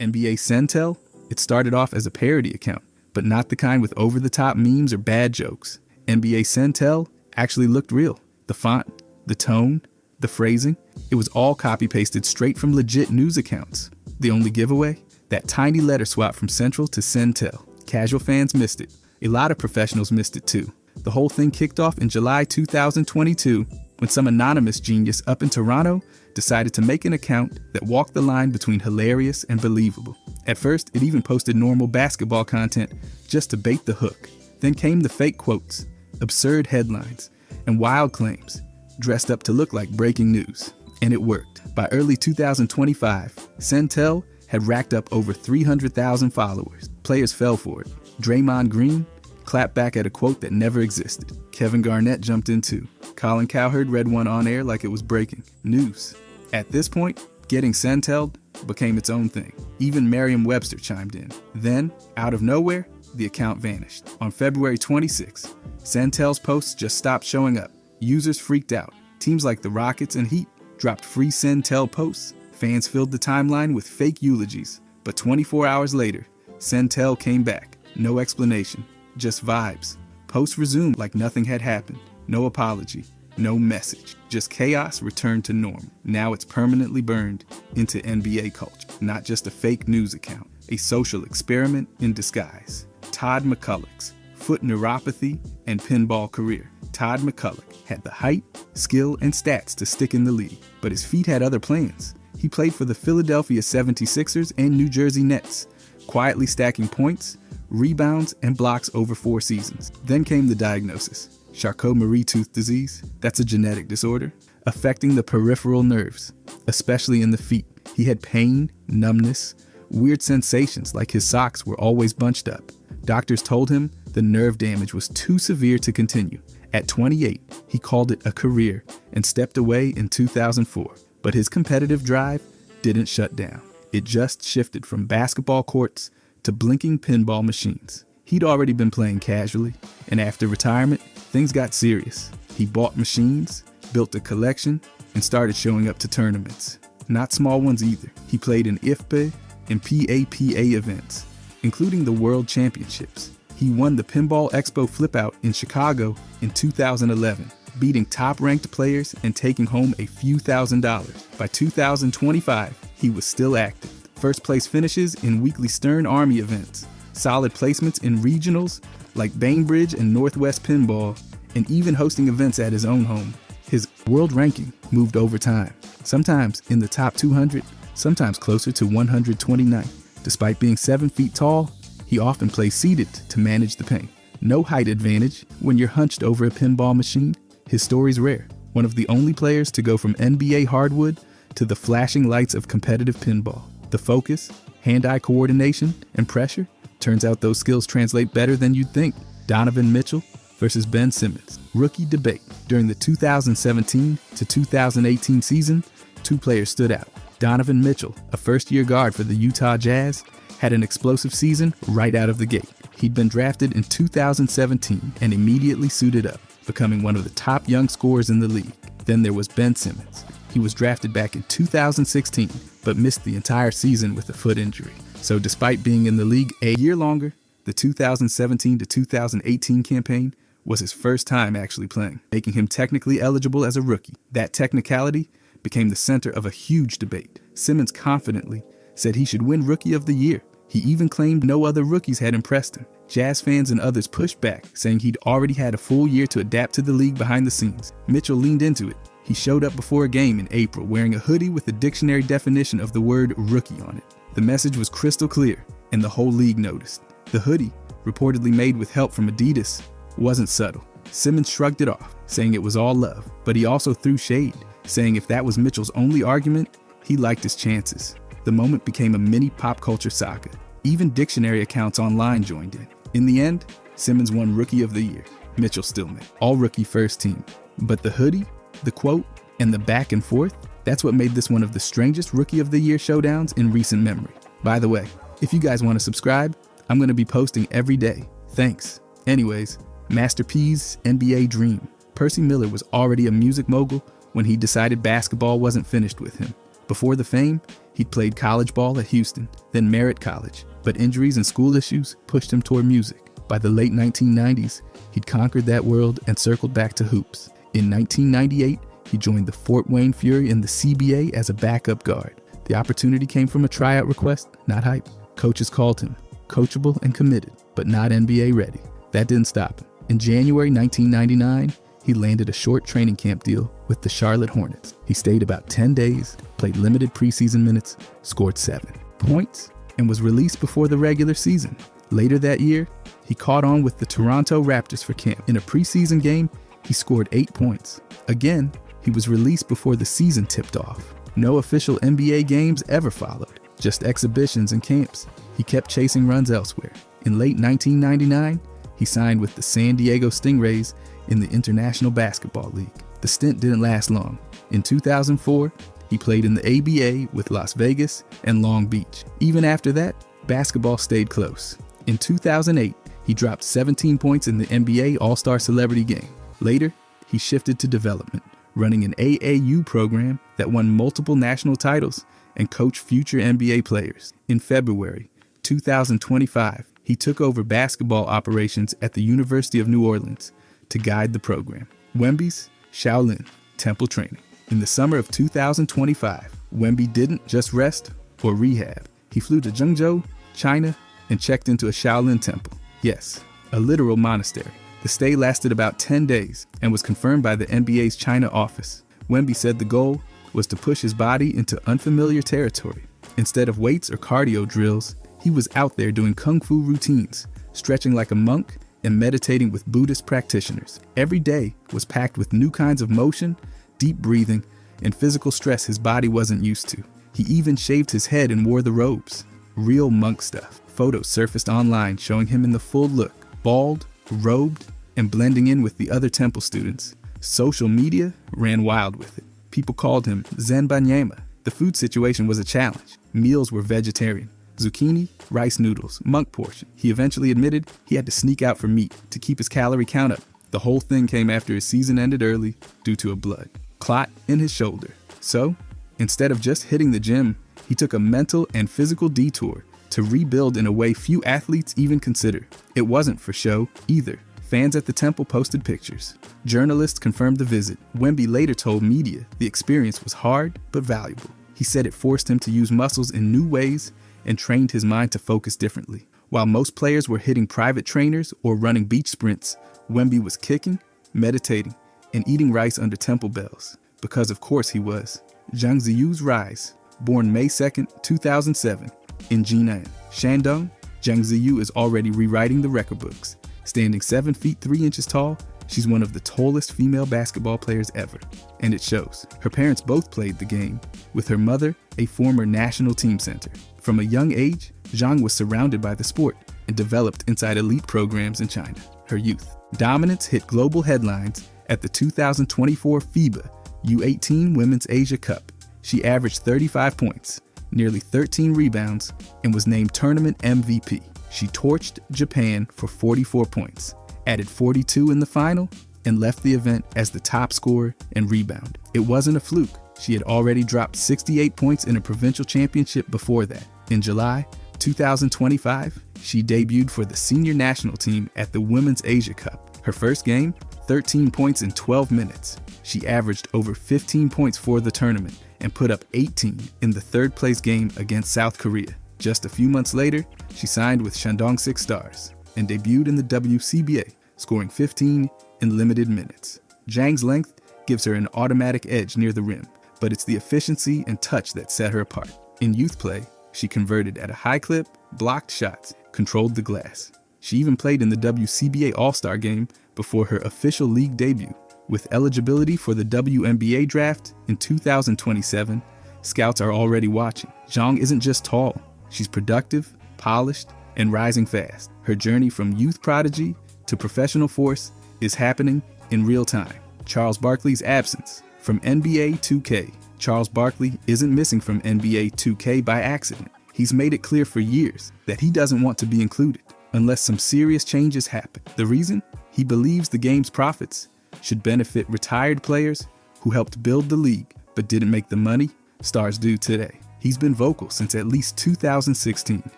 NBA Centel? It started off as a parody account, but not the kind with over-the-top memes or bad jokes. NBA Centel actually looked real. The font, the tone, the phrasing, it was all copy-pasted straight from legit news accounts. The only giveaway? That tiny letter swap from Central to Centel. Casual fans missed it. A lot of professionals missed it too. The whole thing kicked off in July 2022 when some anonymous genius up in Toronto decided to make an account that walked the line between hilarious and believable. At first, it even posted normal basketball content just to bait the hook. Then came the fake quotes, absurd headlines, and wild claims, dressed up to look like breaking news. And it worked. By early 2025, Centel had racked up over 300,000 followers. Players fell for it. Draymond Green clapped back at a quote that never existed. Kevin Garnett jumped in too. Colin Cowherd read one on air like it was breaking news. At this point, getting Centel became its own thing. Even Merriam-Webster chimed in. Then, out of nowhere, the account vanished. On February 26, Centel's posts just stopped showing up. Users freaked out. Teams like the Rockets and Heat dropped free Centel posts. Fans filled the timeline with fake eulogies. But 24 hours later, Centel came back. No explanation, just vibes. Posts resumed like nothing had happened. No apology, no message. Just chaos returned to norm. Now it's permanently burned into NBA culture. Not just a fake news account, a social experiment in disguise. Todd McCulloch's foot neuropathy and pinball career. Todd McCulloch had the height, skill, and stats to stick in the league, but his feet had other plans. He played for the Philadelphia 76ers and New Jersey Nets, quietly stacking points, rebounds, and blocks over 4 seasons. Then came the diagnosis: Charcot-Marie-Tooth disease. That's a genetic disorder affecting the peripheral nerves, especially in the feet. He had pain, numbness, weird sensations like his socks were always bunched up. Doctors told him the nerve damage was too severe to continue. At 28, he called it a career and stepped away in 2004. But his competitive drive didn't shut down. It just shifted from basketball courts to blinking pinball machines. He'd already been playing casually, and after retirement, things got serious. He bought machines, built a collection, and started showing up to tournaments. Not small ones either. He played in IFPE and PAPA events, including the World Championships. He won the Pinball Expo Flip-Out in Chicago in 2011, beating top-ranked players and taking home a few $1,000s. By 2025, he was still active. First-place finishes in weekly Stern Army events, solid placements in regionals like Bainbridge and Northwest Pinball, and even hosting events at his own home. His world ranking moved over time, sometimes in the top 200, sometimes closer to 129. Despite being 7 feet tall, he often plays seated to manage the pain. No height advantage when you're hunched over a pinball machine. His story's rare. One of the only players to go from NBA hardwood to the flashing lights of competitive pinball. The focus, hand-eye coordination, and pressure, turns out those skills translate better than you'd think. Donovan Mitchell versus Ben Simmons. Rookie debate. During the 2017 to 2018 season, 2 players stood out. Donovan Mitchell, a first-year guard for the Utah Jazz, had an explosive season right out of the gate. He'd been drafted in 2017 and immediately suited up, becoming one of the top young scorers in the league. Then there was Ben Simmons. He was drafted back in 2016, but missed the entire season with a foot injury. So despite being in the league a year longer, the 2017 to 2018 campaign was his first time actually playing, making him technically eligible as a rookie. That technicality became the center of a huge debate. Simmons confidently said he should win Rookie of the Year. He even claimed no other rookies had impressed him. Jazz fans and others pushed back, saying he'd already had a full year to adapt to the league behind the scenes. Mitchell leaned into it. He showed up before a game in April wearing a hoodie with the dictionary definition of the word rookie on it. The message was crystal clear, and the whole league noticed. The hoodie, reportedly made with help from Adidas, wasn't subtle. Simmons shrugged it off, saying it was all love, but he also threw shade, saying if that was Mitchell's only argument, he liked his chances. The moment became a mini pop culture saga. Even dictionary accounts online joined in. In the end, Simmons won Rookie of the Year. Mitchell still made all-rookie first team. But the hoodie, the quote, and the back and forth, that's what made this one of the strangest Rookie of the Year showdowns in recent memory. By the way, if you guys want to subscribe, I'm going to be posting every day. Thanks. Anyways, Master P's NBA dream. Percy Miller was already a music mogul when he decided basketball wasn't finished with him. Before the fame, he'd played college ball at Houston, then Merritt College, but injuries and school issues pushed him toward music. By the late 1990s, he'd conquered that world and circled back to hoops. In 1998, he joined the Fort Wayne Fury in the CBA as a backup guard. The opportunity came from a tryout request, not hype. Coaches called him, coachable and committed, but not NBA ready. That didn't stop him. In January 1999, he landed a short training camp deal with the Charlotte Hornets. He stayed about 10 days, played limited preseason minutes, scored 7 points, and was released before the regular season. Later that year, he caught on with the Toronto Raptors for camp. In a preseason game, he scored 8 points. Again, he was released before the season tipped off. No official NBA games ever followed, just exhibitions and camps. He kept chasing runs elsewhere. In late 1999, he signed with the San Diego Stingrays in the International Basketball League. The stint didn't last long. In 2004, he played in the ABA with Las Vegas and Long Beach. Even after that, basketball stayed close. In 2008, he dropped 17 points in the NBA All-Star Celebrity Game. Later, he shifted to development, running an AAU program that won multiple national titles and coached future NBA players. In February 2025, he took over basketball operations at the University of New Orleans to guide the program. Wemby's Shaolin Temple Training. In the summer of 2025, Wemby didn't just rest or rehab. He flew to Zhengzhou, China, and checked into a Shaolin temple. Yes, a literal monastery. The stay lasted about 10 days and was confirmed by the NBA's China office. Wemby said the goal was to push his body into unfamiliar territory. Instead of weights or cardio drills, he was out there doing kung fu routines, stretching like a monk and meditating with Buddhist practitioners. Every day was packed with new kinds of motion, deep breathing, and physical stress his body wasn't used to. He even shaved his head and wore the robes. Real monk stuff. Photos surfaced online showing him in the full look, bald, robed, and blending in with the other temple students. Social media ran wild with it. People called him Zen Banyama. The food situation was a challenge. Meals were vegetarian. Zucchini, rice noodles, monk portion. He eventually admitted he had to sneak out for meat to keep his calorie count up. The whole thing came after his season ended early due to a blood clot in his shoulder. So, instead of just hitting the gym, he took a mental and physical detour to rebuild in a way few athletes even consider. It wasn't for show either. Fans at the temple posted pictures. Journalists confirmed the visit. Wemby later told media the experience was hard but valuable. He said it forced him to use muscles in new ways and trained his mind to focus differently. While most players were hitting private trainers or running beach sprints, Wemby was kicking, meditating, and eating rice under temple bells. Because of course he was. Zhang Ziyu's rise, born May 2nd, 2007, in Jinan, Shandong, Zhang Ziyu is already rewriting the record books. Standing 7 feet 3 inches tall, she's one of the tallest female basketball players ever. And it shows. Her parents both played the game, with her mother a former national team center. From a young age, Zhang was surrounded by the sport and developed inside elite programs in China. Her youth dominance hit global headlines at the 2024 FIBA U18 Women's Asia Cup. She averaged 35 points, nearly 13 rebounds, and was named tournament MVP. She torched Japan for 44 points, added 42 in the final, and left the event as the top scorer and rebounder. It wasn't a fluke. She had already dropped 68 points in a provincial championship before that. In July 2025, she debuted for the senior national team at the Women's Asia Cup. Her first game, 13 points in 12 minutes. She averaged over 15 points for the tournament and put up 18 in the third-place game against South Korea. Just a few months later, she signed with Shandong Six Stars and debuted in the WCBA, scoring 15 in limited minutes. Zhang's length gives her an automatic edge near the rim, but it's the efficiency and touch that set her apart. In youth play, she converted at a high clip, blocked shots, controlled the glass. She even played in the WCBA All-Star Game before her official league debut. With eligibility for the WNBA draft in 2027, scouts are already watching. Zhang isn't just tall, she's productive, polished, and rising fast. Her journey from youth prodigy to professional force is happening in real time. Charles Barkley's absence from NBA 2K. Charles Barkley isn't missing from NBA 2K by accident. He's made it clear for years that he doesn't want to be included unless some serious changes happen. The reason? He believes the game's profits should benefit retired players who helped build the league but didn't make the money stars do today. He's been vocal since at least 2016.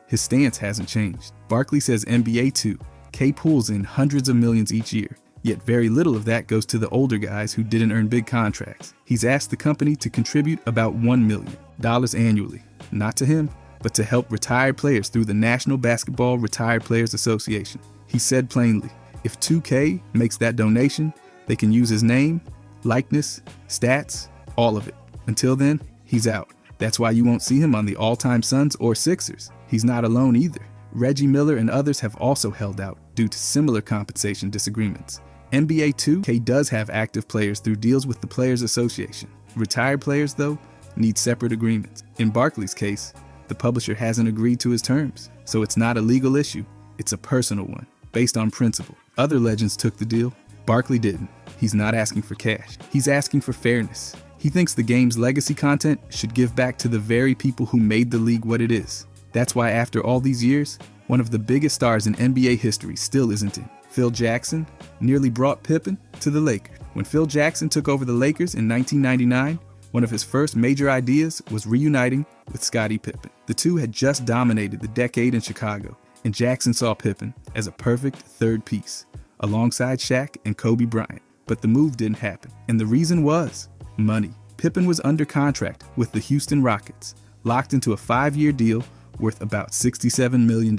His stance hasn't changed. Barkley says NBA too. K pulls in hundreds of millions each year, yet very little of that goes to the older guys who didn't earn big contracts. He's asked the company to contribute about $1 million annually, not to him, but to help retired players through the National Basketball Retired Players Association. He said plainly, if 2K makes that donation, they can use his name, likeness, stats, all of it. Until then, he's out. That's why you won't see him on the all-time Suns or Sixers. He's not alone either. Reggie Miller and others have also held out due to similar compensation disagreements. NBA 2K does have active players through deals with the Players Association. Retired players, though, need separate agreements. In Barkley's case, the publisher hasn't agreed to his terms, so it's not a legal issue, it's a personal one, based on principle. Other legends took the deal. Barkley didn't. He's not asking for cash. He's asking for fairness. He thinks the game's legacy content should give back to the very people who made the league what it is. That's why after all these years, one of the biggest stars in NBA history still isn't in. Phil Jackson nearly brought Pippen to the Lakers. When Phil Jackson took over the Lakers in 1999, one of his first major ideas was reuniting with Scottie Pippen. The two had just dominated the decade in Chicago, and Jackson saw Pippen as a perfect third piece, alongside Shaq and Kobe Bryant. But the move didn't happen, and the reason was money. Pippen was under contract with the Houston Rockets, locked into a 5-year deal worth about $67 million.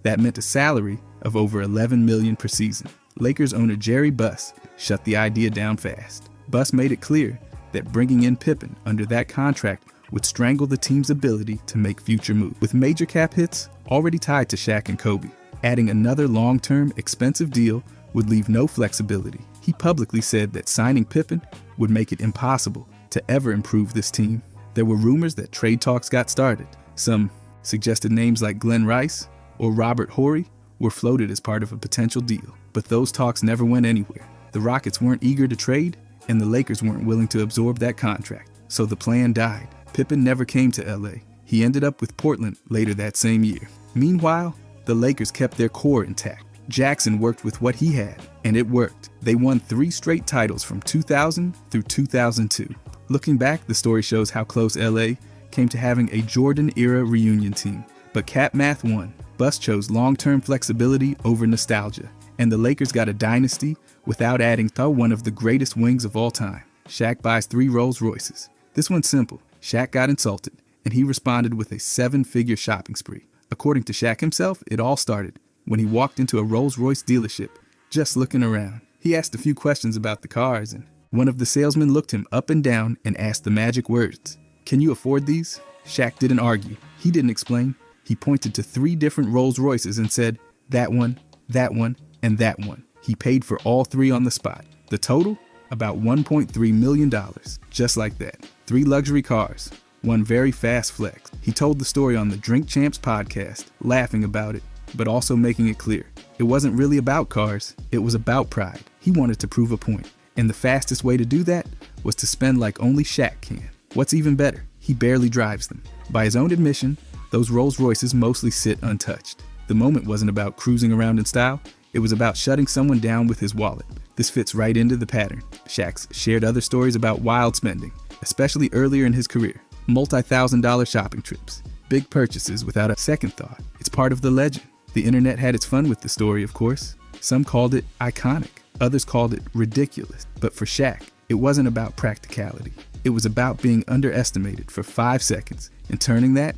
That meant a salary of over $11 million per season. Lakers owner Jerry Buss shut the idea down fast. Buss made it clear that bringing in Pippen under that contract would strangle the team's ability to make future moves. With major cap hits already tied to Shaq and Kobe, adding another long-term, expensive deal would leave no flexibility. He publicly said that signing Pippen would make it impossible to ever improve this team. There were rumors that trade talks got started. Some suggested names like Glenn Rice or Robert Horry were floated as part of a potential deal, but those talks never went anywhere. The Rockets weren't eager to trade, and the Lakers weren't willing to absorb that contract, so the plan died. Pippen never came to LA. He ended up with Portland later that same year. Meanwhile, the Lakers kept their core intact. Jackson worked with what he had, and it worked. They won 3 straight titles from 2000 through 2002. Looking back, the story shows how close LA came to having a Jordan-era reunion team. But Cap Math won. Buss chose long-term flexibility over nostalgia, and the Lakers got a dynasty without adding one of the greatest wings of all time. Shaq buys 3 Rolls Royces. This one's simple. Shaq got insulted, and he responded with a 7-figure shopping spree. According to Shaq himself, it all started when he walked into a Rolls Royce dealership, just looking around. He asked a few questions about the cars, and one of the salesmen looked him up and down and asked the magic words, "Can you afford these?" Shaq didn't argue. He didn't explain. He pointed to 3 different Rolls Royces and said, that one, and that one. He paid for all 3 on the spot. The total? About $1.3 million. Just like that. 3 luxury cars. 1 very fast flex. He told the story on the Drink Champs podcast, laughing about it, but also making it clear. It wasn't really about cars. It was about pride. He wanted to prove a point. And the fastest way to do that was to spend like only Shaq can. What's even better? He barely drives them. By his own admission, those Rolls Royces mostly sit untouched. The moment wasn't about cruising around in style. It was about shutting someone down with his wallet. This fits right into the pattern. Shaq's shared other stories about wild spending, especially earlier in his career. Multi-$1,000 shopping trips, big purchases without a second thought. It's part of the legend. The internet had its fun with the story, of course. Some called it iconic. Others called it ridiculous. But for Shaq, it wasn't about practicality. It was about being underestimated for 5 seconds and turning that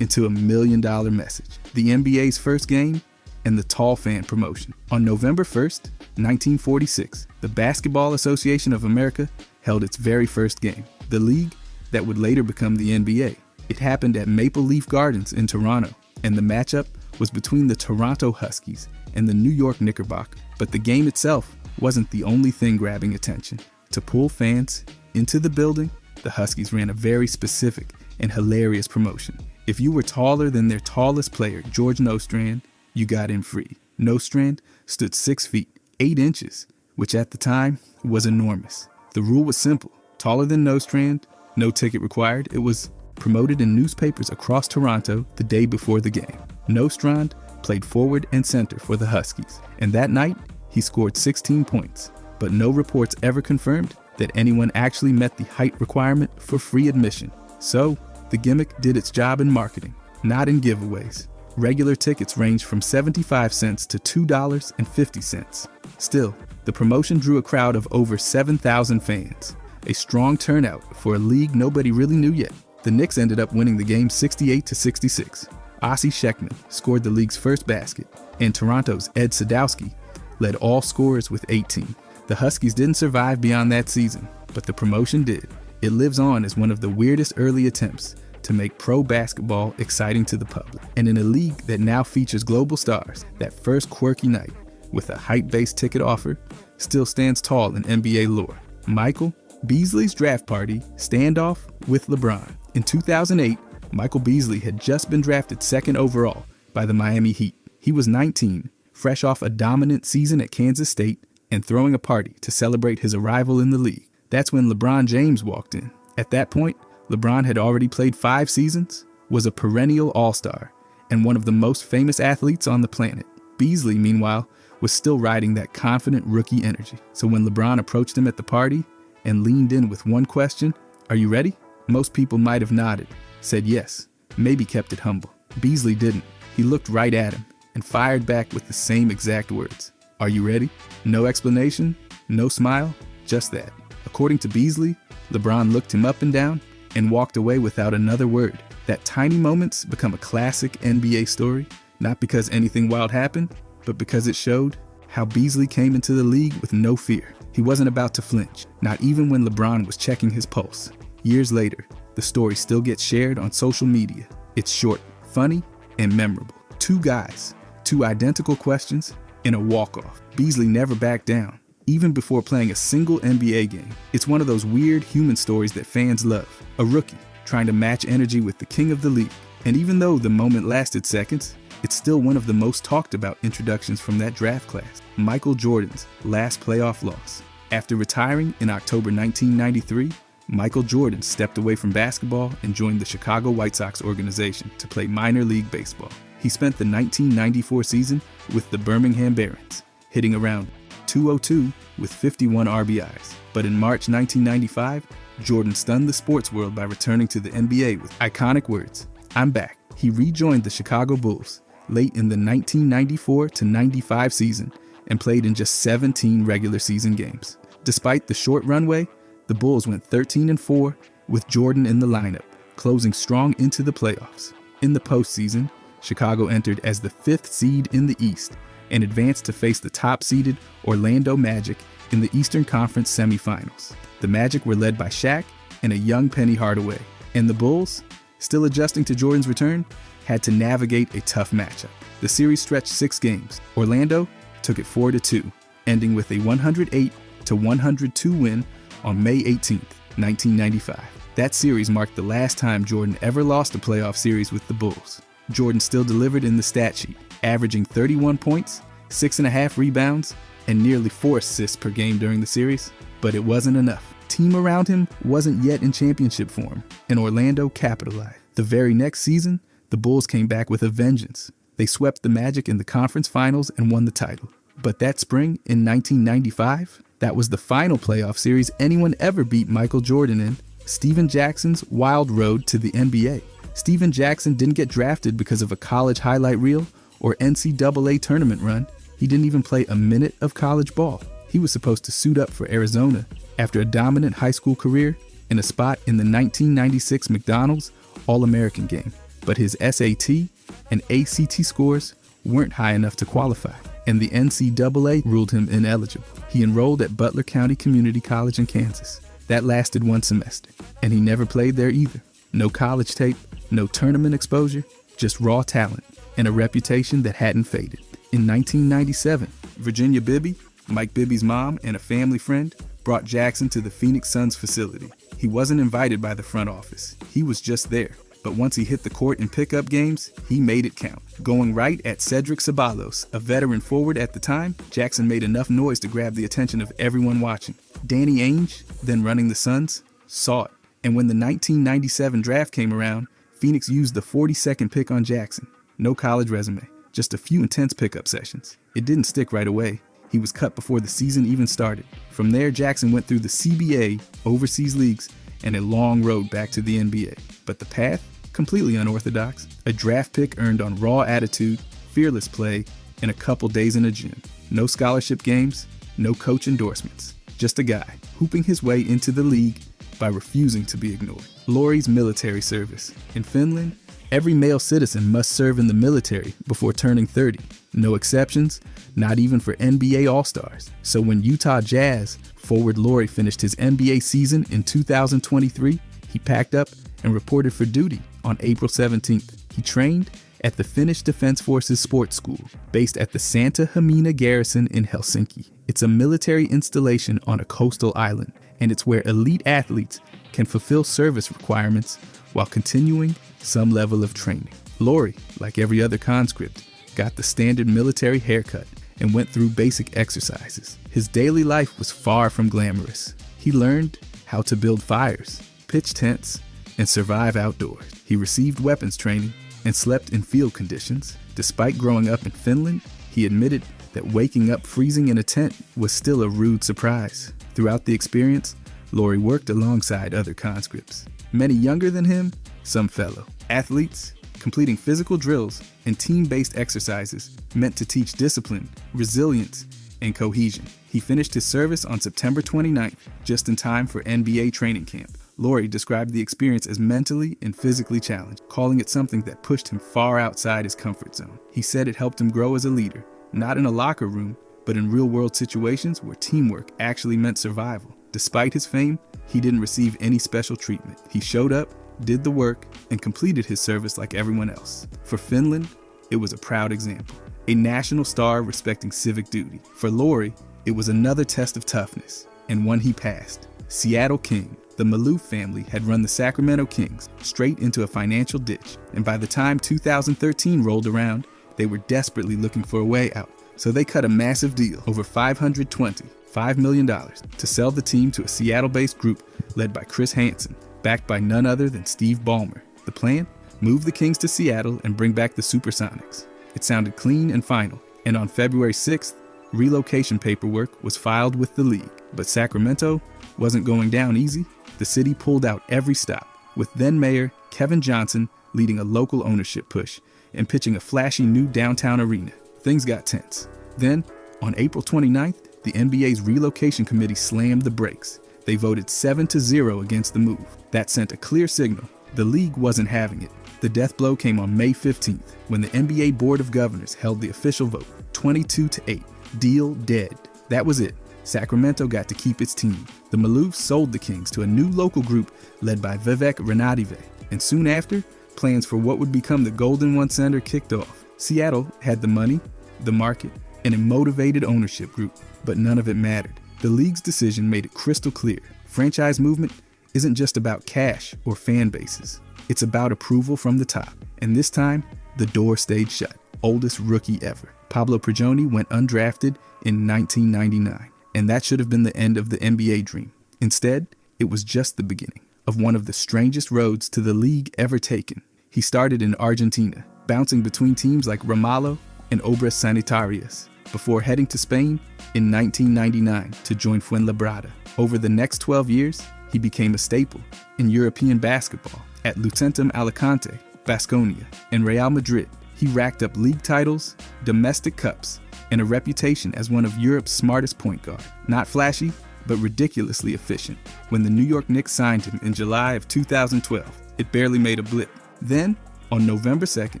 into $1 million message. The NBA's first game and the Tall Fan promotion. On November 1st, 1946, the Basketball Association of America held its very first game, the league that would later become the NBA. It happened at Maple Leaf Gardens in Toronto, and the matchup was between the Toronto Huskies and the New York Knickerbockers. But the game itself wasn't the only thing grabbing attention. To pull fans into the building, the Huskies ran a very specific and hilarious promotion. If you were taller than their tallest player, George Nostrand, you got in free. Nostrand stood 6 feet, 8 inches, which at the time was enormous. The rule was simple. Taller than Nostrand, no ticket required. It was promoted in newspapers across Toronto the day before the game. Nostrand played forward and center for the Huskies, and that night he scored 16 points, but no reports ever confirmed that anyone actually met the height requirement for free admission. So, the gimmick did its job in marketing, not in giveaways. Regular tickets ranged from 75 cents to $2.50. Still, the promotion drew a crowd of over 7,000 fans, a strong turnout for a league nobody really knew yet. The Knicks ended up winning the game 68-66. Ossie Schekman scored the league's first basket, and Toronto's Ed Sadowski led all scorers with 18. The Huskies didn't survive beyond that season, but the promotion did. It lives on as one of the weirdest early attempts to make pro basketball exciting to the public. And in a league that now features global stars, that first quirky night with a hype-based ticket offer still stands tall in NBA lore. Michael Beasley's draft party standoff with LeBron. In 2008, Michael Beasley had just been drafted second overall by the Miami Heat. He was 19, fresh off a dominant season at Kansas State, and throwing a party to celebrate his arrival in the league. That's when LeBron James walked in. At that point, LeBron had already played 5 seasons, was a perennial all-star, and one of the most famous athletes on the planet. Beasley, meanwhile, was still riding that confident rookie energy. So when LeBron approached him at the party and leaned in with one question, "Are you ready?" Most people might have nodded, said yes, maybe kept it humble. Beasley didn't. He looked right at him and fired back with the same exact words. "Are you ready?" No explanation, no smile, just that. According to Beasley, LeBron looked him up and down and walked away without another word. That tiny moments become a classic NBA story, not because anything wild happened, but because it showed how Beasley came into the league with no fear. He wasn't about to flinch, not even when LeBron was checking his pulse. Years later, the story still gets shared on social media. It's short, funny, and memorable. 2 guys, 2 identical questions, and a walk-off. Beasley never backed down, even before playing a single NBA game. It's one of those weird human stories that fans love. A rookie trying to match energy with the king of the league. And even though the moment lasted seconds, it's still one of the most talked about introductions from that draft class. Michael Jordan's last playoff loss. After retiring in October 1993, Michael Jordan stepped away from basketball and joined the Chicago White Sox organization to play minor league baseball. He spent the 1994 season with the Birmingham Barons, hitting around .202 with 51 RBIs. But in March 1995, Jordan stunned the sports world by returning to the NBA with iconic words, "I'm back." He rejoined the Chicago Bulls late in the 1994-95 season and played in just 17 regular season games. Despite the short runway, the Bulls went 13-4 with Jordan in the lineup, closing strong into the playoffs. In the postseason, Chicago entered as the 5th seed in the East and advanced to face the top-seeded Orlando Magic in the Eastern Conference semifinals. The Magic were led by Shaq and a young Penny Hardaway, and the Bulls, still adjusting to Jordan's return, had to navigate a tough matchup. The series stretched 6 games. Orlando took it 4-2, ending with a 108-102 win on May 18, 1995. That series marked the last time Jordan ever lost a playoff series with the Bulls. Jordan still delivered in the stat sheet, averaging 31 points, 6.5 rebounds, and nearly 4 assists per game during the series, but it wasn't enough. Team around him wasn't yet in championship form, and Orlando capitalized. The very next season, the Bulls came back with a vengeance. They swept the Magic in the conference finals and won the title. But that spring in 1995, that was the final playoff series anyone ever beat Michael Jordan in. Steven Jackson's wild road to the NBA. Steven Jackson didn't get drafted because of a college highlight reel or NCAA tournament run. He didn't even play a minute of college ball. He was supposed to suit up for Arizona after a dominant high school career and a spot in the 1996 McDonald's All-American game. But his SAT and ACT scores weren't high enough to qualify, and the NCAA ruled him ineligible. He enrolled at Butler County Community College in Kansas. That lasted 1 semester, and he never played there either. No college tape, no tournament exposure, just raw talent and a reputation that hadn't faded. In 1997, Virginia Bibby, Mike Bibby's mom, and a family friend brought Jackson to the Phoenix Suns facility. He wasn't invited by the front office. He was just there. But once he hit the court in pickup games, he made it count. Going right at Cedric Ceballos, a veteran forward at the time, Jackson made enough noise to grab the attention of everyone watching. Danny Ainge, then running the Suns, saw it. And when the 1997 draft came around, Phoenix used the 42nd pick on Jackson. No college resume, just a few intense pickup sessions. It didn't stick right away. He was cut before the season even started. From there, Jackson went through the CBA, overseas leagues, and a long road back to the NBA. but the path, completely unorthodox. A draft pick earned on raw attitude, fearless play, and a couple days in a gym. No scholarship games, no coach endorsements. Just a guy hooping his way into the league by refusing to be ignored. Lauri's military service. In Finland, every male citizen must serve in the military before turning 30. No exceptions, not even for NBA All-Stars. So when Utah Jazz forward Lauri finished his NBA season in 2023, he packed up and reported for duty on April 17th. He trained at the Finnish Defense Forces Sports School, based at the Santa Hamina Garrison in Helsinki. It's a military installation on a coastal island, and it's where elite athletes can fulfill service requirements while continuing some level of training. Lauri, like every other conscript, got the standard military haircut and went through basic exercises. His daily life was far from glamorous. He learned how to build fires, pitch tents, and survive outdoors. He received weapons training and slept in field conditions. Despite growing up in Finland, he admitted that waking up freezing in a tent was still a rude surprise. Throughout the experience, Lauri worked alongside other conscripts, many younger than him, some fellow athletes, completing physical drills and team-based exercises meant to teach discipline, resilience, and cohesion. He finished his service on September 29th, just in time for NBA training camp. Lauri described the experience as mentally and physically challenged, calling it something that pushed him far outside his comfort zone. He said it helped him grow as a leader, not in a locker room, but in real-world situations where teamwork actually meant survival. Despite his fame, he didn't receive any special treatment. He showed up, did the work, and completed his service like everyone else. For Finland, it was a proud example, a national star respecting civic duty. For Lauri, it was another test of toughness, and one he passed. Seattle King. The Maloof family had run the Sacramento Kings straight into a financial ditch, and by the time 2013 rolled around, they were desperately looking for a way out. So they cut a massive deal, over $525 million, to sell the team to a Seattle-based group led by Chris Hansen, backed by none other than Steve Ballmer. The plan? Move the Kings to Seattle and bring back the Supersonics. It sounded clean and final, and on February 6th, relocation paperwork was filed with the league. But Sacramento wasn't going down easy. The city pulled out every stop, with then-Mayor Kevin Johnson leading a local ownership push and pitching a flashy new downtown arena. Things got tense. Then, on April 29th, the NBA's relocation committee slammed the brakes. They voted 7-0 against the move. That sent a clear signal. The league wasn't having it. The death blow came on May 15th, when the NBA Board of Governors held the official vote, 22-8. Deal dead. That was it. Sacramento got to keep its team. The Maloofs sold the Kings to a new local group led by Vivek Ranadive, and soon after, plans for what would become the Golden One Center kicked off. Seattle had the money, the market, and a motivated ownership group, but none of it mattered. The league's decision made it crystal clear. Franchise movement isn't just about cash or fan bases. It's about approval from the top. And this time, the door stayed shut. Oldest rookie ever. Pablo Prigioni went undrafted in 1999. And that should have been the end of the NBA dream. Instead, it was just the beginning of one of the strangest roads to the league ever taken. He started in Argentina, bouncing between teams like Ramallo and Obras Sanitarias, before heading to Spain in 1999 to join Fuenlabrada. Over the next 12 years, he became a staple in European basketball. At Lucentum Alicante, Baskonia, and Real Madrid, he racked up league titles, domestic cups, and a reputation as one of Europe's smartest point guard. Not flashy, but ridiculously efficient. When the New York Knicks signed him in July of 2012, it barely made a blip. Then, on November 2nd,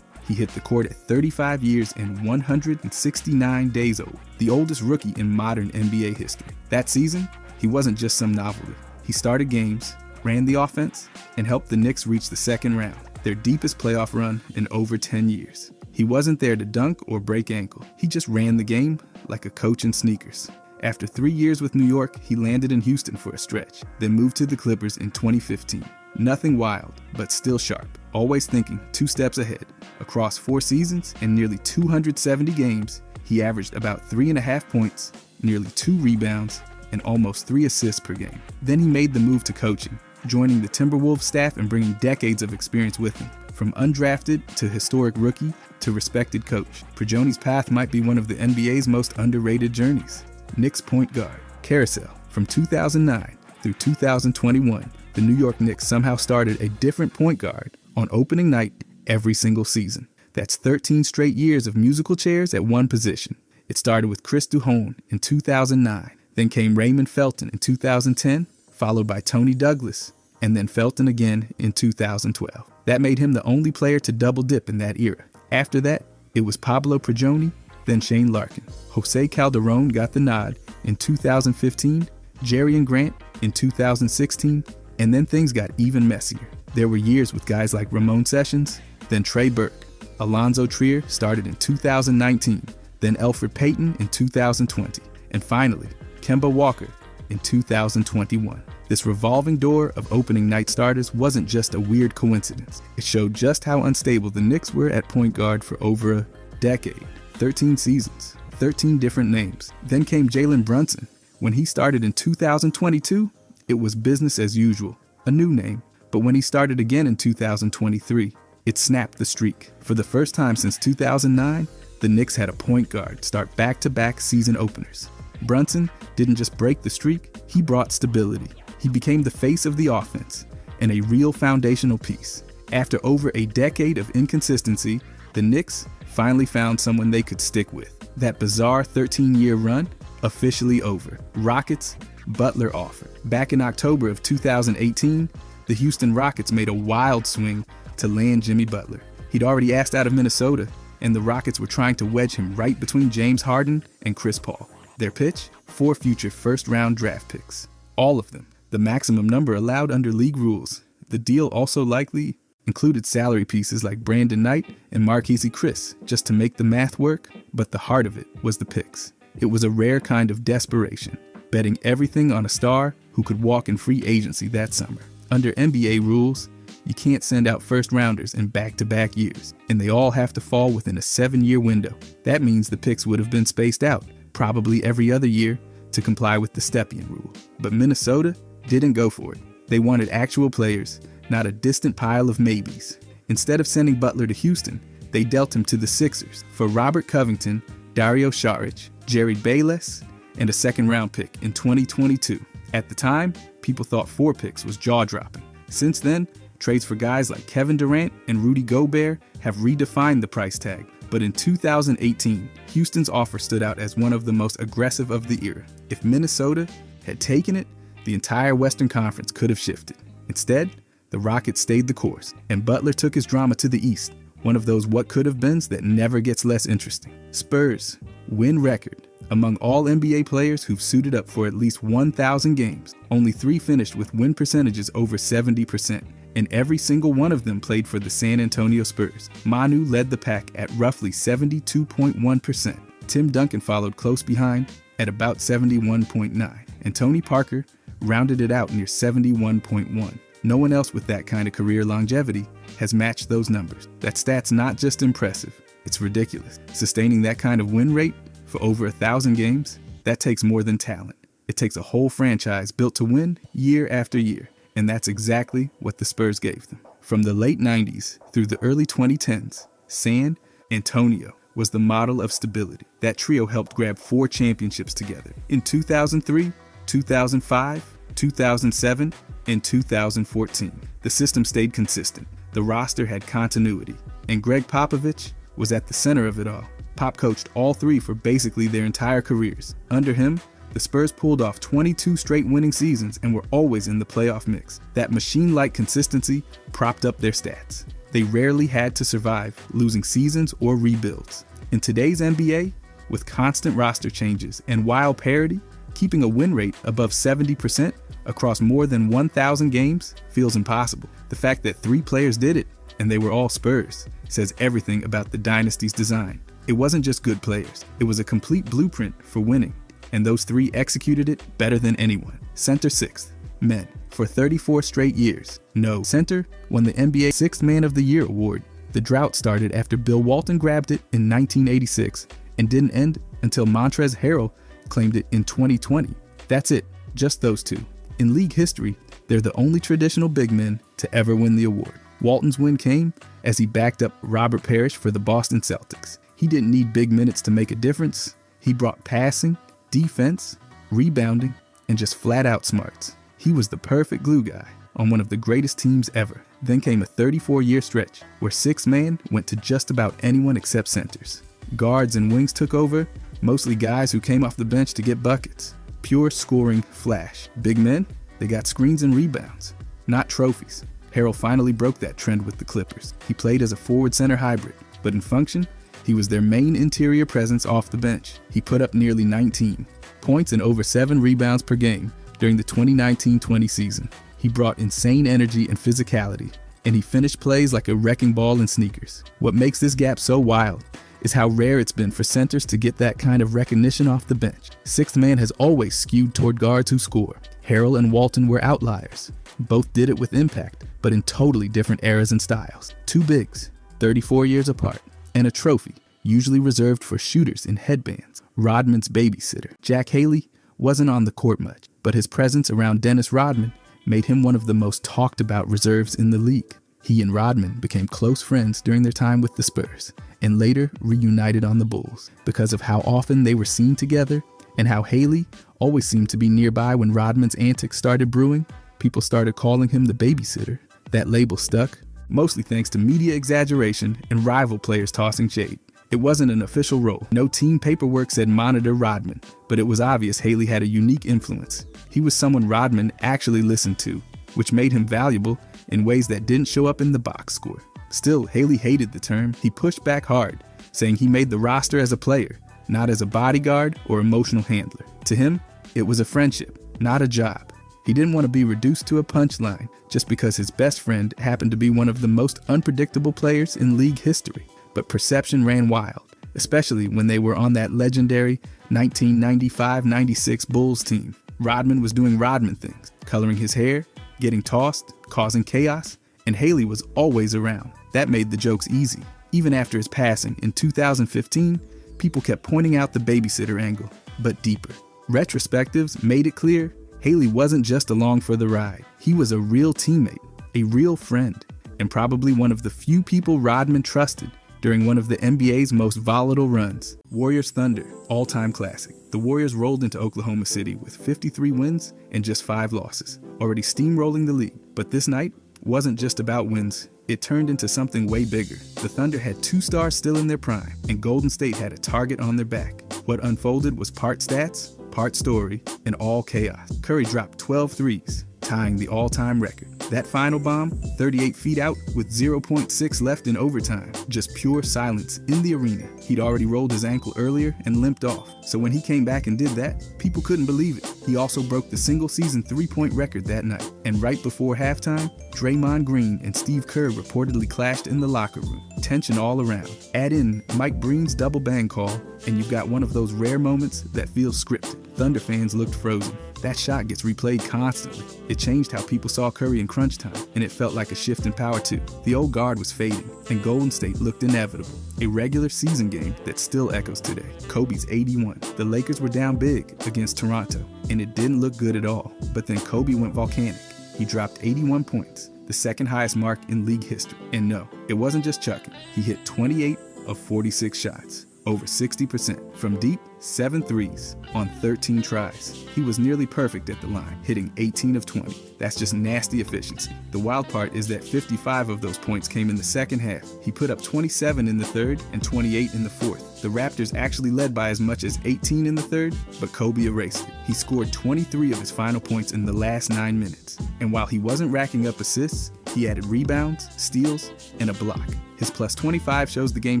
he hit the court at 35 years and 169 days old, the oldest rookie in modern NBA history. That season, he wasn't just some novelty. He started games, ran the offense, and helped the Knicks reach the second round, their deepest playoff run in over 10 years. He wasn't there to dunk or break ankle. He just ran the game like a coach in sneakers. After 3 years with New York, he landed in Houston for a stretch, then moved to the Clippers in 2015. Nothing wild, but still sharp, always thinking 2 steps ahead. Across 4 seasons and nearly 270 games, he averaged about 3.5 points, nearly 2 rebounds, and almost 3 assists per game. Then he made the move to coaching, joining the Timberwolves staff and bringing decades of experience with him. From undrafted to historic rookie to respected coach, Prigioni's path might be one of the NBA's most underrated journeys. Knicks point guard, carousel, from 2009 through 2021, the New York Knicks somehow started a different point guard on opening night every single season. That's 13 straight years of musical chairs at one position. It started with Chris Duhon in 2009. Then came Raymond Felton in 2010, followed by Tony Douglas, and then Felton again in 2012. That made him the only player to double dip in that era. After that, it was Pablo Prigioni, then Shane Larkin. Jose Calderon got the nod in 2015, Jerry Grant in 2016, and then things got even messier. There were years with guys like Ramon Sessions, then Trey Burke. Alonzo Trier started in 2019, then Elfrid Payton in 2020, and finally, Kemba Walker in 2021. This revolving door of opening night starters wasn't just a weird coincidence. It showed just how unstable the Knicks were at point guard for over a decade. 13 seasons, 13 different names. Then came Jalen Brunson. When he started in 2022, it was business as usual, a new name. But when he started again in 2023, it snapped the streak. For the first time since 2009, the Knicks had a point guard start back-to-back season openers. Brunson didn't just break the streak, he brought stability. He became the face of the offense and a real foundational piece. After over a decade of inconsistency, the Knicks finally found someone they could stick with. That bizarre 13-year run officially over. Rockets, Butler offer. Back in October of 2018, the Houston Rockets made a wild swing to land Jimmy Butler. He'd already asked out of Minnesota, and the Rockets were trying to wedge him right between James Harden and Chris Paul. Their pitch? 4 future first-round draft picks. All of them. The maximum number allowed under league rules. The deal also likely included salary pieces like Brandon Knight and Marquise Chris, just to make the math work, but the heart of it was the picks. It was a rare kind of desperation, betting everything on a star who could walk in free agency that summer. Under NBA rules, you can't send out first-rounders in back-to-back years, and they all have to fall within a 7-year window. That means the picks would have been spaced out, probably every other year, to comply with the Stepien rule. But Minnesota didn't go for it. They wanted actual players, not a distant pile of maybes. Instead of sending Butler to Houston, they dealt him to the Sixers for Robert Covington, Dario Saric, Jerry Bayless, and a second-round pick in 2022. At the time, people thought 4 picks was jaw-dropping. Since then, trades for guys like Kevin Durant and Rudy Gobert have redefined the price tag. But in 2018, Houston's offer stood out as one of the most aggressive of the era. If Minnesota had taken it, the entire Western Conference could have shifted. Instead, the Rockets stayed the course, and Butler took his drama to the East, one of those what-could-have-beens that never gets less interesting. Spurs, win record. Among all NBA players who've suited up for at least 1,000 games, only 3 finished with win percentages over 70%, and every single one of them played for the San Antonio Spurs. Manu led the pack at roughly 72.1%. Tim Duncan followed close behind at about 71.9%, and Tony Parker rounded it out near 71.1%. No one else with that kind of career longevity has matched those numbers. That stat's not just impressive, it's ridiculous. Sustaining that kind of win rate for over 1,000 games, that takes more than talent. It takes a whole franchise built to win year after year, and that's exactly what the Spurs gave them. From the late 90s through the early 2010s, San Antonio was the model of stability. That trio helped grab 4 championships together in 2003, 2005, 2007, and 2014. The system stayed consistent. The roster had continuity, and Greg Popovich was at the center of it all. Pop coached all 3 for basically their entire careers. Under him, the Spurs pulled off 22 straight winning seasons and were always in the playoff mix. That machine-like consistency propped up their stats. They rarely had to survive losing seasons or rebuilds. In today's NBA, with constant roster changes and wild parity, keeping a win rate above 70% across more than 1,000 games feels impossible. The fact that 3 players did it, and they were all Spurs, says everything about the dynasty's design. It wasn't just good players. It was a complete blueprint for winning, and those 3 executed it better than anyone. Center 6th, men. For 34 straight years, no center won the NBA 6th Man of the Year award. The drought started after Bill Walton grabbed it in 1986 and didn't end until Montrezl Harrell claimed it in 2020. That's it, just those 2. In league history, they're the only traditional big men to ever win the award. Walton's win came as he backed up Robert Parrish for the Boston Celtics. He didn't need big minutes to make a difference. He brought passing, defense, rebounding, and just flat-out smarts. He was the perfect glue guy. on one of the greatest teams ever. Then came a 34-year stretch where sixth man went to just about anyone except centers. Guards and wings took over, mostly guys who came off the bench to get buckets. Pure scoring flash. Big men, they got screens and rebounds, not trophies. Harrell finally broke that trend with the Clippers. He played as a forward-center hybrid, but in function, he was their main interior presence off the bench. He put up nearly 19 points and over 7 rebounds per game during the 2019-20 season. He brought insane energy and physicality, and he finished plays like a wrecking ball in sneakers. What makes this gap so wild is how rare it's been for centers to get that kind of recognition off the bench. Sixth man has always skewed toward guards who score. Harrell and Walton were outliers. Both did it with impact, but in totally different eras and styles. Two bigs, 34 years apart, and a trophy, usually reserved for shooters in headbands. Rodman's babysitter. Jack Haley wasn't on the court much, but his presence around Dennis Rodman made him one of the most talked about reserves in the league. He and Rodman became close friends during their time with the Spurs, and later reunited on the Bulls because of how often they were seen together and how Haley always seemed to be nearby when Rodman's antics started brewing. People started calling him the babysitter. That label stuck, mostly thanks to media exaggeration and rival players tossing shade. It wasn't an official role. No team paperwork said monitor Rodman, but it was obvious Haley had a unique influence. He was someone Rodman actually listened to, which made him valuable in ways that didn't show up in the box score. Still, Haley hated the term. He pushed back hard, saying he made the roster as a player, not as a bodyguard or emotional handler. To him, it was a friendship, not a job. He didn't want to be reduced to a punchline just because his best friend happened to be one of the most unpredictable players in league history. But perception ran wild, especially when they were on that legendary 1995-96 Bulls team. Rodman was doing Rodman things, coloring his hair, getting tossed, causing chaos, and Haley was always around. That made the jokes easy. Even after his passing in 2015, people kept pointing out the babysitter angle, but deeper. Retrospectives made it clear Haley wasn't just along for the ride. He was a real teammate, a real friend, and probably one of the few people Rodman trusted during one of the NBA's most volatile runs. Warriors Thunder, all-time classic. The Warriors rolled into Oklahoma City with 53 wins and just 5 losses, already steamrolling the league. But this night wasn't just about wins. It turned into something way bigger. The Thunder had 2 stars still in their prime, and Golden State had a target on their back. What unfolded was part stats, part story, and all chaos. Curry dropped 12 threes, tying the all-time record. That final bomb, 38 feet out with 0.6 left in overtime. Just pure silence in the arena. He'd already rolled his ankle earlier and limped off. So when he came back and did that, people couldn't believe it. He also broke the single-season three-point record that night. And right before halftime, Draymond Green and Steve Kerr reportedly clashed in the locker room. Tension all around. Add in Mike Breen's double bang call, and you've got one of those rare moments that feels scripted. Thunder fans looked frozen. That shot gets replayed constantly. It changed how people saw Curry in crunch time, and it felt like a shift in power too. The old guard was fading, and Golden State looked inevitable. A regular season game that still echoes today. Kobe's 81. The Lakers were down big against Toronto, and it didn't look good at all. But then Kobe went volcanic. He dropped 81 points, the second highest mark in league history. And no, it wasn't just chucking. He hit 28 of 46 shots. Over 60%. From deep, 7 threes on 13 tries. He was nearly perfect at the line, hitting 18 of 20. That's just nasty efficiency. The wild part is that 55 of those points came in the second half. He put up 27 in the third and 28 in the fourth. The Raptors actually led by as much as 18 in the third, but Kobe erased it. He scored 23 of his final points in the last 9 minutes. And while he wasn't racking up assists, he added rebounds, steals, and a block. His plus 25 shows the game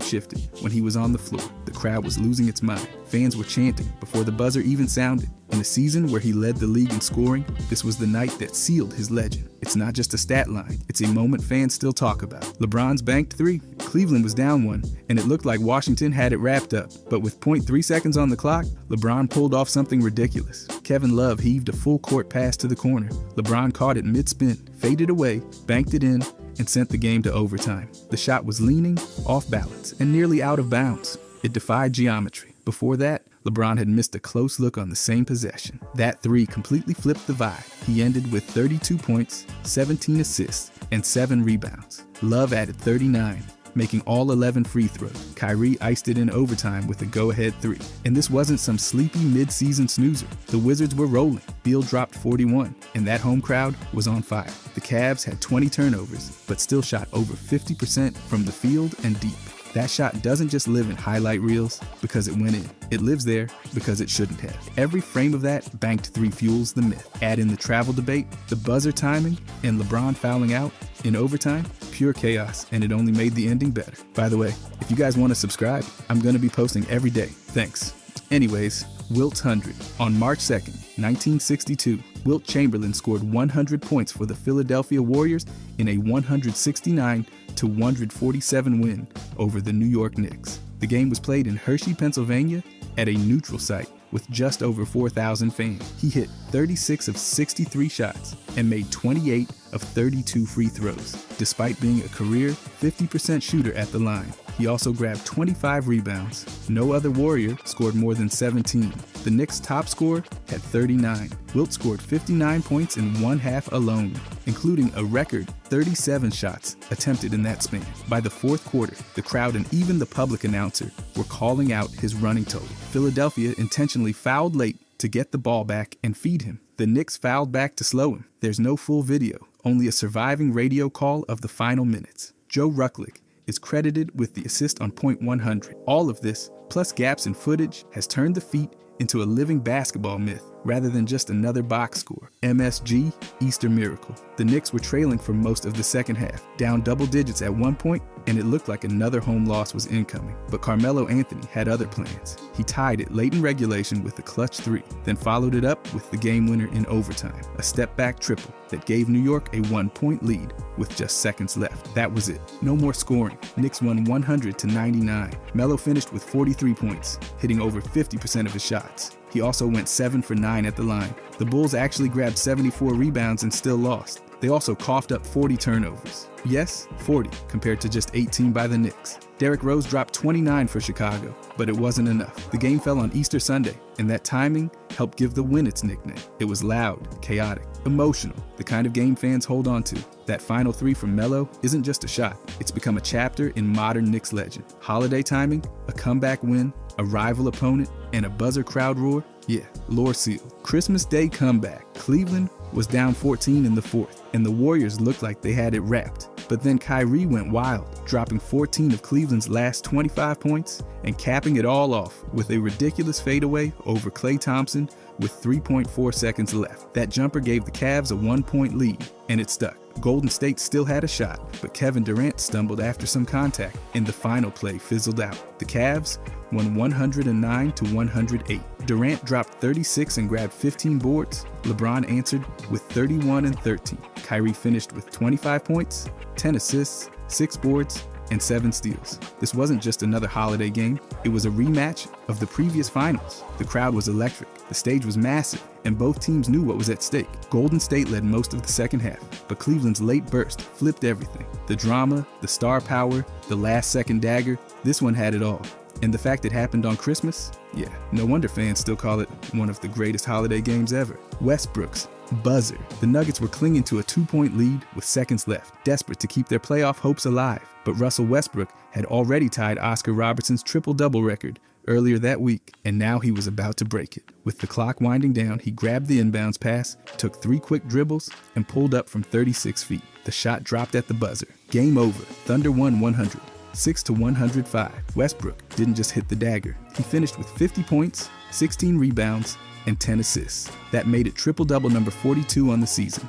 shifted when he was on the floor. The crowd was losing its mind. Fans were chanting before the buzzer even sounded. In a season where he led the league in scoring, this was the night that sealed his legend. It's not just a stat line, it's a moment fans still talk about. LeBron's banked 3, Cleveland was down 1, and it looked like Washington had it wrapped up. But with 0.3 seconds on the clock, LeBron pulled off something ridiculous. Kevin Love heaved a full court pass to the corner. LeBron caught it mid-spin, faded away, banked it in, and sent the game to overtime. The shot was leaning, off balance, and nearly out of bounds. It defied geometry. Before that, LeBron had missed a close look on the same possession. That 3 completely flipped the vibe. He ended with 32 points, 17 assists, and 7 rebounds. Love added 39, making all 11 free throws. Kyrie iced it in overtime with a go-ahead 3. And this wasn't some sleepy mid-season snoozer. The Wizards were rolling. Beal dropped 41, and that home crowd was on fire. The Cavs had 20 turnovers, but still shot over 50% from the field and deep. That shot doesn't just live in highlight reels because it went in. It lives there because it shouldn't have. Every frame of that banked 3 fuels the myth. Add in the travel debate, the buzzer timing, and LeBron fouling out in overtime, pure chaos, and it only made the ending better. By the way, if you guys want to subscribe, I'm going to be posting every day. Thanks. Anyways, Wilt's 100. On March 2nd, 1962, Wilt Chamberlain scored 100 points for the Philadelphia Warriors in a 169-147 win over the New York Knicks. The game was played in Hershey, Pennsylvania, at a neutral site with just over 4,000 fans. He hit 36 of 63 shots and made 28 of 32 free throws, despite being a career 50% shooter at the line. He also grabbed 25 rebounds. No other Warrior scored more than 17. The Knicks' top scorer had 39. Wilt scored 59 points in one half alone, including a record 37 shots attempted in that span. By the fourth quarter, the crowd and even the public announcer were calling out his running total. Philadelphia intentionally fouled late to get the ball back and feed him. The Knicks fouled back to slow him. There's no full video, only a surviving radio call of the final minutes. Joe Rucklick is credited with the assist on point 100. All of this, plus gaps in footage, has turned the feat into a living basketball myth rather than just another box score. MSG, Easter Miracle. The Knicks were trailing for most of the second half, down double digits at one point, and it looked like another home loss was incoming. But Carmelo Anthony had other plans. He tied it late in regulation with a clutch 3, then followed it up with the game winner in overtime, a step-back triple that gave New York a 1-point lead with just seconds left. That was it. No more scoring. Knicks won 100-99. Melo finished with 43 points, hitting over 50% of his shots. He also went 7 for 9 at the line. The Bulls actually grabbed 74 rebounds and still lost. They also coughed up 40 turnovers. Yes, 40 compared to just 18 by the Knicks. Derrick Rose dropped 29 for Chicago, but it wasn't enough. The game fell on Easter Sunday, and that timing helped give the win its nickname. It was loud, chaotic, emotional, the kind of game fans hold on to. That final 3 from Melo isn't just a shot. It's become a chapter in modern Knicks legend. Holiday timing, a comeback win, a rival opponent, and a buzzer crowd roar? Yeah, lore sealed. Christmas Day comeback. Cleveland was down 14 in the fourth, and the Warriors looked like they had it wrapped. But then Kyrie went wild, dropping 14 of Cleveland's last 25 points and capping it all off with a ridiculous fadeaway over Klay Thompson with 3.4 seconds left. That jumper gave the Cavs a 1-point lead, and it stuck. Golden State still had a shot, but Kevin Durant stumbled after some contact, and the final play fizzled out. The Cavs won 109-108. Durant dropped 36 and grabbed 15 boards. LeBron answered with 31 and 13. Kyrie finished with 25 points, 10 assists, 6 boards, and 7 steals. This wasn't just another holiday game, it was a rematch of the previous finals. The crowd was electric, the stage was massive, and both teams knew what was at stake. Golden State led most of the second half, but Cleveland's late burst flipped everything. The drama, the star power, the last-second dagger, this one had it all. And the fact it happened on Christmas? Yeah, no wonder fans still call it one of the greatest holiday games ever. Westbrook's buzzer. The Nuggets were clinging to a 2-point lead with seconds left, desperate to keep their playoff hopes alive. But Russell Westbrook had already tied Oscar Robertson's triple-double record earlier that week, and now he was about to break it. With the clock winding down, he grabbed the inbounds pass, took 3 quick dribbles, and pulled up from 36 feet. The shot dropped at the buzzer. Game over. Thunder won 100. 6-105. Westbrook didn't just hit the dagger. He finished with 50 points, 16 rebounds, and 10 assists. That made it triple-double number 42 on the season,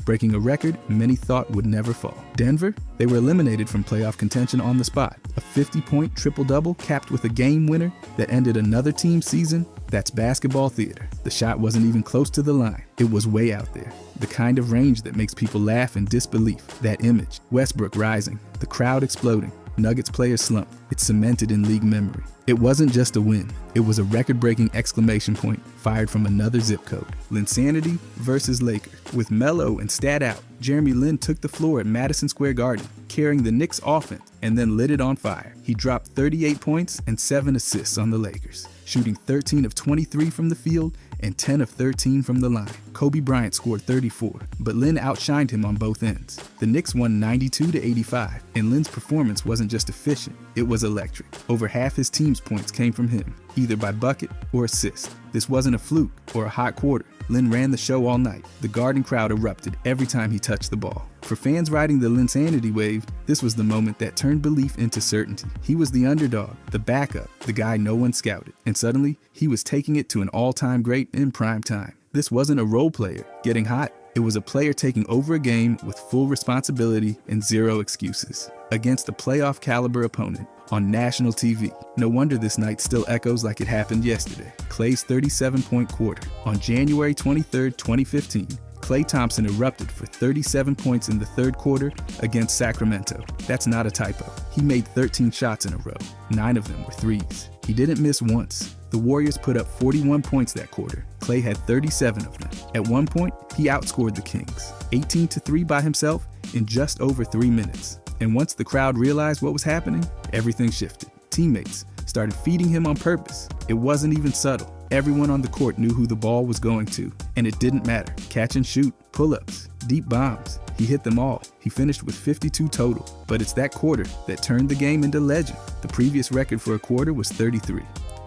breaking a record many thought would never fall. Denver, they were eliminated from playoff contention on the spot. A 50-point triple-double capped with a game winner that ended another team's season. That's basketball theater. The shot wasn't even close to the line. It was way out there. The kind of range that makes people laugh in disbelief. That image. Westbrook rising, the crowd exploding. Nuggets players slump. It's cemented in league memory. It wasn't just a win. It was a record-breaking exclamation point fired from another zip code. Linsanity versus Lakers. With Melo and Stat out, Jeremy Lin took the floor at Madison Square Garden, carrying the Knicks offense, and then lit it on fire. He dropped 38 points and 7 assists on the Lakers. shooting 13 of 23 from the field and 10 of 13 from the line. Kobe Bryant scored 34, but Lin outshined him on both ends. The Knicks won 92-85, and Lin's performance wasn't just efficient, it was electric. Over half his team's points came from him, either by bucket or assist. This wasn't a fluke or a hot quarter. Lin ran the show all night. The Garden crowd erupted every time he touched the ball. For fans riding the Linsanity wave, this was the moment that turned belief into certainty. He was the underdog, the backup, the guy no one scouted. And suddenly, he was taking it to an all-time great in prime time. This wasn't a role player getting hot. It was a player taking over a game with full responsibility and zero excuses. Against a playoff caliber opponent on national TV. No wonder this night still echoes like it happened yesterday. Klay's 37-point quarter. On January 23, 2015, Klay Thompson erupted for 37 points in the third quarter against Sacramento. That's not a typo. He made 13 shots in a row. 9 of them were threes. He didn't miss once. The Warriors put up 41 points that quarter. Klay had 37 of them. At one point, he outscored the Kings, 18-3 by himself in just over 3 minutes. And once the crowd realized what was happening, everything shifted. Teammates started feeding him on purpose. It wasn't even subtle. Everyone on the court knew who the ball was going to, and it didn't matter. Catch and shoot, pull-ups, deep bombs. He hit them all. He finished with 52 total. But it's that quarter that turned the game into legend. The previous record for a quarter was 33.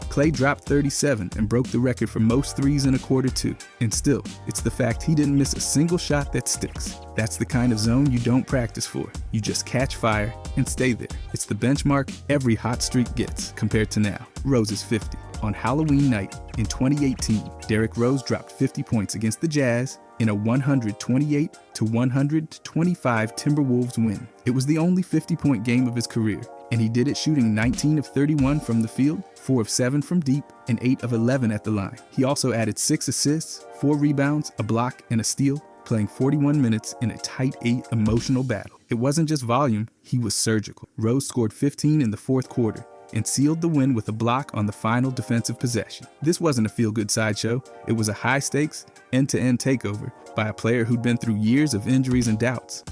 Klay dropped 37 and broke the record for most threes in a quarter too. And still, it's the fact he didn't miss a single shot that sticks. That's the kind of zone you don't practice for. You just catch fire and stay there. It's the benchmark every hot streak gets compared to now. Rose is 50. On Halloween night in 2018, Derrick Rose dropped 50 points against the Jazz in a 128-125 Timberwolves win. It was the only 50-point game of his career, and he did it shooting 19 of 31 from the field, 4 of 7 from deep, and 8 of 11 at the line. He also added 6 assists, 4 rebounds, a block, and a steal, playing 41 minutes in a tight 8 emotional battle. It wasn't just volume, he was surgical. Rose scored 15 in the fourth quarter and sealed the win with a block on the final defensive possession. This wasn't a feel-good sideshow, it was a high-stakes, end-to-end takeover by a player who'd been through years of injuries and doubts.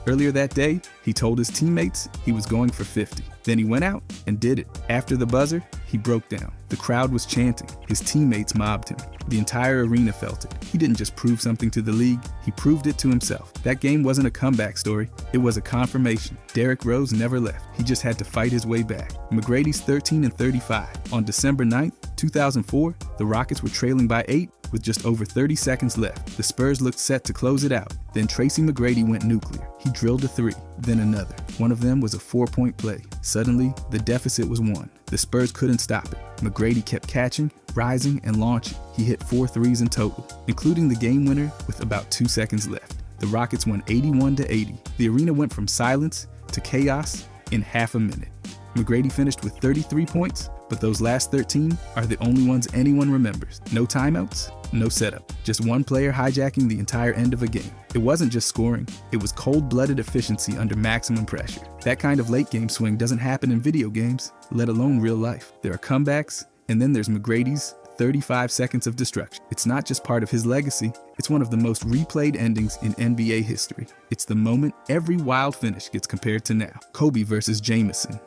Earlier that day, he told his teammates he was going for 50. Then he went out and did it. After the buzzer, he broke down. The crowd was chanting. His teammates mobbed him. The entire arena felt it. He didn't just prove something to the league, he proved it to himself. That game wasn't a comeback story, it was a confirmation. Derrick Rose never left. He just had to fight his way back. McGrady's 13-35. On December 9th, 2004, the Rockets were trailing by 8 with just over 30 seconds left. The Spurs looked set to close it out. Then Tracy McGrady went nuclear. He drilled a 3, then another. One of them was a 4-point play. Suddenly, the deficit was 1. The Spurs couldn't stop it. McGrady kept catching, rising, and launching. He hit 4 threes in total, including the game winner with about 2 seconds left. The Rockets won 81-80. The arena went from silence to chaos in half a minute. McGrady finished with 33 points, but those last 13 are the only ones anyone remembers. No timeouts, no setup. Just one player hijacking the entire end of a game. It wasn't just scoring, it was cold-blooded efficiency under maximum pressure. That kind of late-game swing doesn't happen in video games, let alone real life. There are comebacks, and then there's McGrady's 35 seconds of destruction. It's not just part of his legacy, it's one of the most replayed endings in NBA history. It's the moment every wild finish gets compared to now. Kobe versus Jameson.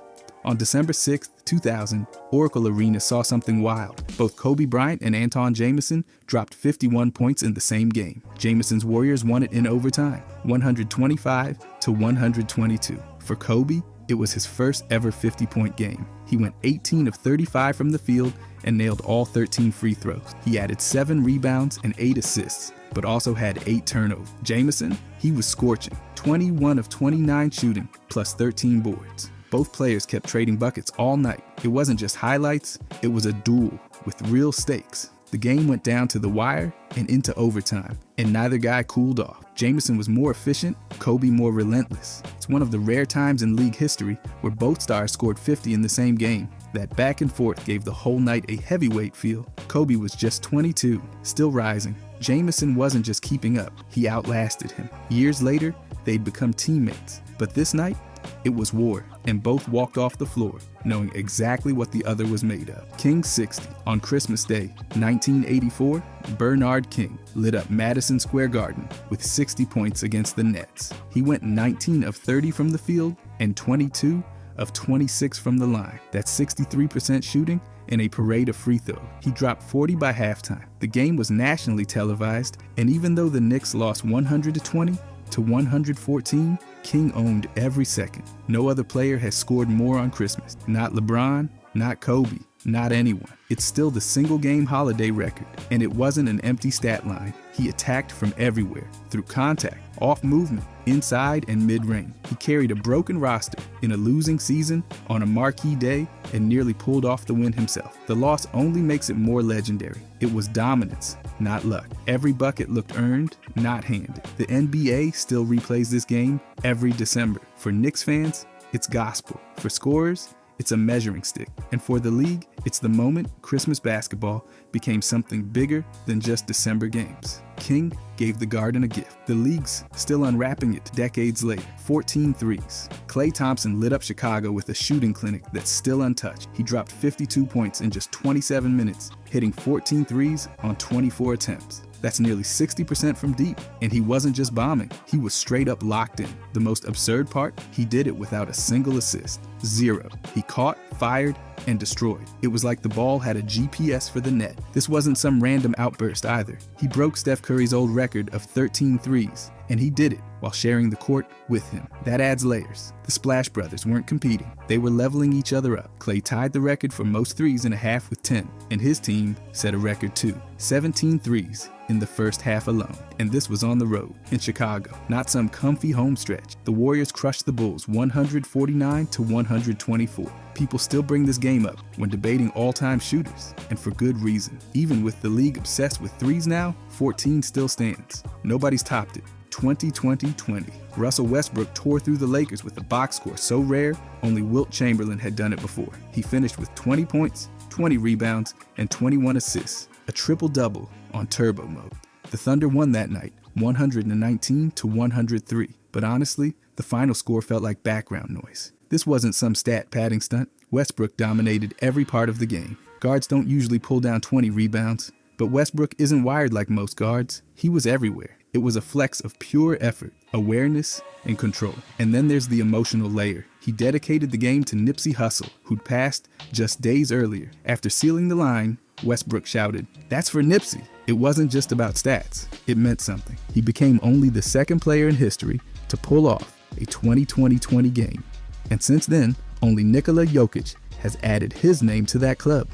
On December 6, 2000, Oracle Arena saw something wild. Both Kobe Bryant and Antawn Jamison dropped 51 points in the same game. Jamison's Warriors won it in overtime, 125-122. For Kobe, it was his first ever 50-point game. He went 18 of 35 from the field and nailed all 13 free throws. He added 7 rebounds and 8 assists, but also had 8 turnovers. Jamison, he was scorching, 21 of 29 shooting, plus 13 boards. Both players kept trading buckets all night. It wasn't just highlights, it was a duel with real stakes. The game went down to the wire and into overtime, and neither guy cooled off. Jamison was more efficient, Kobe more relentless. It's one of the rare times in league history where both stars scored 50 in the same game. That back and forth gave the whole night a heavyweight feel. Kobe was just 22, still rising. Jamison wasn't just keeping up, he outlasted him. Years later, they'd become teammates. But this night, it was war, and both walked off the floor, knowing exactly what the other was made of. King 60. On Christmas Day, 1984, Bernard King lit up Madison Square Garden with 60 points against the Nets. He went 19 of 30 from the field and 22 of 26 from the line. That's 63% shooting and a parade of free throws. He dropped 40 by halftime. The game was nationally televised, and even though the Knicks lost 120 to 114, King owned every second. No other player has scored more on Christmas. Not LeBron, not Kobe, not anyone. It's still the single game holiday record, and it wasn't an empty stat line. He attacked from everywhere, through contact, off movement, inside and mid-range. He carried a broken roster in a losing season on a marquee day and nearly pulled off the win himself. The loss only makes it more legendary. It was dominance, not luck. Every bucket looked earned, not handed. The NBA still replays this game every December. For Knicks fans, it's gospel. For scorers, it's a measuring stick. And for the league, it's the moment Christmas basketball became something bigger than just December games. King gave the Garden a gift. The league's still unwrapping it decades later. 14 threes. Klay Thompson lit up Chicago with a shooting clinic that's still untouched. He dropped 52 points in just 27 minutes, hitting 14 threes on 24 attempts. That's nearly 60% from deep. And he wasn't just bombing, he was straight up locked in. The most absurd part, he did it without a single assist. Zero. He caught, fired, and destroyed. It was like the ball had a GPS for the net. This wasn't some random outburst either. He broke Steph Curry's old record of 13 threes, and he did it while sharing the court with him. That adds layers. The Splash Brothers weren't competing. They were leveling each other up. Klay tied the record for most threes in a half with 10, and his team set a record too. 17 threes in the first half alone. And this was on the road, in Chicago, not some comfy home stretch. The Warriors crushed the Bulls 149 to 124. People still bring this game up when debating all-time shooters, and for good reason. Even with the league obsessed with threes now, 14 still stands. Nobody's topped it. 20-20-20. Russell Westbrook tore through the Lakers with a box score so rare, only Wilt Chamberlain had done it before. He finished with 20 points, 20 rebounds, and 21 assists. A triple-double on turbo mode. The Thunder won that night, 119 to 103. But honestly, the final score felt like background noise. This wasn't some stat padding stunt. Westbrook dominated every part of the game. Guards don't usually pull down 20 rebounds, but Westbrook isn't wired like most guards. He was everywhere. It was a flex of pure effort, awareness, and control. And then there's the emotional layer. He dedicated the game to Nipsey Hussle, who'd passed just days earlier. After sealing the line, Westbrook shouted, "That's for Nipsey." It wasn't just about stats. It meant something. He became only the second player in history to pull off a 20-20-20 game. And since then, only Nikola Jokic has added his name to that club.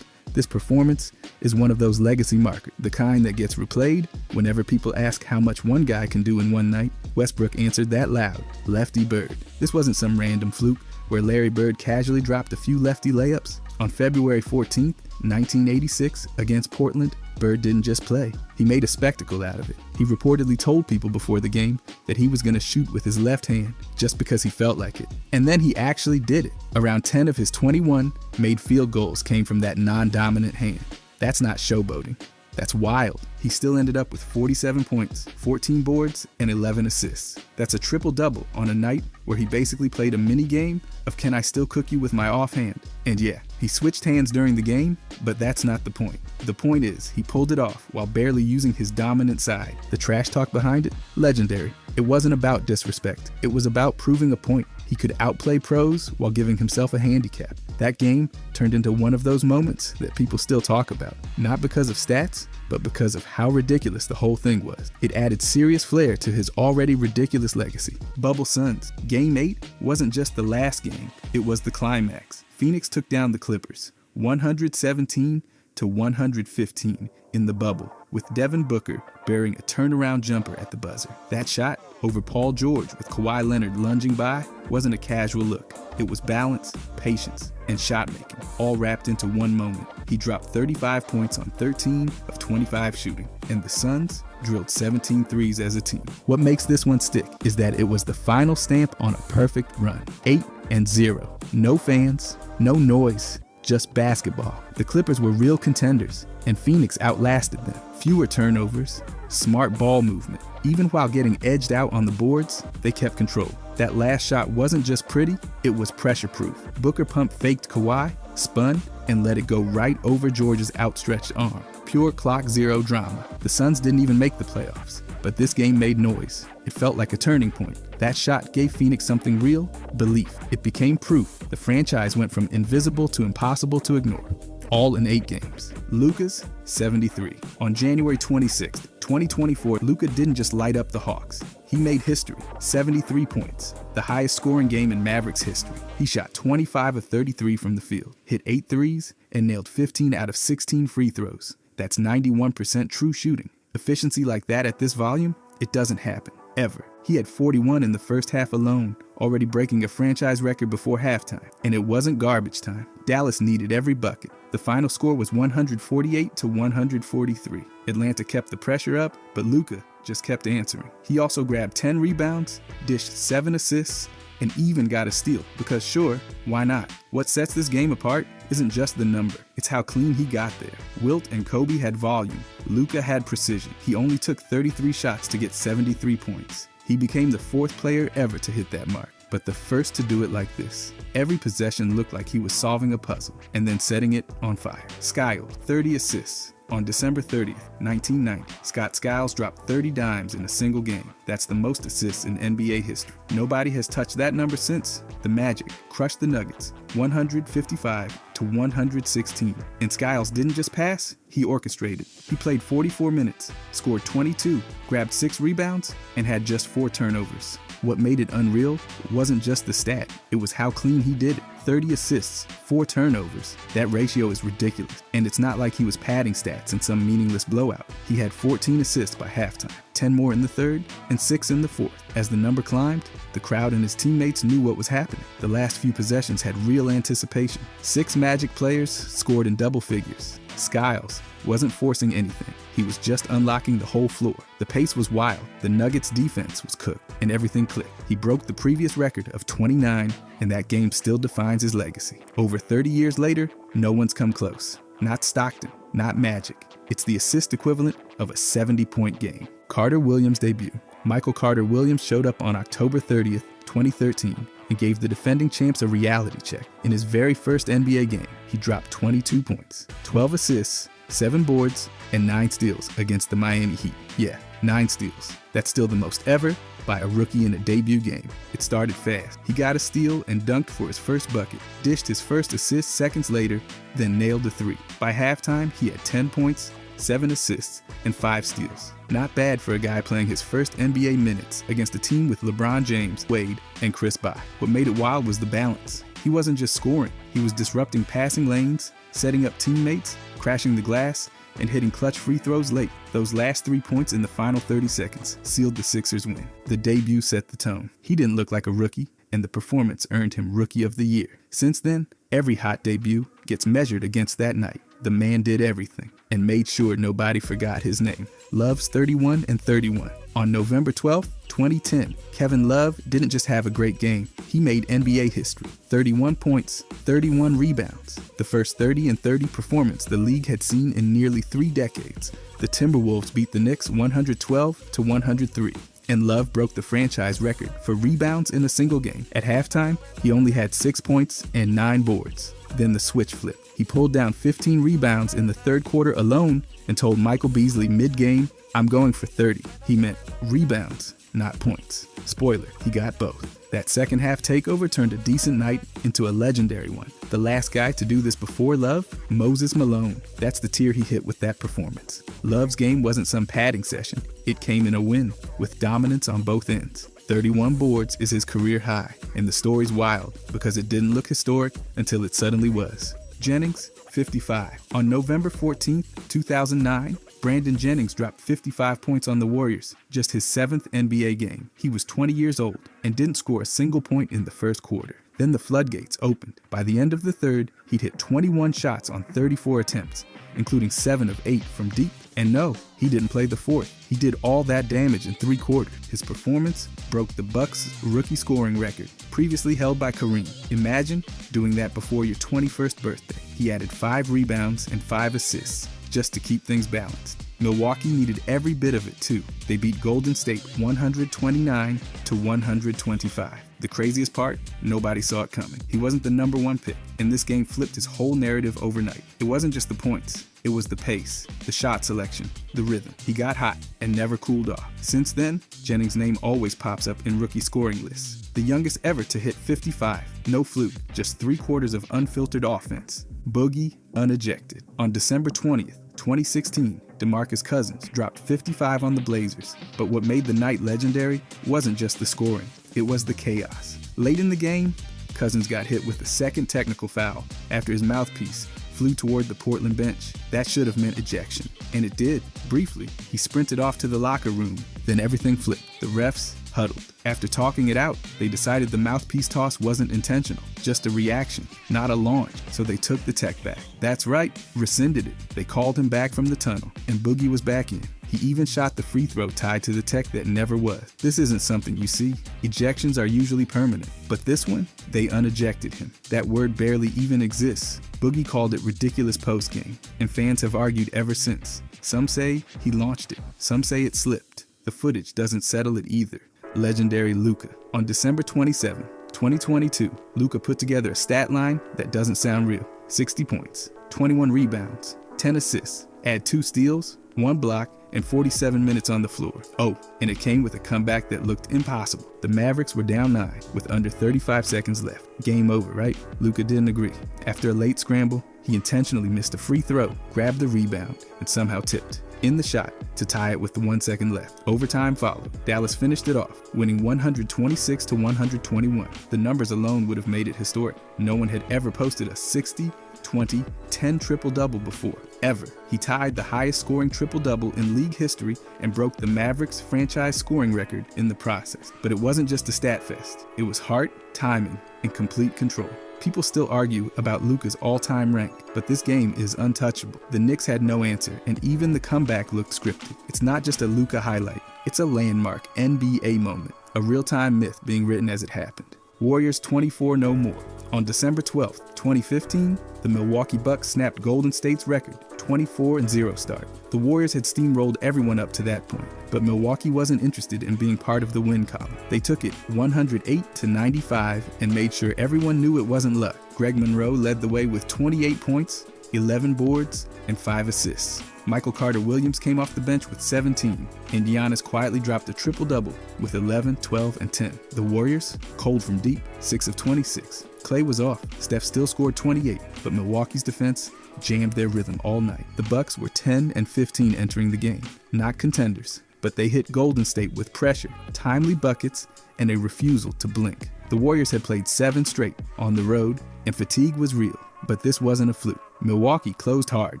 This performance is one of those legacy markers, the kind that gets replayed whenever people ask how much one guy can do in one night. Westbrook answered that loud, Lefty Bird. This wasn't some random fluke where Larry Bird casually dropped a few lefty layups. On February 14th, 1986, against Portland, Bird didn't just play. He made a spectacle out of it. He reportedly told people before the game that he was going to shoot with his left hand just because he felt like it. And then he actually did it. Around 10 of his 21 made field goals came from that non-dominant hand. That's not showboating. That's wild. He still ended up with 47 points, 14 boards, and 11 assists. That's a triple-double on a night where he basically played a mini-game of can I still cook you with my offhand? And yeah, he switched hands during the game, but that's not the point. The point is, he pulled it off while barely using his dominant side. The trash talk behind it? Legendary. It wasn't about disrespect. It was about proving a point. He could outplay pros while giving himself a handicap. That game turned into one of those moments that people still talk about. Not because of stats, but because of how ridiculous the whole thing was. It added serious flair to his already ridiculous legacy. Bubble Suns. Game 8 wasn't just the last game, it was the climax. Phoenix took down the Clippers, 117 to 115 in the bubble, with Devin Booker bearing a turnaround jumper at the buzzer. That shot over Paul George with Kawhi Leonard lunging by wasn't a casual look. It was balance, patience, and shot making, all wrapped into one moment. He dropped 35 points on 13 of 25 shooting, and the Suns drilled 17 threes as a team. What makes this one stick is that it was the final stamp on a perfect run. 8-0. No fans, no noise, just basketball. The Clippers were real contenders, and Phoenix outlasted them. Fewer turnovers, smart ball movement. Even while getting edged out on the boards, they kept control. That last shot wasn't just pretty, it was pressure-proof. Booker pump faked Kawhi, spun, and let it go right over George's outstretched arm. Pure clock zero drama. The Suns didn't even make the playoffs, but this game made noise. It felt like a turning point. That shot gave Phoenix something real, belief. It became proof the franchise went from invisible to impossible to ignore. All in 8 games. Luka's 73. On January 26, 2024, Luka didn't just light up the Hawks. He made history. 73 points, the highest scoring game in Mavericks history. He shot 25 of 33 from the field, hit 8 threes, and nailed 15 out of 16 free throws. That's 91% true shooting. Efficiency like that at this volume, it doesn't happen, ever. He had 41 in the first half alone, already breaking a franchise record before halftime. And it wasn't garbage time. Dallas needed every bucket. The final score was 148 to 143. Atlanta kept the pressure up, but Luka just kept answering. He also grabbed 10 rebounds, dished 7 assists, and even got a steal, because sure, why not? What sets this game apart isn't just the number, it's how clean he got there. Wilt and Kobe had volume. Luka had precision. He only took 33 shots to get 73 points. He became the 4th player ever to hit that mark, but the first to do it like this. Every possession looked like he was solving a puzzle and then setting it on fire. Skiles, 30 assists. On December 30th, 1990, Scott Skiles dropped 30 dimes in a single game. That's the most assists in NBA history. Nobody has touched that number since. The Magic crushed the Nuggets, 155 to 116. And Skiles didn't just pass, he orchestrated. He played 44 minutes, scored 22, grabbed 6 rebounds, and had just 4 turnovers. What made it unreal wasn't just the stat, it was how clean he did it. 30 assists, 4 turnovers. That ratio is ridiculous. And it's not like he was padding stats in some meaningless blowout. He had 14 assists by halftime, 10 more in the third, and 6 in the fourth. As the number climbed, the crowd and his teammates knew what was happening. The last few possessions had real anticipation. 6 Magic players scored in double figures. Skiles wasn't forcing anything. He was just unlocking the whole floor. The pace was wild. The Nuggets defense was cooked, and everything clicked. He broke the previous record of 29, and that game still defines his legacy. Over 30 years later, no one's come close. Not Stockton, not Magic. It's the assist equivalent of a 70-point game. Carter Williams' debut. Michael Carter Williams showed up on October 30th, 2013, and gave the defending champs a reality check. In his very first NBA game, he dropped 22 points, 12 assists, 7 boards, and 9 steals against the Miami Heat. Yeah, 9 steals. That's still the most ever by a rookie in a debut game. It started fast. He got a steal and dunked for his first bucket, dished his first assist seconds later, then nailed a 3. By halftime, he had 10 points, 7 assists, and 5 steals. Not bad for a guy playing his first NBA minutes against a team with LeBron James, Wade, and Chris Bosh. What made it wild was the balance. He wasn't just scoring, he was disrupting passing lanes, setting up teammates, crashing the glass, and hitting clutch free throws late. Those last 3 points in the final 30 seconds sealed the Sixers' win. The debut set the tone. He didn't look like a rookie, and the performance earned him Rookie of the Year. Since then, every hot debut gets measured against that night. The man did everything and made sure nobody forgot his name. Love's 31 and 31. On November 12, 2010, Kevin Love didn't just have a great game, he made NBA history. 31 points, 31 rebounds. The first 30 and 30 performance the league had seen in nearly 3 decades. The Timberwolves beat the Knicks 112 to 103. And Love broke the franchise record for rebounds in a single game. At halftime, he only had 6 points and 9 boards. Then the switch flipped. He pulled down 15 rebounds in the third quarter alone and told Michael Beasley mid-game, "I'm going for 30. He meant rebounds, not points. Spoiler, he got both. That second half takeover turned a decent night into a legendary one. The last guy to do this before Love, Moses Malone. That's the tier he hit with that performance. Love's game wasn't some padding session. It came in a win, with dominance on both ends. 31 boards is his career high, and the story's wild because it didn't look historic until it suddenly was. Jennings, 55. On November 14th, 2009, Brandon Jennings dropped 55 points on the Warriors, just his 7th NBA game. He was 20 years old and didn't score a single point in the first quarter. Then the floodgates opened. By the end of the third, he'd hit 21 shots on 34 attempts, including 7 of 8 from deep. And no, he didn't play the fourth. He did all that damage in 3 quarters. His performance broke the Bucks' rookie scoring record, previously held by Kareem. Imagine doing that before your 21st birthday. He added 5 rebounds and 5 assists, just to keep things balanced. Milwaukee needed every bit of it too. They beat Golden State 129-125. The craziest part? Nobody saw it coming. He wasn't the number one pick, and this game flipped his whole narrative overnight. It wasn't just the points. It was the pace, the shot selection, the rhythm. He got hot and never cooled off. Since then, Jennings' name always pops up in rookie scoring lists. The youngest ever to hit 55. No fluke, just 3/4 of unfiltered offense. Boogie unejected. On December 20th, 2016, DeMarcus Cousins dropped 55 on the Blazers. But what made the night legendary wasn't just the scoring. It was the chaos. Late in the game, Cousins got hit with a second technical foul after his mouthpiece flew toward the Portland bench. That should have meant ejection. And it did, briefly. He sprinted off to the locker room. Then everything flipped. The refs huddled. After talking it out, they decided the mouthpiece toss wasn't intentional, just a reaction, not a launch, so they took the tech back. That's right, rescinded it. They called him back from the tunnel, and Boogie was back in. He even shot the free throw tied to the tech that never was. This isn't something you see. Ejections are usually permanent, but this one, they unejected him. That word barely even exists. Boogie called it ridiculous postgame, and fans have argued ever since. Some say he launched it, some say it slipped. The footage doesn't settle it either. Legendary Luka. On December 27, 2022, Luka put together a stat line that doesn't sound real. 60 points, 21 rebounds, 10 assists, add 2 steals, 1 block, and 47 minutes on the floor. Oh, and it came with a comeback that looked impossible. The Mavericks were down 9 with under 35 seconds left. Game over, right? Luka didn't agree. After a late scramble, he intentionally missed a free throw, grabbed the rebound, and somehow tipped in the shot to tie it with the 1 second left. Overtime followed. Dallas finished it off, winning 126-121. The numbers alone would have made it historic. No one had ever posted a 60, 20, 10 triple-double before, ever. He tied the highest scoring triple-double in league history and broke the Mavericks franchise scoring record in the process. But it wasn't just a stat fest. It was heart, timing, and complete control. People still argue about Luka's all-time rank, but this game is untouchable. The Knicks had no answer, and even the comeback looked scripted. It's not just a Luka highlight. It's a landmark NBA moment, a real-time myth being written as it happened. Warriors 24 no more. On December 12, 2015, the Milwaukee Bucks snapped Golden State's record, 24-0 start. The Warriors had steamrolled everyone up to that point, but Milwaukee wasn't interested in being part of the win column. They took it 108-95 and made sure everyone knew it wasn't luck. Greg Monroe led the way with 28 points, 11 boards, and 5 assists. Michael Carter-Williams came off the bench with 17, and Giannis quietly dropped a triple-double with 11, 12, and 10. The Warriors, cold from deep, 6 of 26. Klay was off. Steph still scored 28, but Milwaukee's defense jammed their rhythm all night. The Bucks were 10 and 15 entering the game. Not contenders, but they hit Golden State with pressure, timely buckets, and a refusal to blink. The Warriors had played 7 straight on the road, and fatigue was real. But this wasn't a fluke. Milwaukee closed hard,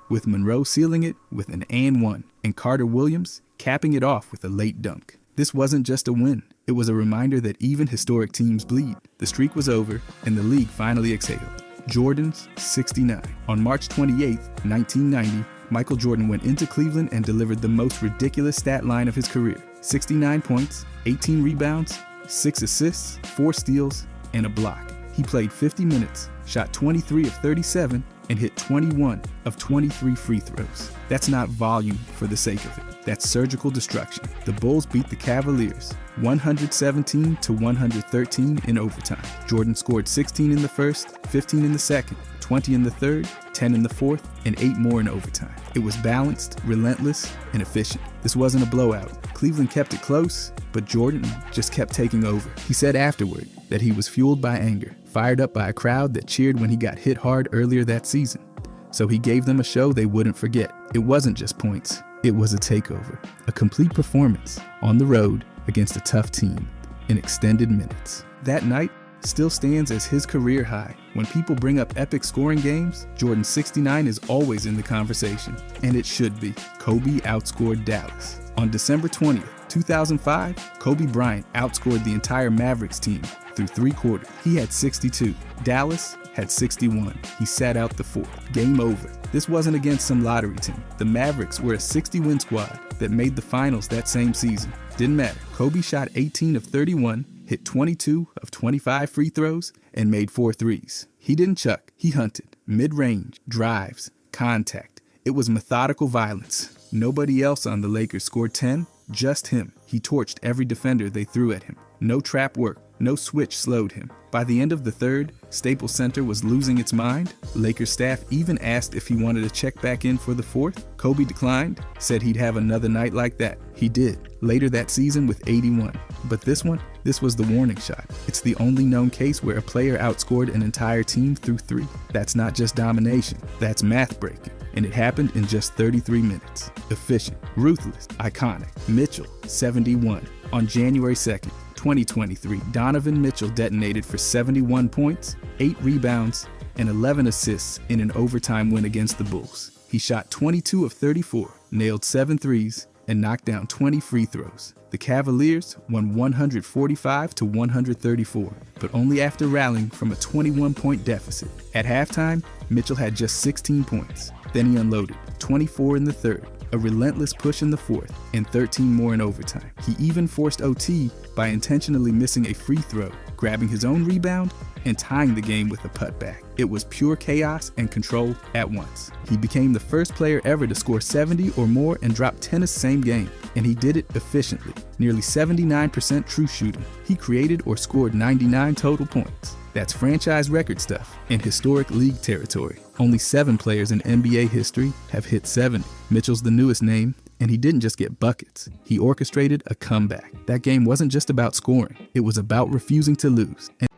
with Monroe sealing it with an and one, and Carter-Williams capping it off with a late dunk. This wasn't just a win. It was a reminder that even historic teams bleed. The streak was over, and the league finally exhaled. Jordan's 69. On March 28, 1990, Michael Jordan went into Cleveland and delivered the most ridiculous stat line of his career. 69 points, 18 rebounds, 6 assists, 4 steals, and a block. He played 50 minutes, shot 23 of 37, and hit 21 of 23 free throws. That's not volume for the sake of it. That's surgical destruction. The Bulls beat the Cavaliers 117-113 in overtime. Jordan scored 16 in the first, 15 in the second, 20 in the third, 10 in the fourth, and 8 more in overtime. It was balanced, relentless, and efficient. This wasn't a blowout. Cleveland kept it close, but Jordan just kept taking over. He said afterward that he was fueled by anger, fired up by a crowd that cheered when he got hit hard earlier that season. So he gave them a show they wouldn't forget. It wasn't just points. It was a takeover, a complete performance on the road against a tough team in extended minutes. That night still stands as his career high. When people bring up epic scoring games, Jordan's 69 is always in the conversation, and it should be. Kobe outscored Dallas. On December 20th, 2005, Kobe Bryant outscored the entire Mavericks team through 3 quarters. He had 62. Dallas had 61. He sat out the 4th. Game over. This wasn't against some lottery team. The Mavericks were a 60-win squad that made the finals that same season. Didn't matter. Kobe shot 18 of 31, hit 22 of 25 free throws, and made 4 threes. He didn't chuck. He hunted. Mid-range, drives, contact. It was methodical violence. Nobody else on the Lakers scored 10, just him. He torched every defender they threw at him. No trap work, no switch slowed him. By the end of the third, Staples Center was losing its mind. Lakers staff even asked if he wanted to check back in for the fourth. Kobe declined, said he'd have another night like that. He did, later that season with 81. But this was the warning shot. It's the only known case where a player outscored an entire team through 3. That's not just domination, that's math breaking. And it happened in just 33 minutes. Efficient, ruthless, iconic. Mitchell, 71. On January 2nd, 2023, Donovan Mitchell detonated for 71 points, 8 rebounds, and 11 assists in an overtime win against the Bulls. He shot 22 of 34, nailed 7 threes, and knocked down 20 free throws. The Cavaliers won 145-134, but only after rallying from a 21-point deficit. At halftime, Mitchell had just 16 points. Then he unloaded, 24 in the third, a relentless push in the fourth, and 13 more in overtime. He even forced OT by intentionally missing a free throw, grabbing his own rebound, and tying the game with a putback. It was pure chaos and control at once. He became the first player ever to score 70 or more and drop 10 the same game, and he did it efficiently, nearly 79% true shooting. He created or scored 99 total points. That's franchise record stuff in historic league territory. Only 7 players in NBA history have hit 70. Mitchell's the newest name, and he didn't just get buckets. He orchestrated a comeback. That game wasn't just about scoring. It was about refusing to lose. And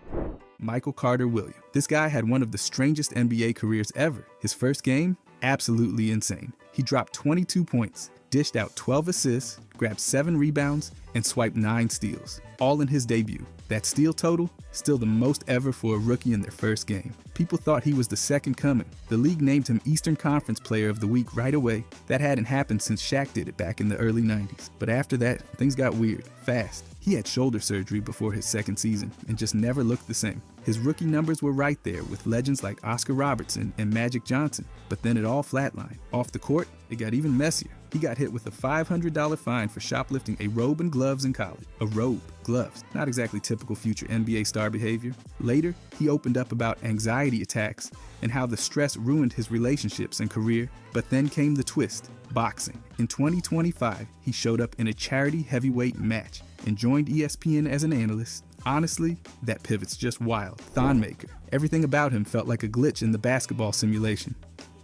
Michael Carter Williams. This guy had one of the strangest NBA careers ever. His first game, absolutely insane. He dropped 22 points, dished out 12 assists, grabbed 7 rebounds, and swiped 9 steals, all in his debut. That steal total, still the most ever for a rookie in their first game. People thought he was the second coming. The league named him Eastern Conference Player of the Week right away. That hadn't happened since Shaq did it back in the early 90s. But after that, things got weird, fast. He had shoulder surgery before his second season and just never looked the same. His rookie numbers were right there with legends like Oscar Robertson and Magic Johnson, but then it all flatlined. Off the court, it got even messier. He got hit with a $500 fine for shoplifting a robe and gloves in college. A robe, gloves, not exactly typical future NBA star behavior. Later, he opened up about anxiety attacks and how the stress ruined his relationships and career, but then came the twist, boxing. In 2025, he showed up in a charity heavyweight match and joined ESPN as an analyst. Honestly, that pivot's just wild. Thon maker. Everything about him felt like a glitch in the basketball simulation.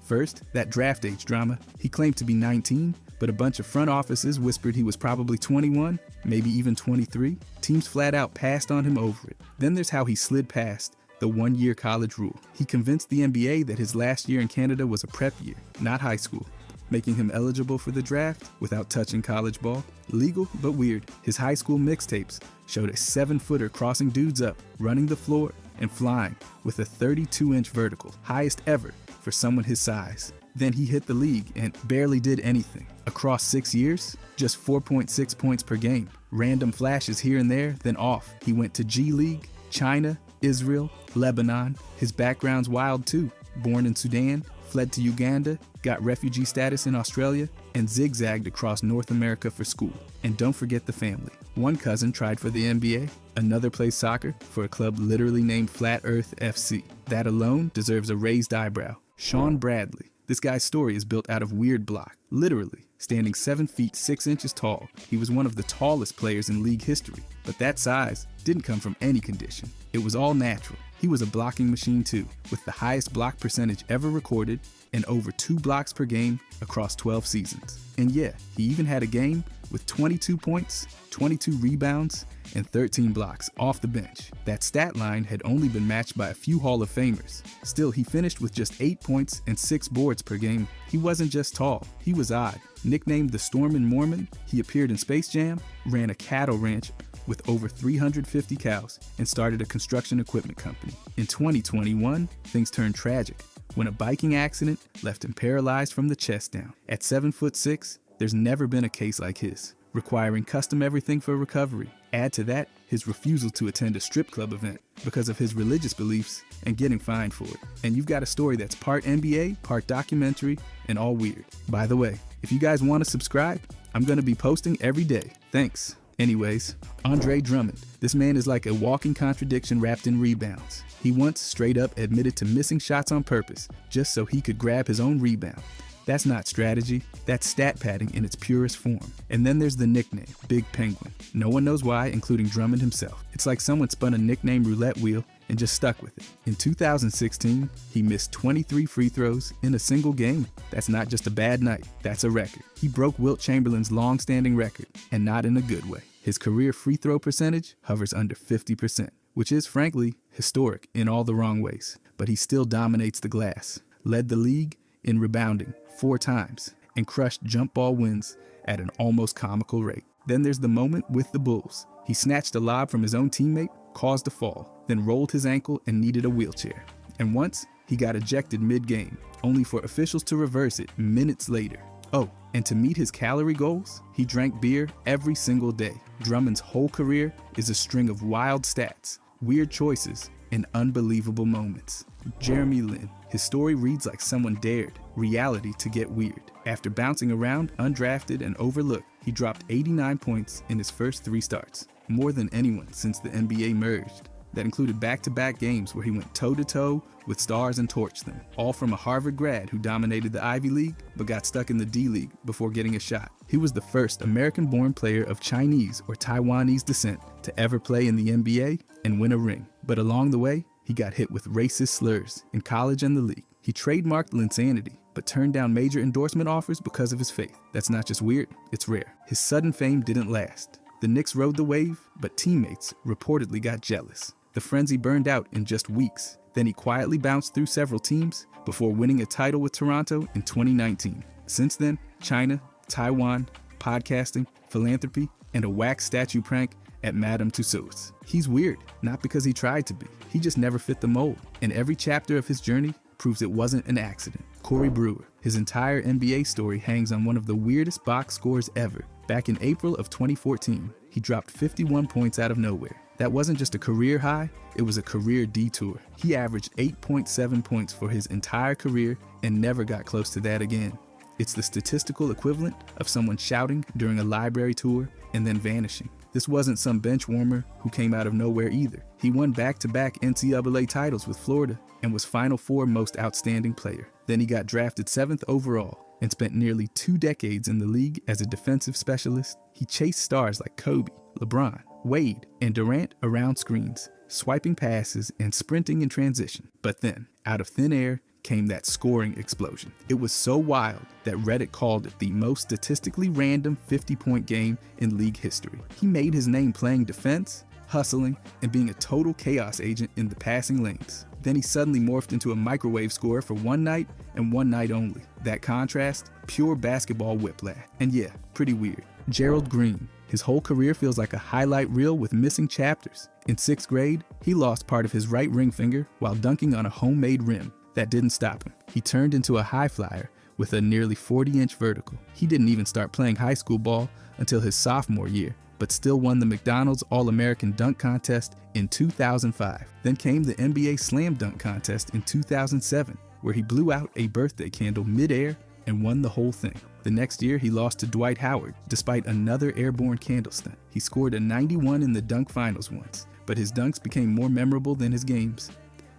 First, that draft age drama. He claimed to be 19, but a bunch of front offices whispered he was probably 21, maybe even 23. Teams flat out passed on him over it. Then there's how he slid past the one-year college rule. He convinced the NBA that his last year in Canada was a prep year, not high school, making him eligible for the draft without touching college ball. Legal, but weird. His high school mixtapes showed a 7-footer crossing dudes up, running the floor, and flying with a 32-inch vertical, highest ever for someone his size. Then he hit the league and barely did anything. Across 6 years, just 4.6 points per game. Random flashes here and there, then off. He went to G League, China, Israel, Lebanon. His background's wild too. Born in Sudan, fled to Uganda, got refugee status in Australia, and zigzagged across North America for school. And don't forget the family. One cousin tried for the NBA, another plays soccer for a club literally named Flat Earth FC. That alone deserves a raised eyebrow. Sean Bradley. This guy's story is built out of weird block, literally. Standing 7 feet 6 inches tall, he was one of the tallest players in league history. But that size didn't come from any condition. It was all natural. He was a blocking machine too, with the highest block percentage ever recorded and over 2 blocks per game across 12 seasons. And yeah, he even had a game with 22 points, 22 rebounds, and 13 blocks off the bench. That stat line had only been matched by a few Hall of Famers. Still, he finished with just 8 points and 6 boards per game. He wasn't just tall, he was odd. Nicknamed the Stormin' Mormon, he appeared in Space Jam, ran a cattle ranch with over 350 cows, and started a construction equipment company. In 2021, things turned tragic when a biking accident left him paralyzed from the chest down. At 7'6", there's never been a case like his, requiring custom everything for recovery. Add to that his refusal to attend a strip club event because of his religious beliefs and getting fined for it. And you've got a story that's part NBA, part documentary, and all weird. By the way, if you guys want to subscribe, I'm going to be posting every day. Thanks. Anyways, Andre Drummond. This man is like a walking contradiction wrapped in rebounds. He once straight up admitted to missing shots on purpose just so he could grab his own rebound. That's not strategy, that's stat padding in its purest form. And then there's the nickname, Big Penguin. No one knows why, including Drummond himself. It's like someone spun a nickname roulette wheel and just stuck with it. In 2016, he missed 23 free throws in a single game. That's not just a bad night, that's a record. He broke Wilt Chamberlain's long-standing record, and not in a good way. His career free throw percentage hovers under 50%, which is, frankly, historic in all the wrong ways. But he still dominates the glass, led the league in rebounding 4 times, and crushed jump ball wins at an almost comical rate. Then there's the moment with the Bulls. He snatched a lob from his own teammate, caused a fall, then rolled his ankle and needed a wheelchair. And once, he got ejected mid-game, only for officials to reverse it minutes later. Oh, and to meet his calorie goals, he drank beer every single day. Drummond's whole career is a string of wild stats, weird choices, and unbelievable moments. Jeremy Lin. His story reads like someone dared reality to get weird. After bouncing around, undrafted, and overlooked, he dropped 89 points in his first 3 starts, more than anyone since the NBA merged. That included back-to-back games where he went toe-to-toe with stars and torched them, all from a Harvard grad who dominated the Ivy League but got stuck in the D-League before getting a shot. He was the first American-born player of Chinese or Taiwanese descent to ever play in the NBA and win a ring. But along the way, he got hit with racist slurs in college and the league. He trademarked Linsanity, but turned down major endorsement offers because of his faith. That's not just weird, it's rare. His sudden fame didn't last. The Knicks rode the wave, but teammates reportedly got jealous. The frenzy burned out in just weeks. Then he quietly bounced through several teams before winning a title with Toronto in 2019. Since then, China, Taiwan, podcasting, philanthropy, and a wax statue prank at Madame Tussauds. He's weird, not because he tried to be. He just never fit the mold. And every chapter of his journey proves it wasn't an accident. Corey Brewer. His entire NBA story hangs on one of the weirdest box scores ever. Back in April of 2014, he dropped 51 points out of nowhere. That wasn't just a career high, it was a career detour. He averaged 8.7 points for his entire career and never got close to that again. It's the statistical equivalent of someone shouting during a library tour and then vanishing. This wasn't some bench warmer who came out of nowhere either. He won back-to-back NCAA titles with Florida and was Final Four Most Outstanding Player. Then he got drafted 7th overall and spent nearly 2 decades in the league as a defensive specialist. He chased stars like Kobe, LeBron, Wade, and Durant around screens, swiping passes and sprinting in transition. But then, out of thin air, came that scoring explosion. It was so wild that Reddit called it the most statistically random 50-point game in league history. He made his name playing defense, hustling, and being a total chaos agent in the passing lanes. Then he suddenly morphed into a microwave scorer for one night and one night only. That contrast, pure basketball whiplash. And yeah, pretty weird. Gerald Green. His whole career feels like a highlight reel with missing chapters. In 6th grade, he lost part of his right ring finger while dunking on a homemade rim. That didn't stop him. He turned into a high flyer with a nearly 40-inch vertical. He didn't even start playing high school ball until his sophomore year, but still won the McDonald's All-American Dunk Contest in 2005. Then came the NBA Slam Dunk Contest in 2007, where he blew out a birthday candle mid-air and won the whole thing. The next year, he lost to Dwight Howard, despite another airborne candle stunt. He scored a 91 in the dunk finals once, but his dunks became more memorable than his games.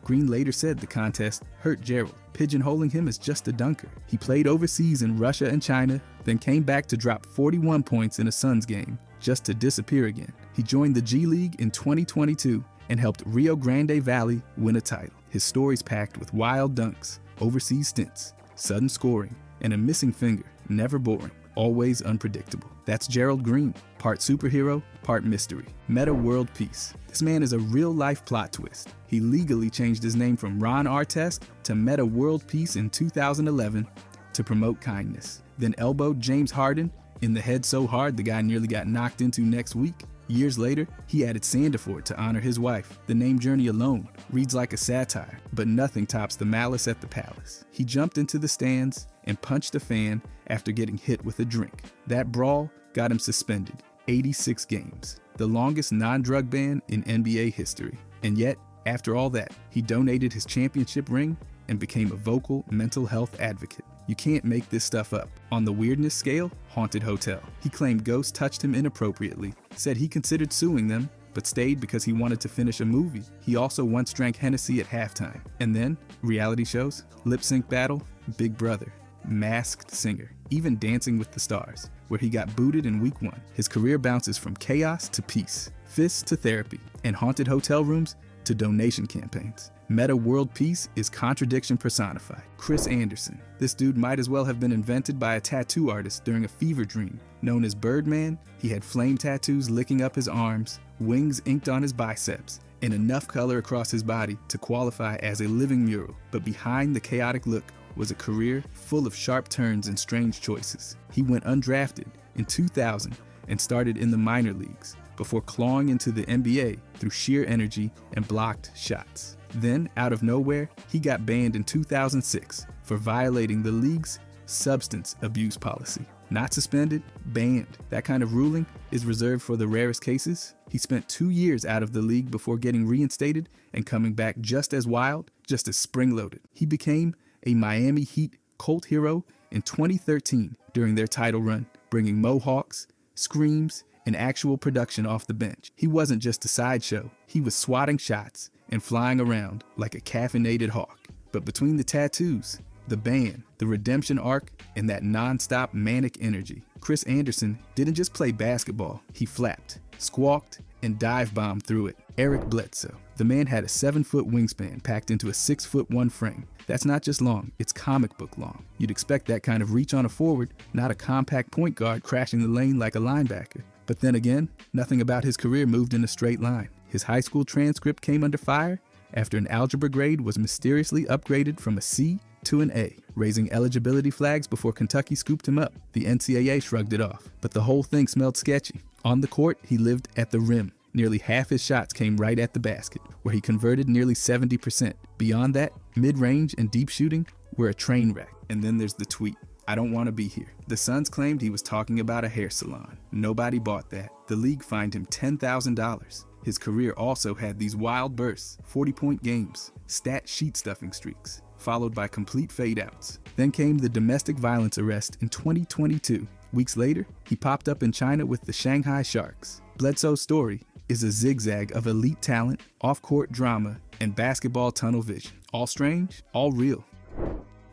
Green later said the contest hurt Gerald, pigeonholing him as just a dunker. He played overseas in Russia and China, then came back to drop 41 points in a Suns game, just to disappear again. He joined the G League in 2022 and helped Rio Grande Valley win a title. His story's packed with wild dunks, overseas stints, sudden scoring, and a missing finger, never boring, always unpredictable. That's Gerald Green, part superhero, part mystery. Meta World Peace. This man is a real-life plot twist. He legally changed his name from Ron Artest to Meta World Peace in 2011 to promote kindness. Then elbowed James Harden in the head so hard the guy nearly got knocked into next week. Years later, he added Sandiford to honor his wife. The name Journey alone reads like a satire, but nothing tops the malice at the palace. He jumped into the stands and punched a fan after getting hit with a drink. That brawl got him suspended 86 games, the longest non-drug ban in NBA history. And yet, after all that, he donated his championship ring and became a vocal mental health advocate. You can't make this stuff up. On the weirdness scale, haunted hotel. He claimed ghosts touched him inappropriately, said he considered suing them, but stayed because he wanted to finish a movie. He also once drank Hennessy at halftime. And then, reality shows, lip sync battle, Big Brother. Masked Singer, even Dancing with the Stars, where he got booted in week 1. His career bounces from chaos to peace, fists to therapy, and haunted hotel rooms to donation campaigns. Meta world peace is contradiction personified. Chris Anderson. This dude might as well have been invented by a tattoo artist during a fever dream. Known as Birdman, he had flame tattoos licking up his arms, wings inked on his biceps, and enough color across his body to qualify as a living mural. But behind the chaotic look was a career full of sharp turns and strange choices. He went undrafted in 2000 and started in the minor leagues before clawing into the NBA through sheer energy and blocked shots. Then, out of nowhere, he got banned in 2006 for violating the league's substance abuse policy. Not suspended, banned. That kind of ruling is reserved for the rarest cases. He spent 2 years out of the league before getting reinstated and coming back just as wild, just as spring-loaded. He became a Miami Heat cult hero in 2013 during their title run, bringing mohawks, screams, and actual production off the bench. He wasn't just a sideshow. He was swatting shots and flying around like a caffeinated hawk. But between the tattoos, the ban, the redemption arc, and that non-stop manic energy, Chris Anderson didn't just play basketball. He flapped, squawked, and dive-bombed through it. Eric Bledsoe. The man had a 7-foot wingspan packed into a 6'1" frame. That's not just long, it's comic book long. You'd expect that kind of reach on a forward, not a compact point guard crashing the lane like a linebacker. But then again, nothing about his career moved in a straight line. His high school transcript came under fire after an algebra grade was mysteriously upgraded from a C to an A, raising eligibility flags before Kentucky scooped him up. The NCAA shrugged it off, but the whole thing smelled sketchy. On the court, he lived at the rim. Nearly half his shots came right at the basket, where he converted nearly 70%. Beyond that, mid-range and deep shooting were a train wreck. And then there's the tweet. I don't want to be here. The Suns claimed he was talking about a hair salon. Nobody bought that. The league fined him $10,000. His career also had these wild bursts, 40-point games, stat sheet stuffing streaks, followed by complete fade-outs. Then came the domestic violence arrest in 2022. Weeks later, he popped up in China with the Shanghai Sharks. Bledsoe's story is a zigzag of elite talent, off-court drama, and basketball tunnel vision. All strange, all real.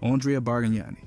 Andrea Bargnani.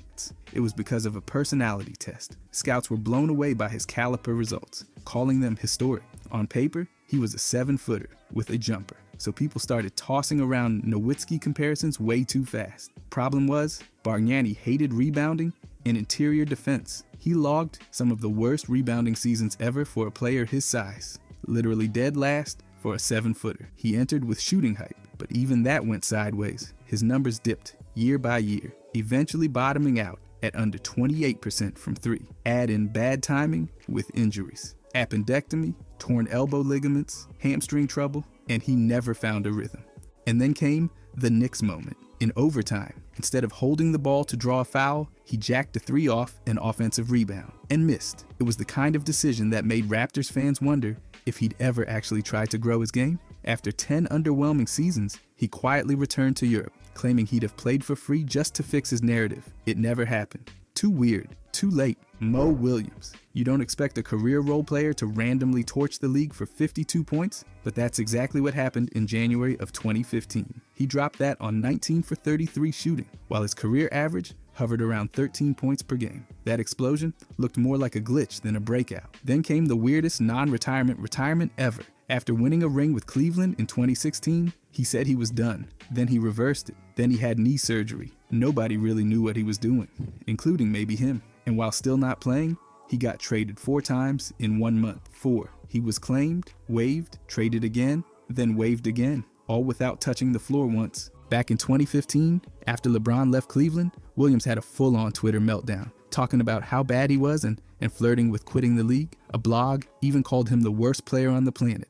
It was because of a personality test. Scouts were blown away by his caliper results, calling them historic. On paper, he was a 7-footer with a jumper, so people started tossing around Nowitzki comparisons way too fast. Problem was, Bargnani hated rebounding and interior defense. He logged some of the worst rebounding seasons ever for a player his size, literally dead last for a 7-footer. He entered with shooting hype, but even that went sideways. His numbers dipped year by year, eventually bottoming out at under 28% from 3. Add in bad timing with injuries, appendectomy, torn elbow ligaments, hamstring trouble, and he never found a rhythm. And then came the Knicks moment. In overtime, instead of holding the ball to draw a foul, he jacked a 3 off an offensive rebound and missed. It was the kind of decision that made Raptors fans wonder if he'd ever actually tried to grow his game. After 10 underwhelming seasons, he quietly returned to Europe, claiming he'd have played for free just to fix his narrative. It never happened. Too weird. Too late. Mo Williams. You don't expect a career role player to randomly torch the league for 52 points, but that's exactly what happened in January of 2015. He dropped that on 19 for 33 shooting, while his career average hovered around 13 points per game. That explosion looked more like a glitch than a breakout. Then came the weirdest non-retirement retirement ever. After winning a ring with Cleveland in 2016, he said he was done. Then he reversed it. Then he had knee surgery. Nobody really knew what he was doing, including maybe him. And while still not playing, he got traded 4 times in 1 month. 4. He was claimed, waived, traded again, then waived again, all without touching the floor once. Back in 2015, after LeBron left Cleveland, Williams had a full-on Twitter meltdown, talking about how bad he was and flirting with quitting the league. A blog even called him the worst player on the planet.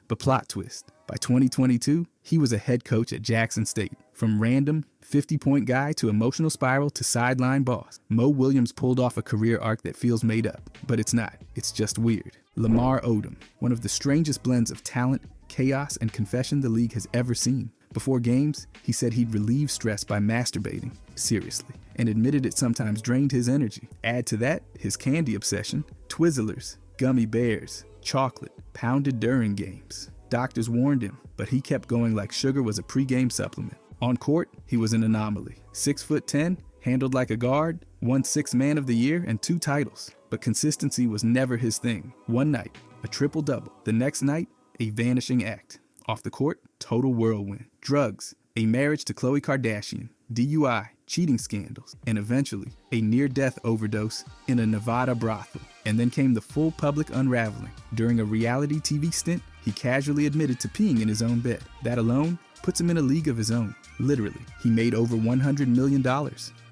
But plot twist, by 2022, he was a head coach at Jackson State. From random 50-point guy to emotional spiral to sideline boss, Mo Williams pulled off a career arc that feels made up. But it's not. It's just weird. Lamar Odom, one of the strangest blends of talent, chaos, and confession the league has ever seen. Before games, he said he'd relieve stress by masturbating, seriously, and admitted it sometimes drained his energy. Add to that his candy obsession, Twizzlers, gummy bears, chocolate, pounded during games. Doctors warned him, but he kept going like sugar was a pregame supplement. On court, he was an anomaly. 6'10", Handled like a guard, won Sixth Man of the Year and 2 titles. But consistency was never his thing. One night, a triple-double. The next night, a vanishing act. Off the court, total whirlwind. Drugs, a marriage to Khloe Kardashian, DUI, cheating scandals, and eventually a near-death overdose in a Nevada brothel. And then came the full public unraveling. During a reality TV stint, he casually admitted to peeing in his own bed. That alone puts him in a league of his own. Literally, he made over $100 million,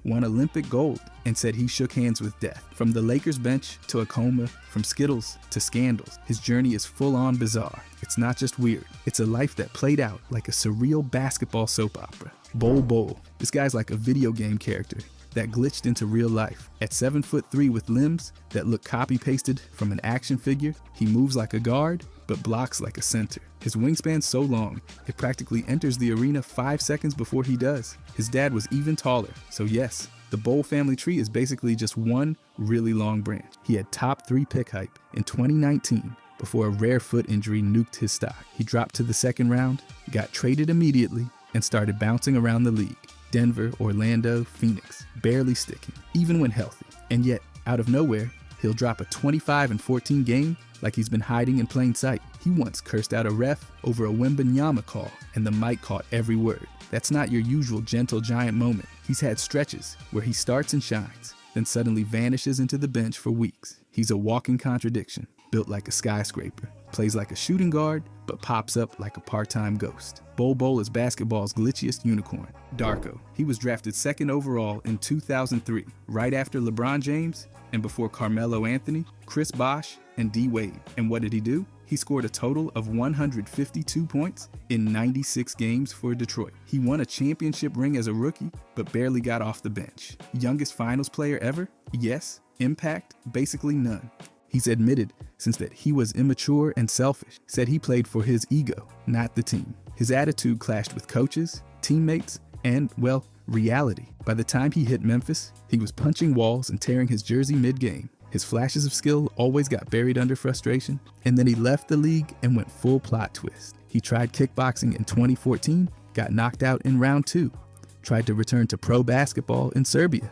won Olympic gold, and said he shook hands with death. From the Lakers bench to a coma, from Skittles to scandals, his journey is full-on bizarre. It's not just weird, it's a life that played out like a surreal basketball soap opera. Bol. This guy's like a video game character that glitched into real life. At 7'3" with limbs that look copy-pasted from an action figure, he moves like a guard, but blocks like a center. His wingspan's so long, it practically enters the arena 5 seconds before he does. His dad was even taller, so yes, the Bol family tree is basically just one really long branch. He had top 3 pick hype in 2019 before a rare foot injury nuked his stock. He dropped to the second round, got traded immediately, and started bouncing around the league. Denver, Orlando, Phoenix, barely sticking, even when healthy. And yet, out of nowhere, he'll drop a 25-14 game like he's been hiding in plain sight. He once cursed out a ref over a Wembanyama call, and the mic caught every word. That's not your usual gentle giant moment. He's had stretches where he starts and shines, then suddenly vanishes into the bench for weeks. He's a walking contradiction, built like a skyscraper, plays like a shooting guard, but pops up like a part-time ghost. Bol is basketball's glitchiest unicorn. Darko. He was drafted 2nd overall in 2003, right after LeBron James and before Carmelo Anthony, Chris Bosh, and D. Wade. And what did he do? He scored a total of 152 points in 96 games for Detroit. He won a championship ring as a rookie, but barely got off the bench. Youngest finals player ever? Yes. Impact? Basically none. He's admitted since that he was immature and selfish, said he played for his ego, not the team. His attitude clashed with coaches, teammates, and, well, reality. By the time he hit Memphis, he was punching walls and tearing his jersey mid-game. His flashes of skill always got buried under frustration, and then he left the league and went full plot twist. He tried kickboxing in 2014, got knocked out in round 2, tried to return to pro basketball in Serbia,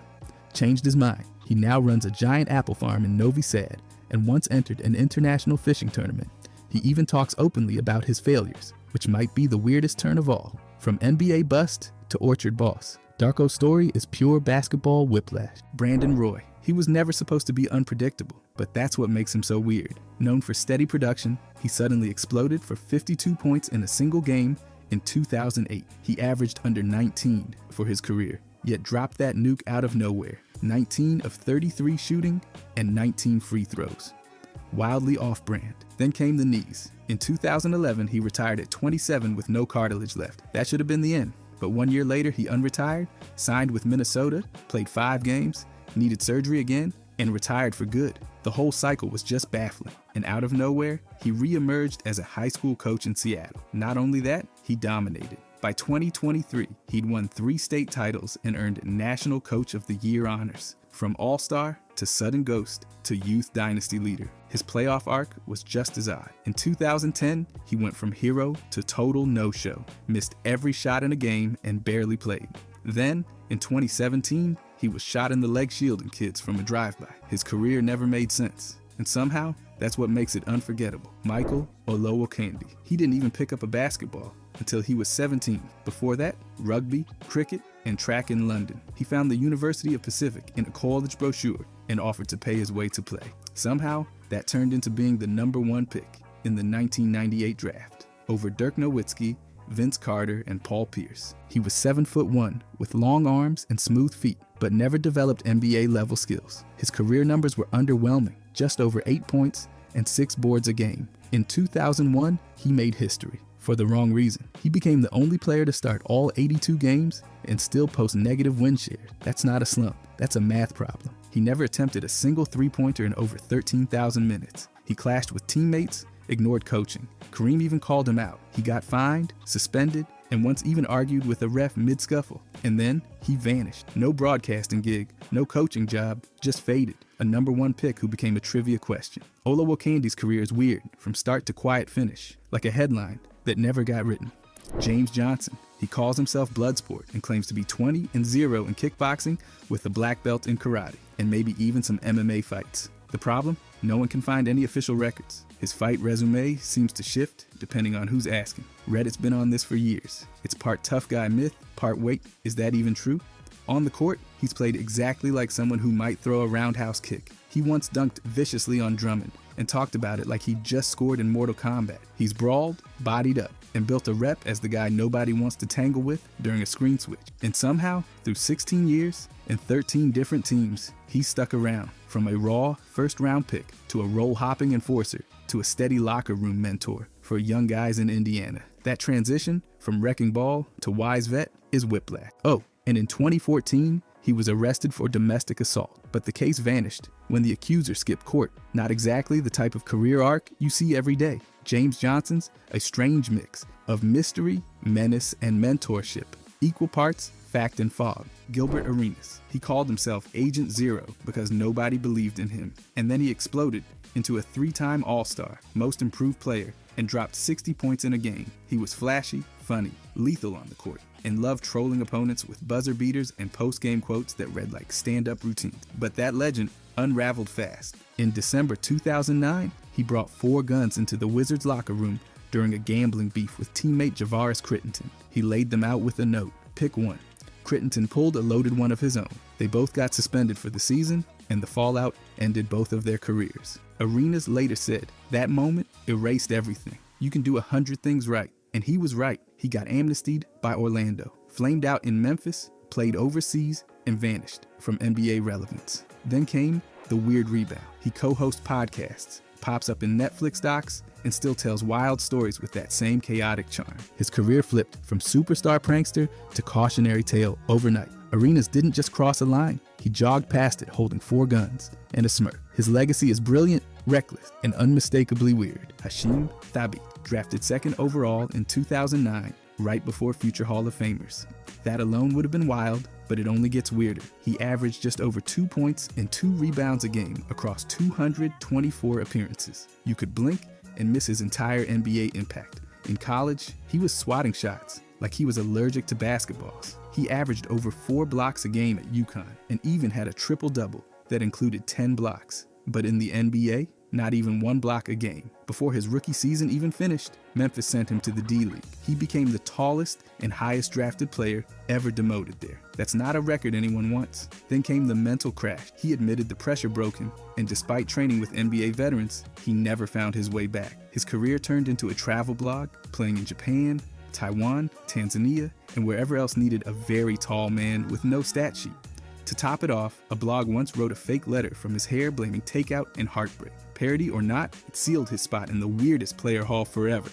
changed his mind. He now runs a giant apple farm in Novi Sad and once entered an international fishing tournament. He even talks openly about his failures, which might be the weirdest turn of all. From NBA bust to orchard boss, Darko's story is pure basketball whiplash. Brandon Roy. He was never supposed to be unpredictable, but that's what makes him so weird. Known for steady production, he suddenly exploded for 52 points in a single game in 2008. He averaged under 19 for his career, yet dropped that nuke out of nowhere. 19 of 33 shooting and 19 free throws. Wildly off-brand. Then came the knees. In 2011, he retired at 27 with no cartilage left. That should have been the end. But 1 year later, he unretired, signed with Minnesota, played 5 games, needed surgery again, and retired for good. The whole cycle was just baffling. And out of nowhere, he re-emerged as a high school coach in Seattle. Not only that, he dominated. By 2023, he'd won 3 state titles and earned National Coach of the Year honors. From All-Star to Sudden Ghost to Youth Dynasty Leader, his playoff arc was just as odd. In 2010, he went from hero to total no-show, missed every shot in a game and barely played. Then, in 2017, he was shot in the leg shielding kids from a drive-by. His career never made sense. And somehow, that's what makes it unforgettable. Michael Olowokandi. He didn't even pick up a basketball until he was 17. Before that, rugby, cricket, and track in London. He found the University of Pacific in a college brochure and offered to pay his way to play. Somehow, that turned into being the #1 pick in the 1998 draft over Dirk Nowitzki, Vince Carter, and Paul Pierce. He was 7'1" with long arms and smooth feet, but never developed NBA-level skills. His career numbers were underwhelming, just over 8 points and 6 boards a game. In 2001, he made history. For the wrong reason. He became the only player to start all 82 games and still post negative win shares. That's not a slump, that's a math problem. He never attempted a single three-pointer in over 13,000 minutes. He clashed with teammates, ignored coaching. Kareem even called him out. He got fined, suspended, and once even argued with a ref mid-scuffle. And then he vanished. No broadcasting gig, no coaching job, just faded. A #1 pick who became a trivia question. Olowokandi's career is weird, from start to quiet finish, like a headline that never got written. James Johnson. He calls himself Bloodsport and claims to be 20-0 in kickboxing with a black belt in karate, and maybe even some MMA fights. The problem? No one can find any official records. His fight resume seems to shift depending on who's asking. Reddit's been on this for years. It's part tough guy myth, part wait, is that even true? On the court, he's played exactly like someone who might throw a roundhouse kick. He once dunked viciously on Drummond and talked about it like he just scored in Mortal Kombat. He's brawled, bodied up, and built a rep as the guy nobody wants to tangle with during a screen switch. And somehow, through 16 years and 13 different teams, he's stuck around. From a raw first-round pick to a role-hopping enforcer to a steady locker room mentor for young guys in Indiana. That transition from wrecking ball to wise vet is whiplash. Oh, and in 2014, he was arrested for domestic assault, but the case vanished when the accuser skipped court. Not exactly the type of career arc you see every day. James Johnson's a strange mix of mystery, menace, and mentorship. Equal parts fact and fog. Gilbert Arenas. He called himself Agent Zero because nobody believed in him. And then he exploded into a 3-time All-Star, most improved player, and dropped 60 points in a game. He was flashy, funny, lethal on the court, and loved trolling opponents with buzzer beaters and post-game quotes that read like stand-up routines. But that legend unraveled fast. In December 2009, he brought 4 guns into the Wizards locker room during a gambling beef with teammate Javaris Crittenton. He laid them out with a note. Pick one. Crittenton pulled a loaded one of his own. They both got suspended for the season, and the fallout ended both of their careers. Arenas later said, "That moment erased everything. You can do 100 things right." And he was right. He got amnestied by Orlando, flamed out in Memphis, played overseas, and vanished from NBA relevance. Then came the weird rebound. He co-hosts podcasts, pops up in Netflix docs, and still tells wild stories with that same chaotic charm. His career flipped from superstar prankster to cautionary tale overnight. Arenas didn't just cross a line, he jogged past it holding 4 guns and a smirk. His legacy is brilliant, reckless, and unmistakably weird. Hasheem Thabeet, drafted 2nd overall in 2009, right before future Hall of Famers. That alone would have been wild, but it only gets weirder. He averaged just over 2 points and 2 rebounds a game across 224 appearances. You could blink and miss his entire NBA impact. In college, he was swatting shots like he was allergic to basketballs. He averaged over 4 blocks a game at UConn and even had a triple-double that included 10 blocks. But in the NBA, not even 1 block a game. Before his rookie season even finished, Memphis sent him to the D-League. He became the tallest and highest drafted player ever demoted there. That's not a record anyone wants. Then came the mental crash. He admitted the pressure broke him, and despite training with NBA veterans, he never found his way back. His career turned into a travel blog, playing in Japan, Taiwan, Tanzania, and wherever else needed a very tall man with no stat sheet. To top it off, a blog once wrote a fake letter from his hair blaming takeout and heartbreak. Parody or not, it sealed his spot in the weirdest player hall forever.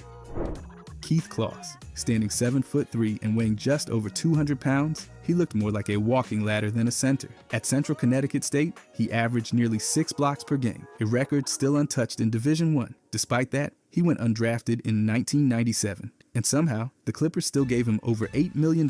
Keith Claus, standing 7'3" and weighing just over 200 pounds, he looked more like a walking ladder than a center. At Central Connecticut State, he averaged nearly 6 blocks per game, a record still untouched in Division I. Despite that, he went undrafted in 1997, and somehow, the Clippers still gave him over $8 million.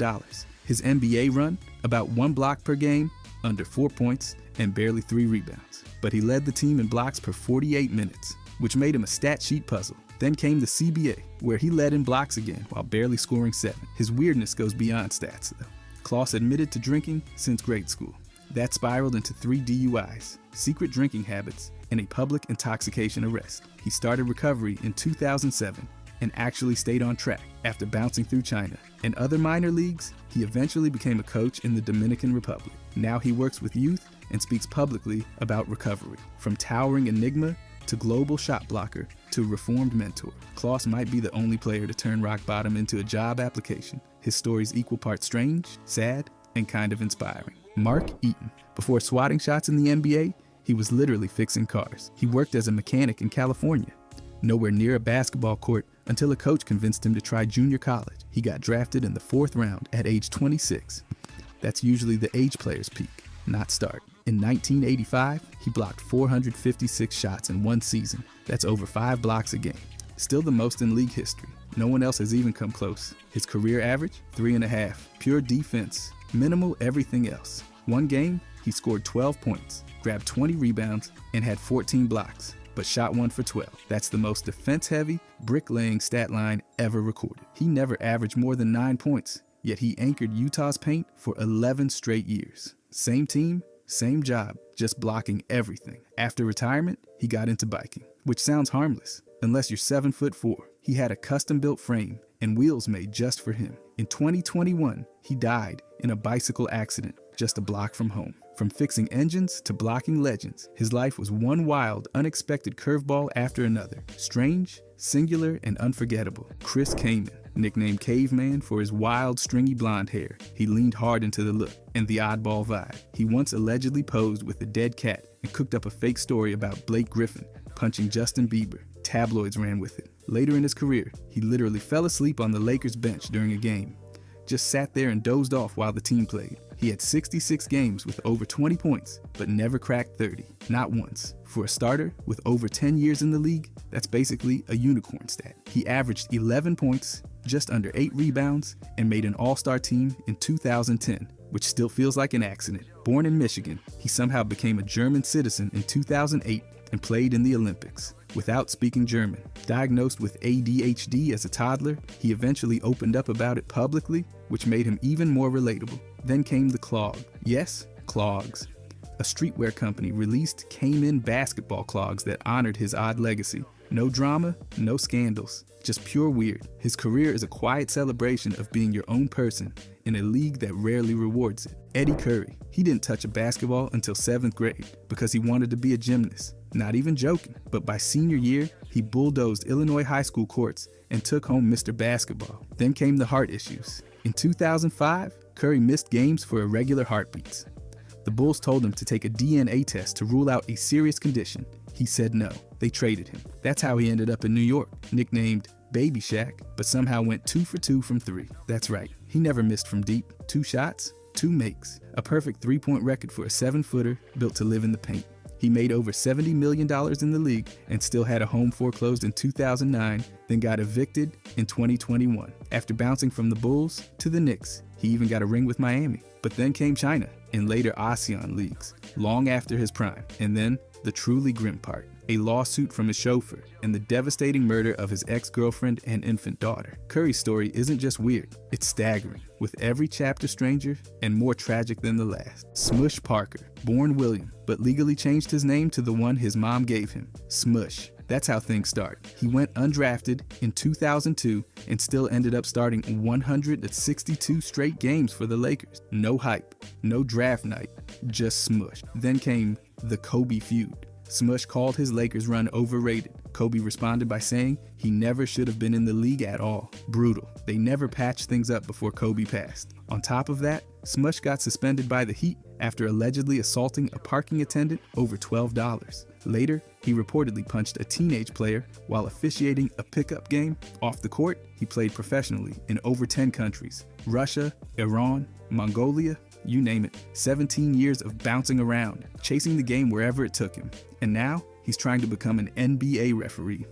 His NBA run, about 1 block per game, under 4 points, and barely 3 rebounds. But he led the team in blocks per 48 minutes, which made him a stat sheet puzzle. Then came the CBA, where he led in blocks again while barely scoring 7. His weirdness goes beyond stats, though. Claus admitted to drinking since grade school. That spiraled into 3 DUIs, secret drinking habits, and a public intoxication arrest. He started recovery in 2007 and actually stayed on track after bouncing through China. In other minor leagues, he eventually became a coach in the Dominican Republic. Now he works with youth and speaks publicly about recovery. From towering enigma to global shot blocker to reformed mentor, Claus might be the only player to turn rock bottom into a job application. His story's equal parts strange, sad, and kind of inspiring. Mark Eaton. Before swatting shots in the NBA, he was literally fixing cars. He worked as a mechanic in California, nowhere near a basketball court until a coach convinced him to try junior college. He got drafted in the 4th round at age 26. That's usually the age player's peak, not start. In 1985, he blocked 456 shots in 1 season. That's over 5 blocks a game. Still the most in league history. No one else has even come close. His career average, 3.5. Pure defense, minimal everything else. 1 game, he scored 12 points, grabbed 20 rebounds, and had 14 blocks, but shot 1 for 12. That's the most defense-heavy, bricklaying stat line ever recorded. He never averaged more than 9 points, yet he anchored Utah's paint for 11 straight years. Same team, same job, just blocking everything. After retirement, he got into biking, which sounds harmless, unless you're 7'4". He had a custom-built frame and wheels made just for him. In 2021, he died in a bicycle accident just a block from home. From fixing engines to blocking legends, his life was one wild, unexpected curveball after another. Strange, singular, and unforgettable. Chris Kaman, nicknamed Caveman for his wild, stringy blonde hair. He leaned hard into the look and the oddball vibe. He once allegedly posed with a dead cat and cooked up a fake story about Blake Griffin punching Justin Bieber. Tabloids ran with it. Later in his career, he literally fell asleep on the Lakers bench during a game. Just sat there and dozed off while the team played. He had 66 games with over 20 points, but never cracked 30. Not once. For a starter, with over 10 years in the league, that's basically a unicorn stat. He averaged 11 points, just under 8 rebounds, and made an all-star team in 2010, which still feels like an accident. Born in Michigan, he somehow became a German citizen in 2008 and played in the Olympics without speaking German. Diagnosed with ADHD as a toddler, he eventually opened up about it publicly, which made him even more relatable. Then came the clog. Yes, clogs. A streetwear company released came-in basketball clogs that honored his odd legacy. No drama, no scandals, just pure weird. His career is a quiet celebration of being your own person in a league that rarely rewards it. Eddie Curry, he didn't touch a basketball until 7th grade because he wanted to be a gymnast. Not even joking, but by senior year, he bulldozed Illinois high school courts and took home Mr. Basketball. Then came the heart issues. In 2005, Curry missed games for irregular heartbeats. The Bulls told him to take a DNA test to rule out a serious condition. He said no. They traded him. That's how he ended up in New York, nicknamed Baby Shaq, but somehow went 2 for 2 from 3. That's right, he never missed from deep. 2 shots, 2 makes. A perfect 3-point record for a 7-footer built to live in the paint. He made over $70 million in the league and still had a home foreclosed in 2009, then got evicted in 2021. After bouncing from the Bulls to the Knicks, he even got a ring with Miami. But then came China and later ASEAN leagues, long after his prime. And then the truly grim part, a lawsuit from his chauffeur and the devastating murder of his ex-girlfriend and infant daughter. Curry's story isn't just weird, it's staggering, with every chapter stranger and more tragic than the last. Smush Parker, born William, but legally changed his name to the one his mom gave him, Smush. That's how things start. He went undrafted in 2002 and still ended up starting 162 straight games for the Lakers. No hype, no draft night, just Smush. Then came the Kobe feud. Smush called his Lakers run overrated. Kobe responded by saying he never should have been in the league at all. Brutal. They never patched things up before Kobe passed. On top of that, Smush got suspended by the Heat after allegedly assaulting a parking attendant over $12. Later, he reportedly punched a teenage player while officiating a pickup game. Off the court, he played professionally in over 10 countries. Russia, Iran, Mongolia, you name it. 17 years of bouncing around, chasing the game wherever it took him. And now, he's trying to become an NBA referee.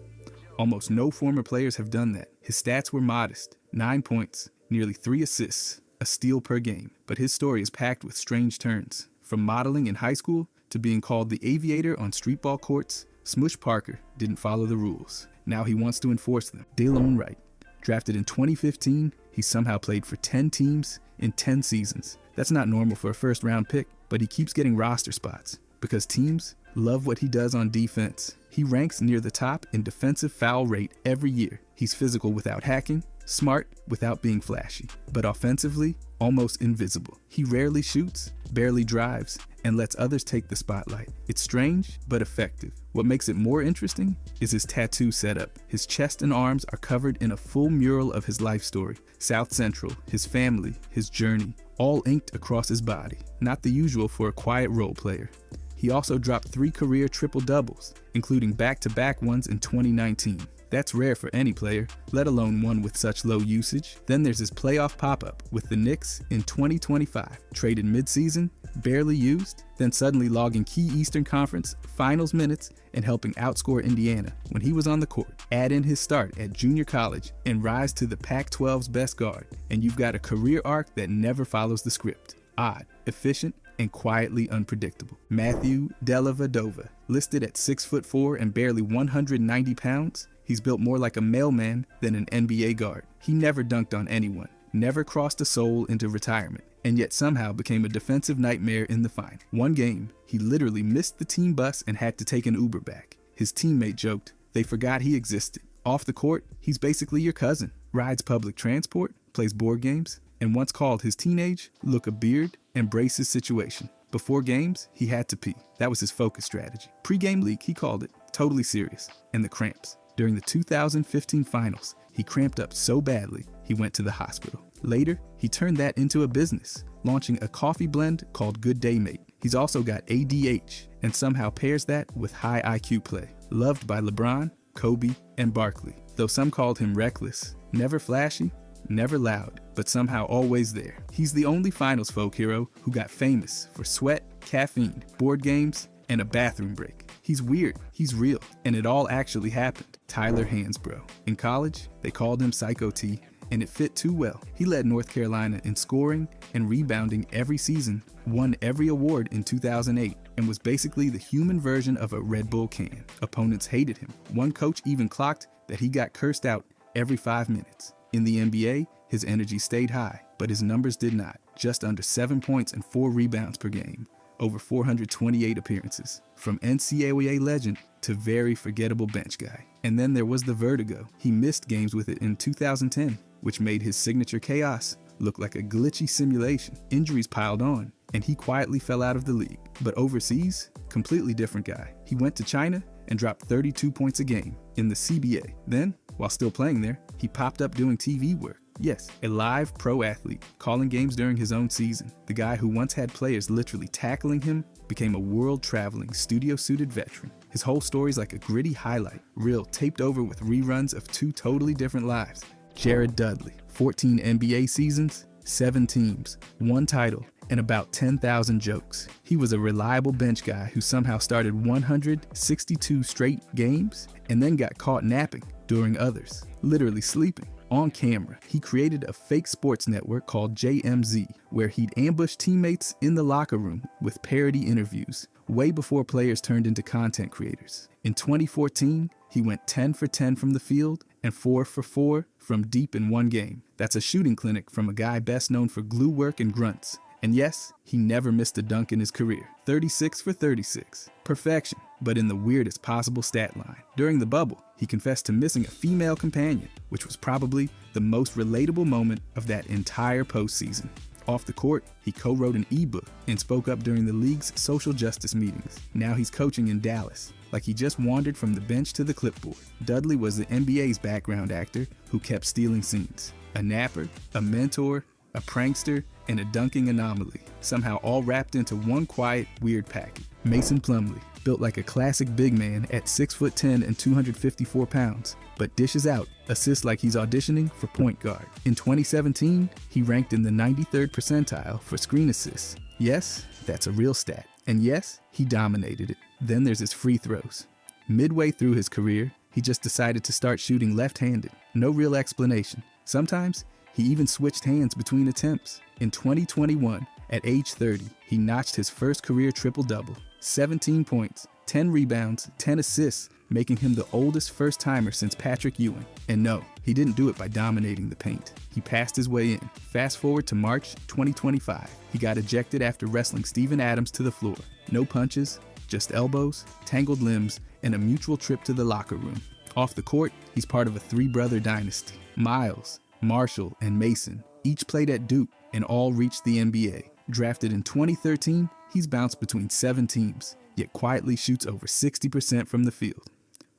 Almost no former players have done that. His stats were modest, 9 points, nearly 3 assists, a steal per game. But his story is packed with strange turns. From modeling in high school to being called the aviator on streetball courts, Smush Parker didn't follow the rules. Now he wants to enforce them. Delon Wright, drafted in 2015, he somehow played for 10 teams in 10 seasons. That's not normal for a first-round pick, but he keeps getting roster spots because teams love what he does on defense. He ranks near the top in defensive foul rate every year. He's physical without hacking, smart without being flashy, but offensively, almost invisible. He rarely shoots, barely drives, and lets others take the spotlight. It's strange, but effective. What makes it more interesting is his tattoo setup. His chest and arms are covered in a full mural of his life story. South Central, his family, his journey, all inked across his body. Not the usual for a quiet role player. He also dropped 3 career triple-doubles, including back-to-back ones in 2019. That's rare for any player, let alone one with such low usage. Then there's his playoff pop-up with the Knicks in 2025. Traded mid-season, barely used, then suddenly logging key Eastern Conference finals minutes and helping outscore Indiana when he was on the court. Add in his start at junior college and rise to the Pac-12's best guard, and you've got a career arc that never follows the script. Odd, efficient, and quietly unpredictable. Matthew Dellavedova, listed at 6'4" and barely 190 pounds, he's built more like a mailman than an NBA guard. He never dunked on anyone, never crossed a soul into retirement, and yet somehow became a defensive nightmare in the final. One game, he literally missed the team bus and had to take an Uber back. His teammate joked they forgot he existed. Off the court, he's basically your cousin. Rides public transport, plays board games, and once called his teenage look a beard and brace his situation. Before games, he had to pee. That was his focus strategy. Pre-game leak, he called it totally serious. And the cramps. During the 2015 finals, he cramped up so badly, he went to the hospital. Later, he turned that into a business, launching a coffee blend called Good Day Mate. He's also got ADH and somehow pairs that with high IQ play. Loved by LeBron, Kobe, and Barkley. Though some called him reckless, never flashy, never loud, but somehow always there. He's the only finals folk hero who got famous for sweat, caffeine, board games, and a bathroom break. He's weird, he's real, and it all actually happened. Tyler Hansbrough. In college, they called him Psycho T, and it fit too well. He led North Carolina in scoring and rebounding every season, won every award in 2008, and was basically the human version of a Red Bull can. Opponents hated him. One coach even clocked that he got cursed out every 5 minutes. In the NBA, his energy stayed high, but his numbers did not. Just under 7 points and 4 rebounds per game. Over 428 appearances. From NCAA legend to very forgettable bench guy. And then there was the vertigo. He missed games with it in 2010, which made his signature chaos look like a glitchy simulation. Injuries piled on, and he quietly fell out of the league. But overseas, completely different guy. He went to China and dropped 32 points a game in the CBA. Then, while still playing there, he popped up doing TV work. Yes, a live pro athlete, calling games during his own season. The guy who once had players literally tackling him became a world-traveling, studio-suited veteran. His whole story's like a gritty highlight reel taped over with reruns of 2 totally different lives. Jared Dudley, 14 NBA seasons, 7 teams, 1 title, and about 10,000 jokes. He was a reliable bench guy who somehow started 162 straight games and then got caught napping during others, literally sleeping. On camera, he created a fake sports network called JMZ, where he'd ambush teammates in the locker room with parody interviews, way before players turned into content creators. In 2014, he went 10 for 10 from the field and 4 for 4 from deep in one game. That's a shooting clinic from a guy best known for glue work and grunts. And yes, he never missed a dunk in his career. 36 for 36. Perfection, but in the weirdest possible stat line. During the bubble, he confessed to missing a female companion, which was probably the most relatable moment of that entire postseason. Off the court, he co-wrote an ebook and spoke up during the league's social justice meetings. Now he's coaching in Dallas, like he just wandered from the bench to the clipboard. Dudley was the NBA's background actor who kept stealing scenes. A napper, a mentor, a prankster, and a dunking anomaly, somehow all wrapped into one quiet, weird package. Mason Plumlee, built like a classic big man at 6'10" and 254 pounds, but dishes out assists like he's auditioning for point guard. In 2017, he ranked in the 93rd percentile for screen assists. Yes, that's a real stat. And yes, he dominated it. Then there's his free throws. Midway through his career, he just decided to start shooting left-handed. No real explanation. Sometimes, he even switched hands between attempts. In 2021, at age 30, he notched his first career triple-double. 17 points, 10 rebounds, 10 assists, making him the oldest first-timer since Patrick Ewing. And no, he didn't do it by dominating the paint. He passed his way in. Fast forward to March 2025. He got ejected after wrestling Steven Adams to the floor. No punches, just elbows, tangled limbs, and a mutual trip to the locker room. Off the court, he's part of a 3-brother dynasty. Miles, Marshall, and Mason each played at Duke and all reached the NBA. Drafted in 2013, he's bounced between 7 teams, yet quietly shoots over 60% from the field.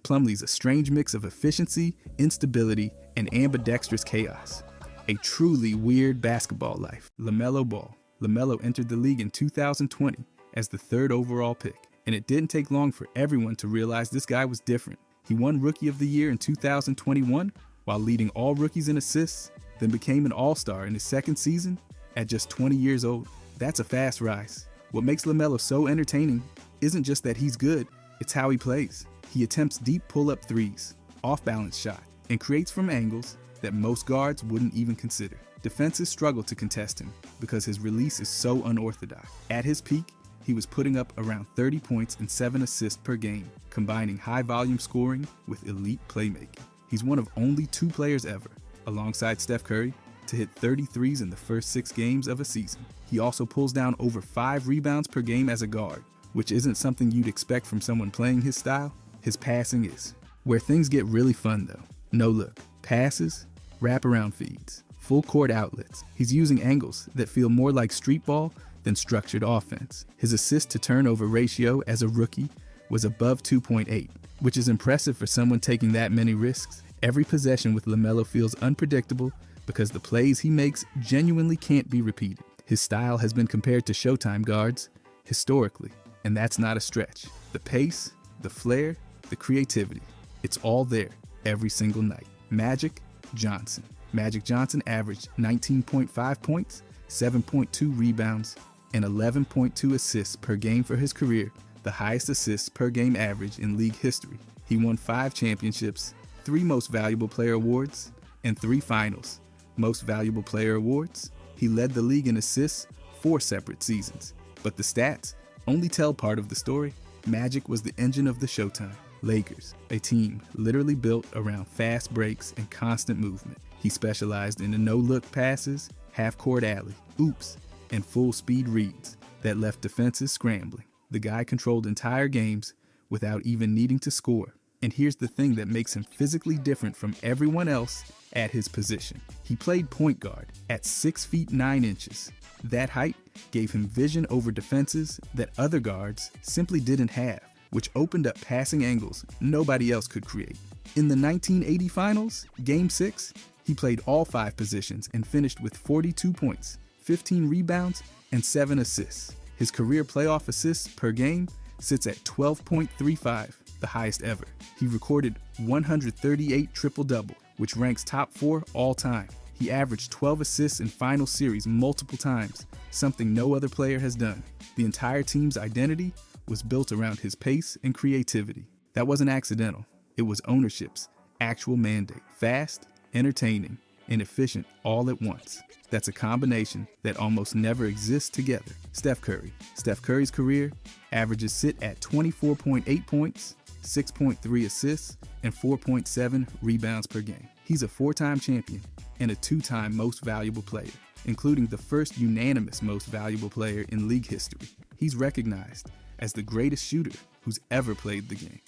Plumlee's a strange mix of efficiency, instability, and ambidextrous chaos. A truly weird basketball life. LaMelo Ball. LaMelo entered the league in 2020 as the 3rd overall pick, and it didn't take long for everyone to realize this guy was different. He won Rookie of the Year in 2021 while leading all rookies in assists, then became an all-star in his 2nd season at just 20 years old. That's a fast rise. What makes LaMelo so entertaining isn't just that he's good, it's how he plays. He attempts deep pull-up threes, off-balance shot, and creates from angles that most guards wouldn't even consider. Defenses struggle to contest him because his release is so unorthodox. At his peak, he was putting up around 30 points and 7 assists per game, combining high-volume scoring with elite playmaking. He's one of only 2 players ever, alongside Steph Curry, to hit 33s in the first 6 games of a season. He also pulls down over 5 rebounds per game as a guard, which isn't something you'd expect from someone playing his style. His passing is. Where things get really fun though. No look, passes, wraparound feeds, full court outlets. He's using angles that feel more like street ball than structured offense. His assist to turnover ratio as a rookie was above 2.8, which is impressive for someone taking that many risks. Every possession with LaMelo feels unpredictable because the plays he makes genuinely can't be repeated. His style has been compared to Showtime guards historically, and that's not a stretch. The pace, the flair, the creativity, it's all there every single night. Magic Johnson. Magic Johnson averaged 19.5 points, 7.2 rebounds, and 11.2 assists per game for his career, the highest assists per game average in league history. He won 5 championships, 3 Most Valuable Player awards, and 3 Finals Most Valuable Player awards. He led the league in assists 4 separate seasons. But the stats only tell part of the story. Magic was the engine of the Showtime Lakers, a team literally built around fast breaks and constant movement. He specialized in the no-look passes, half-court alley, oops, and full-speed reads that left defenses scrambling. The guy controlled entire games without even needing to score. And here's the thing that makes him physically different from everyone else at his position. He played point guard at 6 feet 9 inches. That height gave him vision over defenses that other guards simply didn't have, which opened up passing angles nobody else could create. In the 1980 finals, Game 6, he played all 5 positions and finished with 42 points, 15 rebounds, and 7 assists. His career playoff assists per game sits at 12.35, the highest ever. He recorded 138 triple-double, which ranks top 4 all time. He averaged 12 assists in final series multiple times, something no other player has done. The entire team's identity was built around his pace and creativity. That wasn't accidental. It was ownership's actual mandate. Fast, entertaining, and efficient all at once. That's a combination that almost never exists together. Steph Curry. Steph Curry's career averages sit at 24.8 points, 6.3 assists, and 4.7 rebounds per game. He's a 4-time champion and a 2-time most valuable player, including the first unanimous most valuable player in league history. He's recognized as the greatest shooter who's ever played the game.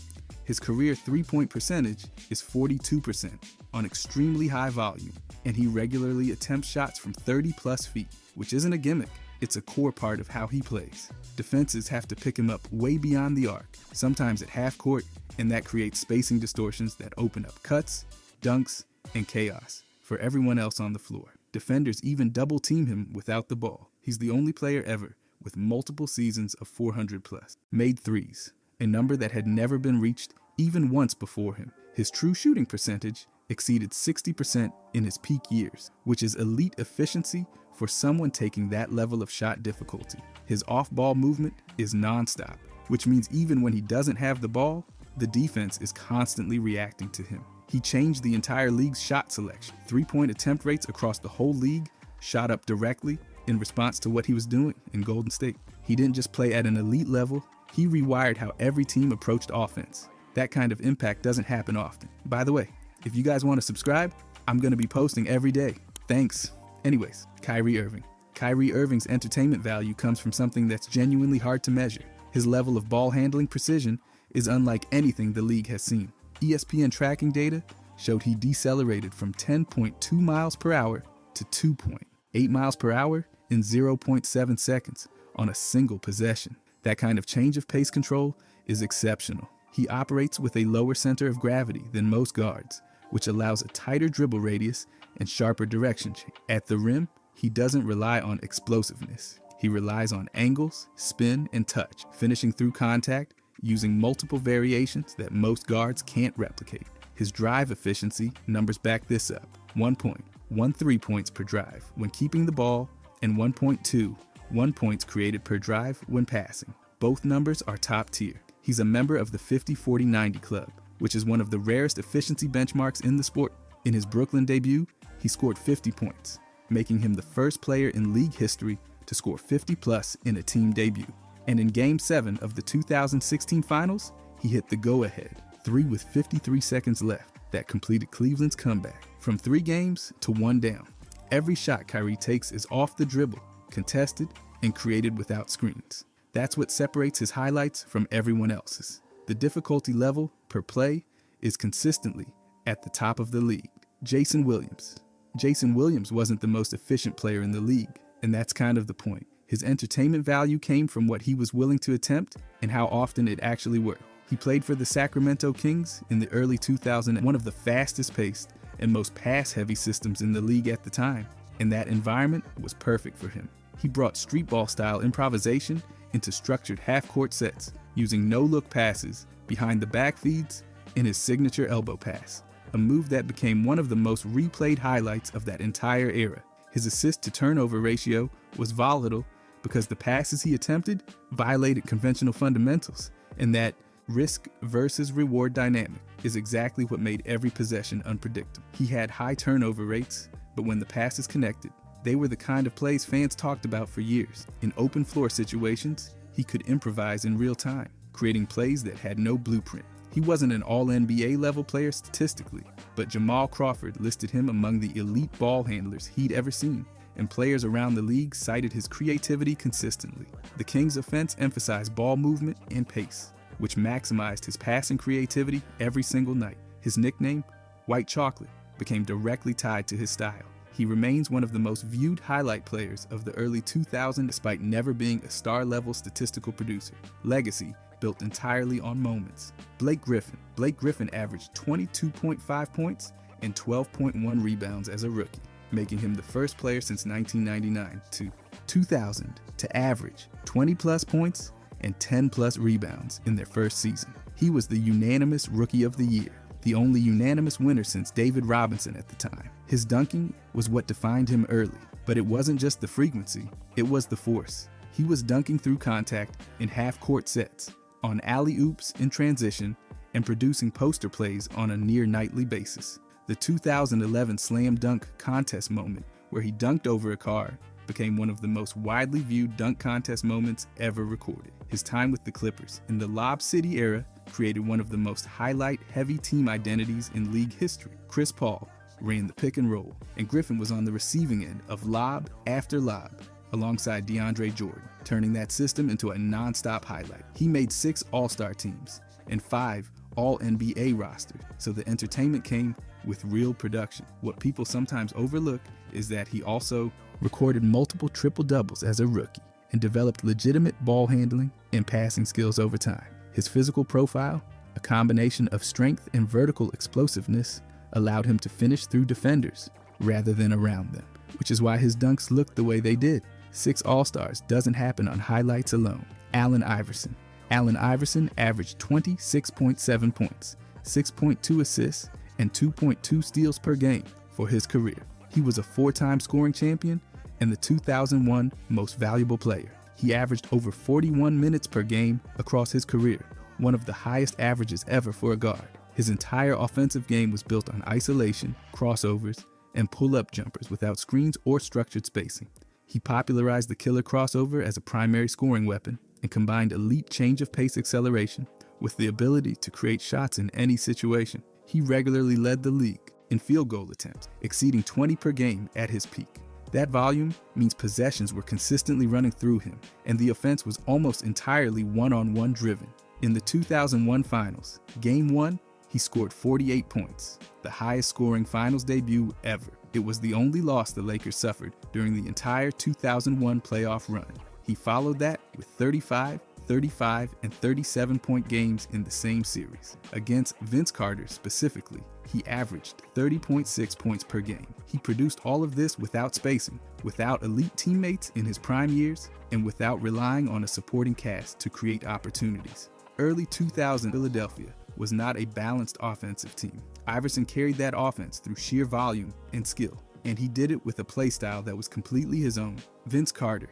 His career 3-point percentage is 42% on extremely high volume, and he regularly attempts shots from 30+ feet, which isn't a gimmick. It's a core part of how he plays. Defenses have to pick him up way beyond the arc, sometimes at half court, and that creates spacing distortions that open up cuts, dunks, and chaos for everyone else on the floor. Defenders even double team him without the ball. He's the only player ever with multiple seasons of 400+. Made threes, a number that had never been reached even once before him. His true shooting percentage exceeded 60% in his peak years, which is elite efficiency for someone taking that level of shot difficulty. His off-ball movement is nonstop, which means even when he doesn't have the ball, the defense is constantly reacting to him. He changed the entire league's shot selection. 3-point attempt rates across the whole league shot up directly in response to what he was doing in Golden State. He didn't just play at an elite level, he rewired how every team approached offense. That kind of impact doesn't happen often. By the way, if you guys want to subscribe, I'm going to be posting every day. Thanks. Anyways, Kyrie Irving. Kyrie Irving's entertainment value comes from something that's genuinely hard to measure. His level of ball handling precision is unlike anything the league has seen. ESPN tracking data showed he decelerated from 10.2 miles per hour to 2.8 miles per hour in 0.7 seconds on a single possession. That kind of change of pace control is exceptional. He operates with a lower center of gravity than most guards, which allows a tighter dribble radius and sharper direction change. At the rim, he doesn't rely on explosiveness. He relies on angles, spin, and touch, finishing through contact using multiple variations that most guards can't replicate. His drive efficiency numbers back this up. 1.13 points per drive when keeping the ball, and 1.21 points created per drive when passing. Both numbers are top tier. He's a member of the 50-40-90 club, which is one of the rarest efficiency benchmarks in the sport. In his Brooklyn debut, he scored 50 points, making him the first player in league history to score 50+ in a team debut. And in Game 7 of the 2016 Finals, he hit the go-ahead 3 with 53 seconds left that completed Cleveland's comeback from 3 games to 1 down. Every shot Kyrie takes is off the dribble, contested, and created without screens. That's what separates his highlights from everyone else's. The difficulty level per play is consistently at the top of the league. Jason Williams. Jason Williams wasn't the most efficient player in the league, and that's kind of the point. His entertainment value came from what he was willing to attempt and how often it actually worked. He played for the Sacramento Kings in the early 2000s, one of the fastest paced and most pass-heavy systems in the league at the time, and that environment was perfect for him. He brought street ball style improvisation into structured half-court sets, using no-look passes, behind the back feeds, and his signature elbow pass, a move that became one of the most replayed highlights of that entire era. His assist-to-turnover ratio was volatile because the passes he attempted violated conventional fundamentals, and that risk versus reward dynamic is exactly what made every possession unpredictable. He had high turnover rates, but when the passes connected, they were the kind of plays fans talked about for years. In open floor situations, he could improvise in real time, creating plays that had no blueprint. He wasn't an all-NBA level player statistically, but Jamal Crawford listed him among the elite ball handlers he'd ever seen, and players around the league cited his creativity consistently. The Kings' offense emphasized ball movement and pace, which maximized his passing creativity every single night. His nickname, White Chocolate, became directly tied to his style. He remains one of the most viewed highlight players of the early 2000s despite never being a star-level statistical producer. Legacy built entirely on moments. Blake Griffin. Blake Griffin averaged 22.5 points and 12.1 rebounds as a rookie, making him the first player since 1999 to 2000 to average 20-plus points and 10-plus rebounds in their first season. He was the unanimous Rookie of the Year, the only unanimous winner since David Robinson at the time. His dunking was what defined him early, but it wasn't just the frequency, it was the force. He was dunking through contact in half-court sets, on alley-oops in transition, and producing poster plays on a near-nightly basis. The 2011 Slam Dunk Contest moment, where he dunked over a car, became one of the most widely viewed dunk contest moments ever recorded. His time with the Clippers in the Lob City era created one of the most highlight-heavy team identities in league history. Chris Paul ran the pick and roll, and Griffin was on the receiving end of lob after lob, alongside DeAndre Jordan, turning that system into a non-stop highlight. He made 6 All-Star teams and 5 All-NBA rosters, so the entertainment came with real production. What people sometimes overlook is that he also recorded multiple triple-doubles as a rookie and developed legitimate ball handling and passing skills over time. His physical profile, a combination of strength and vertical explosiveness, allowed him to finish through defenders rather than around them, which is why his dunks looked the way they did. 6 All-Stars doesn't happen on highlights alone. Allen Iverson. Allen Iverson averaged 26.7 points, 6.2 assists, and 2.2 steals per game for his career. He was a 4-time scoring champion and the 2001 Most Valuable Player. He averaged over 41 minutes per game across his career, one of the highest averages ever for a guard. His entire offensive game was built on isolation, crossovers, and pull-up jumpers without screens or structured spacing. He popularized the killer crossover as a primary scoring weapon and combined elite change of pace acceleration with the ability to create shots in any situation. He regularly led the league in field goal attempts, exceeding 20 per game at his peak. That volume means possessions were consistently running through him, and the offense was almost entirely one-on-one driven. In the 2001 Finals, Game 1, he scored 48 points, the highest scoring finals debut ever. It was the only loss the Lakers suffered during the entire 2001 playoff run. He followed that with 35, 35, and 37-point games in the same series. Against Vince Carter specifically, he averaged 30.6 points per game. He produced all of this without spacing, without elite teammates in his prime years, and without relying on a supporting cast to create opportunities. Early 2000 Philadelphia was not a balanced offensive team. Iverson carried that offense through sheer volume and skill, and he did it with a play style that was completely his own. Vince Carter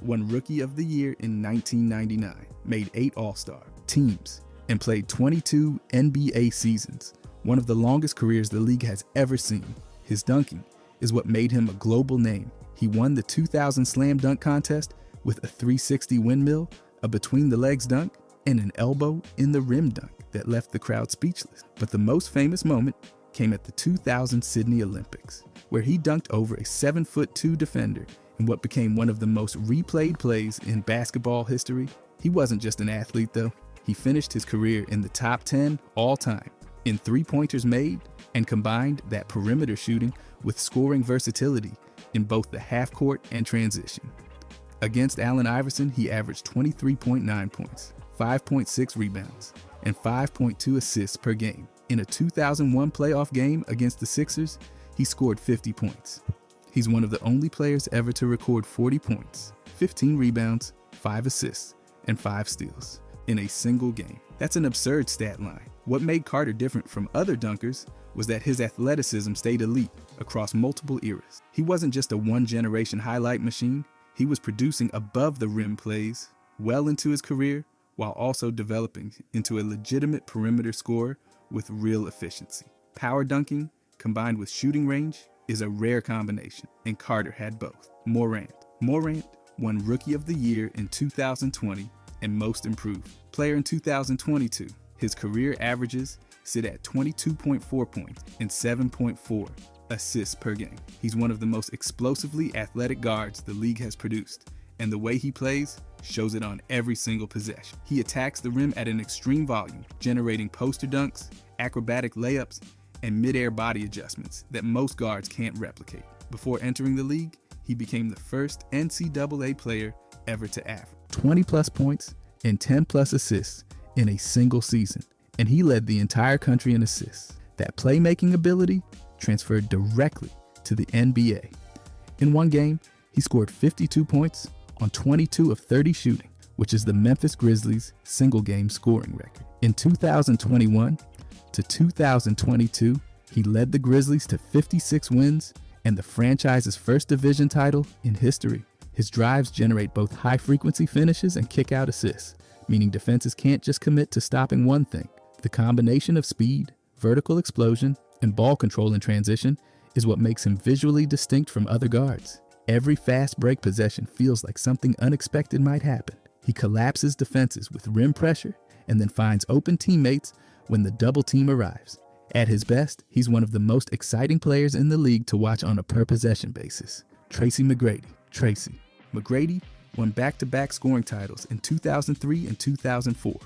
won Rookie of the Year in 1999, made 8 All-Star teams, and played 22 NBA seasons, one of the longest careers the league has ever seen. His dunking is what made him a global name. He won the 2000 Slam Dunk Contest with a 360 windmill, a between-the-legs dunk, and an elbow in the rim dunk that left the crowd speechless. But the most famous moment came at the 2000 Sydney Olympics, where he dunked over a 7'2" defender in what became one of the most replayed plays in basketball history. He wasn't just an athlete though. He finished his career in the top 10 all time in three-pointers made, and combined that perimeter shooting with scoring versatility in both the half court and transition. Against Allen Iverson, he averaged 23.9 points, 5.6 rebounds, and 5.2 assists per game. In a 2001 playoff game against the Sixers, he scored 50 points. He's one of the only players ever to record 40 points, 15 rebounds, 5 assists, and 5 steals in a single game. That's an absurd stat line. What made Carter different from other dunkers was that his athleticism stayed elite across multiple eras. He wasn't just a one-generation highlight machine. He was producing above the rim plays well into his career, while also developing into a legitimate perimeter scorer with real efficiency. Power dunking combined with shooting range is a rare combination, and Carter had both. Morant won Rookie of the Year in 2020 and Most Improved Player in 2022. His career averages sit at 22.4 points and 7.4 assists per game. He's one of the most explosively athletic guards the league has produced, and the way he plays shows it on every single possession. He attacks the rim at an extreme volume, generating poster dunks, acrobatic layups, and mid-air body adjustments that most guards can't replicate. Before entering the league, he became the first NCAA player ever to average 20-plus points and 10-plus assists in a single season, and he led the entire country in assists. That playmaking ability transferred directly to the NBA. In one game, he scored 52 points on 22 of 30 shooting, which is the Memphis Grizzlies' single-game scoring record. In 2021 to 2022, he led the Grizzlies to 56 wins and the franchise's first division title in history. His drives generate both high-frequency finishes and kick-out assists, meaning defenses can't just commit to stopping one thing. The combination of speed, vertical explosion, and ball control in transition is what makes him visually distinct from other guards. Every fast break possession feels like something unexpected might happen. He collapses defenses with rim pressure and then finds open teammates when the double team arrives. At his best, he's one of the most exciting players in the league to watch on a per possession basis. Tracy McGrady won back-to-back scoring titles in 2003 and 2004.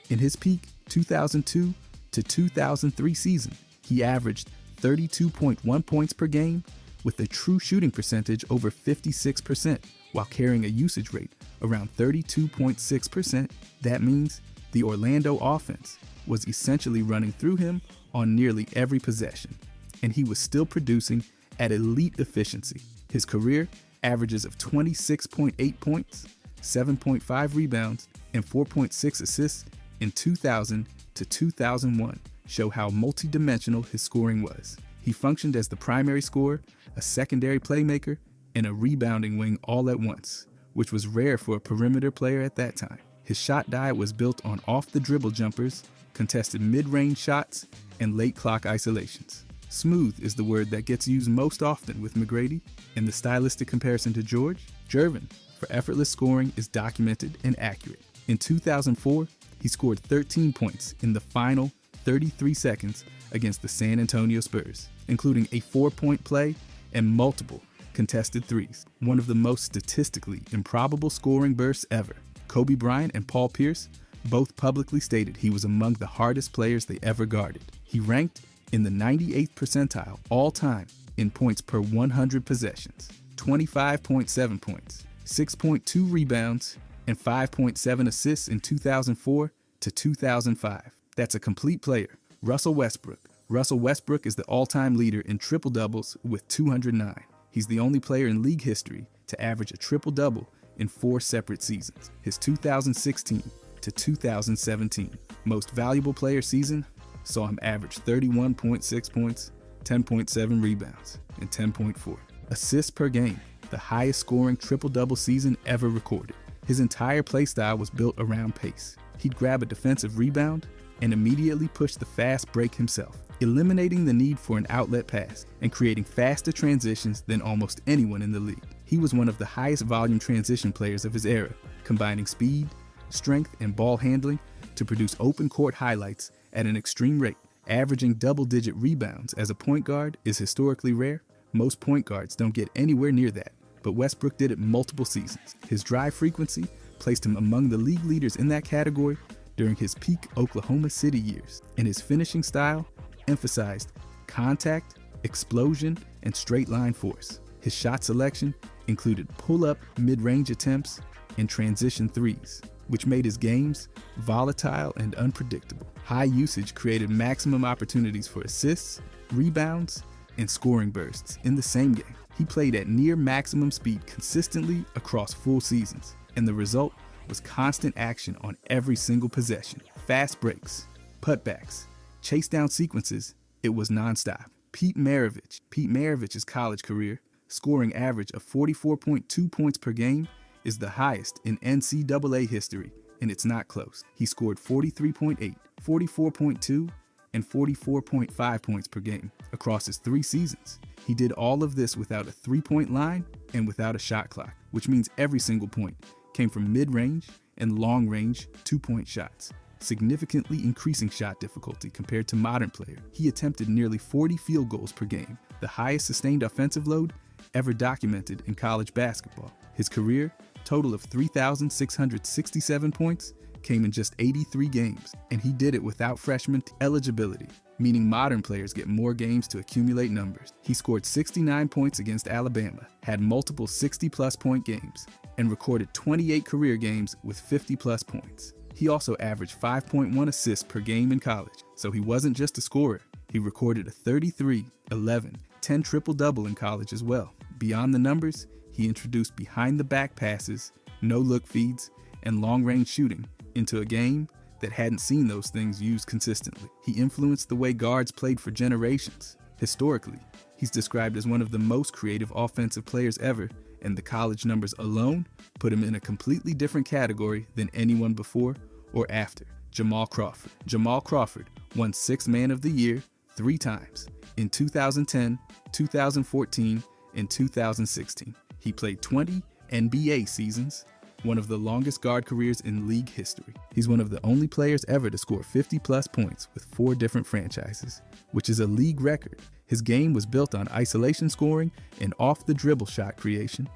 In his peak 2002 to 2003 season, he averaged 32.1 points per game with a true shooting percentage over 56% while carrying a usage rate around 32.6%. That means the Orlando offense was essentially running through him on nearly every possession, and he was still producing at elite efficiency. His career averages of 26.8 points, 7.5 rebounds, and 4.6 assists in 2000 to 2001 show how multidimensional his scoring was. He functioned as the primary scorer, a secondary playmaker, and a rebounding wing all at once, which was rare for a perimeter player at that time. His shot diet was built on off-the-dribble jumpers, contested mid-range shots, and late clock isolations. Smooth is the word that gets used most often with McGrady, and the stylistic comparison to George, Gervin, for effortless scoring is documented and accurate. In 2004, he scored 13 points in the final 33 seconds against the San Antonio Spurs, including a 4-point play and multiple contested threes. One of the most statistically improbable scoring bursts ever. Kobe Bryant and Paul Pierce both publicly stated he was among the hardest players they ever guarded. He ranked in the 98th percentile all time in points per 100 possessions, 25.7 points, 6.2 rebounds, and 5.7 assists in 2004 to 2005. That's a complete player. Russell Westbrook is the all-time leader in triple-doubles with 209. He's the only player in league history to average a triple-double in 4 separate seasons. His 2016 to 2017 Most Valuable Player season saw him average 31.6 points, 10.7 rebounds, and 10.4 assists per game, the highest scoring triple-double season ever recorded. His entire playstyle was built around pace. He'd grab a defensive rebound and immediately push the fast break himself, eliminating the need for an outlet pass and creating faster transitions than almost anyone in the league. He was one of the highest volume transition players of his era, combining speed, strength, and ball handling to produce open court highlights at an extreme rate Averaging double-digit rebounds as a point guard is historically rare. Most point guards don't get anywhere near that, but Westbrook did it multiple seasons. His drive frequency placed him among the league leaders in that category during his peak Oklahoma City years, and his finishing style emphasized contact, explosion, and straight-line force. His shot selection included pull-up mid-range attempts and transition threes, which made his games volatile and unpredictable. High usage created maximum opportunities for assists, rebounds, and scoring bursts in the same game. He played at near maximum speed consistently across full seasons, and the result was constant action on every single possession. Fast breaks, putbacks, chase down sequences, it was nonstop. Pete Maravich's college career, scoring average of 44.2 points per game, is the highest in NCAA history, and it's not close. He scored 43.8, 44.2, and 44.5 points per game across his 3 seasons. He did all of this without a three-point line and without a shot clock, which means every single point came from mid-range and long-range two-point shots, significantly increasing shot difficulty compared to modern players. He attempted nearly 40 field goals per game, the highest sustained offensive load ever documented in college basketball. His career total of 3,667 points came in just 83 games, and he did it without freshman eligibility, meaning modern players get more games to accumulate numbers. He scored 69 points against Alabama, had multiple 60-plus point games, and recorded 28 career games with 50-plus points. He also averaged 5.1 assists per game in college, so he wasn't just a scorer. He recorded a 33, 11, 10 triple-double in college as well. Beyond the numbers, he introduced behind-the-back passes, no-look feeds, and long-range shooting into a game that hadn't seen those things used consistently. He influenced the way guards played for generations. Historically, he's described as one of the most creative offensive players ever, and the college numbers alone put him in a completely different category than anyone before or after. Jamal Crawford. Jamal Crawford won Sixth Man of the Year 3 times, in 2010, 2014, and 2016. He played 20 NBA seasons, one of the longest guard careers in league history. He's one of the only players ever to score 50-plus points with 4 different franchises, which is a league record. His game was built on isolation scoring and off-the-dribble shot creation.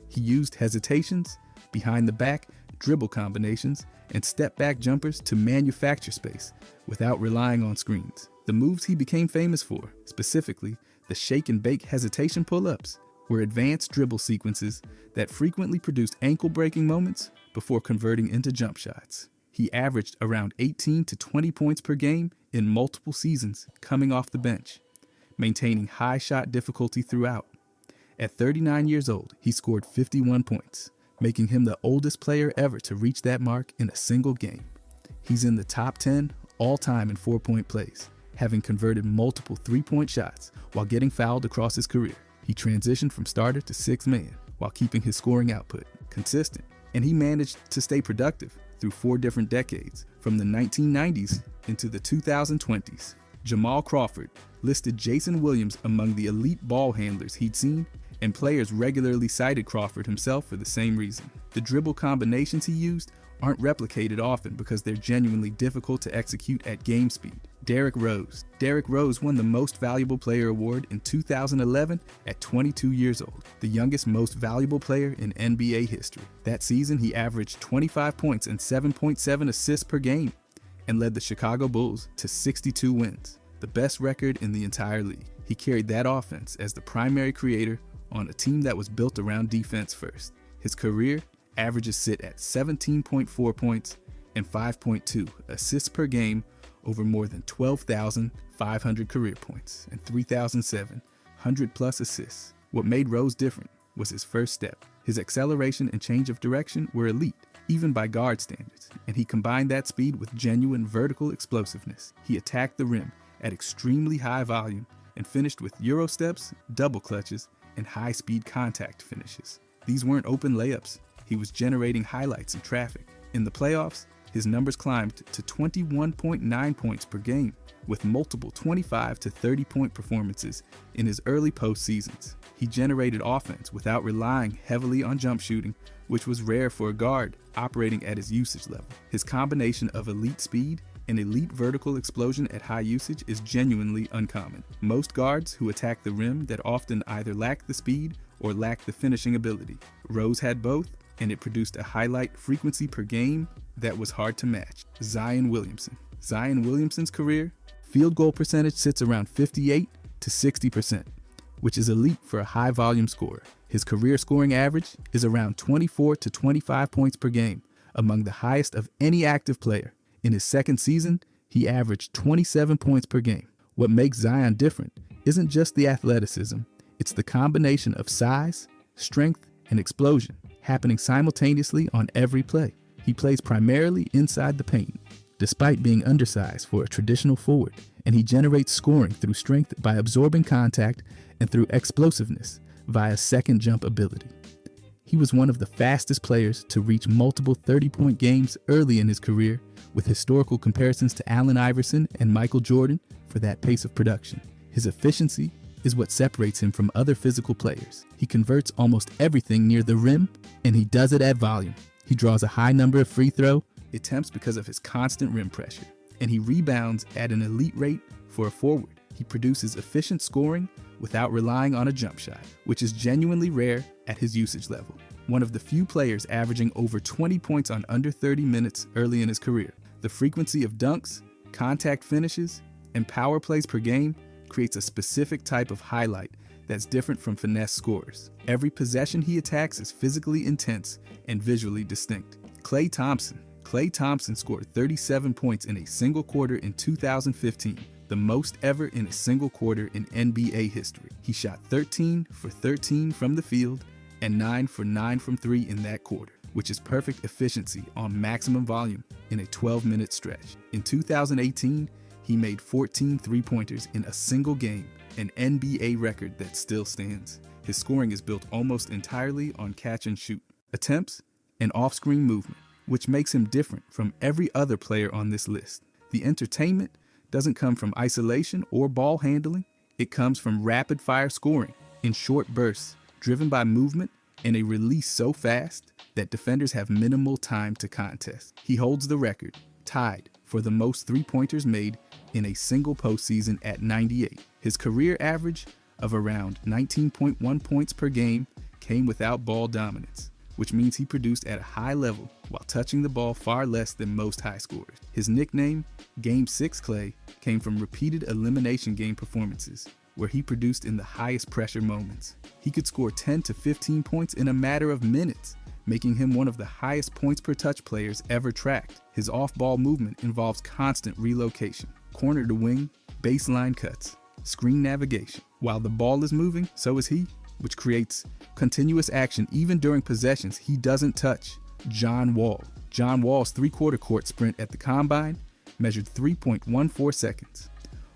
He used hesitations, behind-the-back dribble combinations, and step-back jumpers to manufacture space without relying on screens. The moves he became famous for, specifically the shake-and-bake hesitation pull-ups, were advanced dribble sequences that frequently produced ankle-breaking moments before converting into jump shots. He averaged around 18 to 20 points per game in multiple seasons coming off the bench, maintaining high shot difficulty throughout. At 39 years old, he scored 51 points, making him the oldest player ever to reach that mark in a single game. He's in the top 10 all-time in 4-point plays, having converted multiple 3-point shots while getting fouled across his career. He transitioned from starter to sixth man while keeping his scoring output consistent, and he managed to stay productive through 4 different decades, from the 1990s into the 2020s. Jamal Crawford listed Jason Williams among the elite ball handlers he'd seen, and players regularly cited Crawford himself for the same reason. The dribble combinations he used aren't replicated often because they're genuinely difficult to execute at game speed. Derrick Rose. Derrick Rose won the Most Valuable Player award in 2011 at 22 years old, the youngest most valuable player in NBA history. That season, he averaged 25 points and 7.7 assists per game and led the Chicago Bulls to 62 wins, the best record in the entire league. He carried that offense as the primary creator on a team that was built around defense first. His career averages sit at 17.4 points and 5.2 assists per game over more than 12,500 career points and 3,700 plus assists. What made Rose different was his first step. His acceleration and change of direction were elite, even by guard standards, and he combined that speed with genuine vertical explosiveness. He attacked the rim at extremely high volume and finished with Euro steps, double clutches, and high-speed contact finishes. These weren't open layups. He was generating highlights in traffic. In the playoffs, his numbers climbed to 21.9 points per game, with multiple 25 to 30-point performances in his early postseasons. He generated offense without relying heavily on jump shooting, which was rare for a guard operating at his usage level. His combination of elite speed An elite vertical explosion at high usage is genuinely uncommon. Most guards who attack the rim that often either lack the speed or lack the finishing ability. Rose had both, and it produced a highlight frequency per game that was hard to match. Zion Williamson. Zion Williamson's career field goal percentage sits around 58 to 60%, which is elite for a high volume scorer. His career scoring average is around 24 to 25 points per game, among the highest of any active player. In his second season, he averaged 27 points per game. What makes Zion different isn't just the athleticism, it's the combination of size, strength, and explosion happening simultaneously on every play. He plays primarily inside the paint, despite being undersized for a traditional forward, and he generates scoring through strength by absorbing contact and through explosiveness via second jump ability. He was one of the fastest players to reach multiple 30-point games early in his career, with historical comparisons to Allen Iverson and Michael Jordan for that pace of production. His efficiency is what separates him from other physical players. He converts almost everything near the rim, and he does it at volume. He draws a high number of free throw attempts because of his constant rim pressure, and he rebounds at an elite rate for a forward. He produces efficient scoring without relying on a jump shot, which is genuinely rare at his usage level. One of the few players averaging over 20 points on under 30 minutes early in his career. The frequency of dunks, contact finishes, and power plays per game creates a specific type of highlight that's different from finesse scorers. Every possession he attacks is physically intense and visually distinct. Klay Thompson scored 37 points in a single quarter in 2015, the most ever in a single quarter in NBA history. He shot 13 for 13 from the field and 9 for 9 from 3 in that quarter, which is perfect efficiency on maximum volume in a 12-minute stretch. In 2018, he made 14 three-pointers in a single game, an NBA record that still stands. His scoring is built almost entirely on catch and shoot attempts and off-screen movement, which makes him different from every other player on this list. The entertainment doesn't come from isolation or ball handling. It comes from rapid-fire scoring in short bursts, driven by movement and a release so fast that defenders have minimal time to contest. He holds the record, tied for the most three-pointers made in a single postseason at 98. His career average of around 19.1 points per game came without ball dominance, which means he produced at a high level while touching the ball far less than most high scorers. His nickname, Game 6 Klay, came from repeated elimination game performances where he produced in the highest pressure moments. He could score 10 to 15 points in a matter of minutes, making him one of the highest points per touch players ever tracked. His off-ball movement involves constant relocation, corner to wing, baseline cuts, screen navigation. While the ball is moving, so is he, which creates continuous action even during possessions he doesn't touch. John Wall. John Wall's three-quarter court sprint at the Combine measured 3.14 seconds,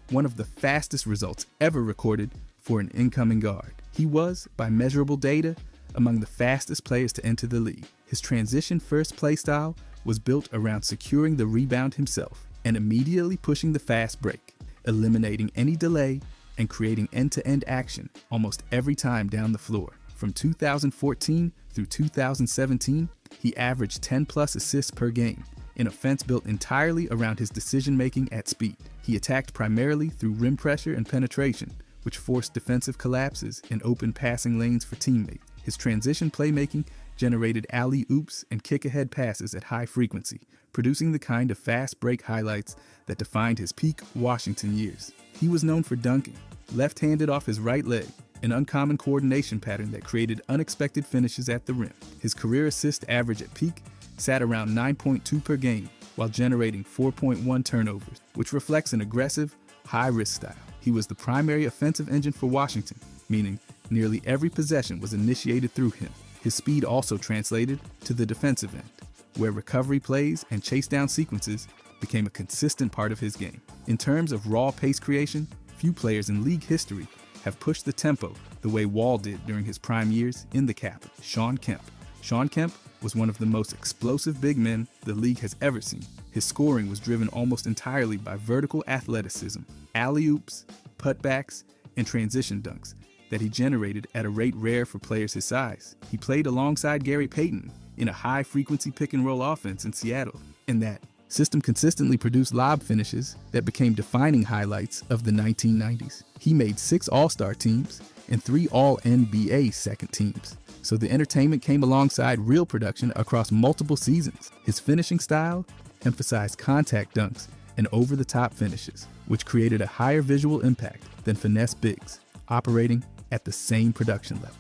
one of the fastest results ever recorded for an incoming guard. He was, by measurable data, among the fastest players to enter the league. His transition first play style was built around securing the rebound himself and immediately pushing the fast break, eliminating any delay and creating end-to-end action almost every time down the floor. From 2014 through 2017, he averaged 10+ assists per game, an offense built entirely around his decision-making at speed. He attacked primarily through rim pressure and penetration, which forced defensive collapses and open passing lanes for teammates. His transition playmaking generated alley-oops and kick-ahead passes at high frequency, producing the kind of fast break highlights that defined his peak Washington years. He was known for dunking, left-handed off his right leg, an uncommon coordination pattern that created unexpected finishes at the rim. His career assist average at peak sat around 9.2 per game, while generating 4.1 turnovers, which reflects an aggressive, high-risk style. He was the primary offensive engine for Washington, meaning nearly every possession was initiated through him. His speed also translated to the defensive end, where recovery plays and chase down sequences became a consistent part of his game. In terms of raw pace creation, few players in league history have pushed the tempo the way Wall did during his prime years in the Capitol. Shawn Kemp. Shawn Kemp was one of the most explosive big men the league has ever seen. His scoring was driven almost entirely by vertical athleticism, alley-oops, putbacks, and transition dunks that he generated at a rate rare for players his size. He played alongside Gary Payton in a high-frequency pick-and-roll offense in Seattle, and that System consistently produced lob finishes that became defining highlights of the 1990s. He made 6 All-Star teams and 3 All-NBA second teams, so the entertainment came alongside real production across multiple seasons. His finishing style emphasized contact dunks and over-the-top finishes, which created a higher visual impact than finesse bigs, operating at the same production level.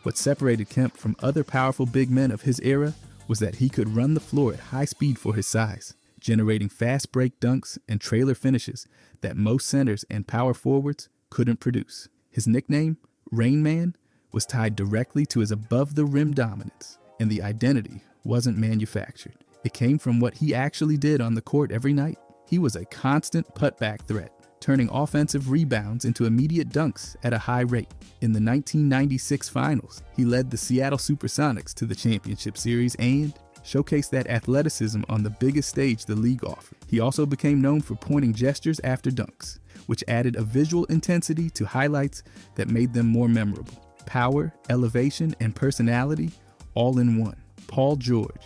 What separated Kemp from other powerful big men of his era was that he could run the floor at high speed for his size, generating fast break dunks and trailer finishes that most centers and power forwards couldn't produce. His nickname, Rain Man, was tied directly to his above-the-rim dominance, and the identity wasn't manufactured. It came from what he actually did on the court every night. He was a constant putback threat, turning offensive rebounds into immediate dunks at a high rate. In the 1996 finals, he led the Seattle Supersonics to the championship series and showcased that athleticism on the biggest stage the league offered. He also became known for pointing gestures after dunks, which added a visual intensity to highlights that made them more memorable. Power, elevation, and personality all in one. Paul George.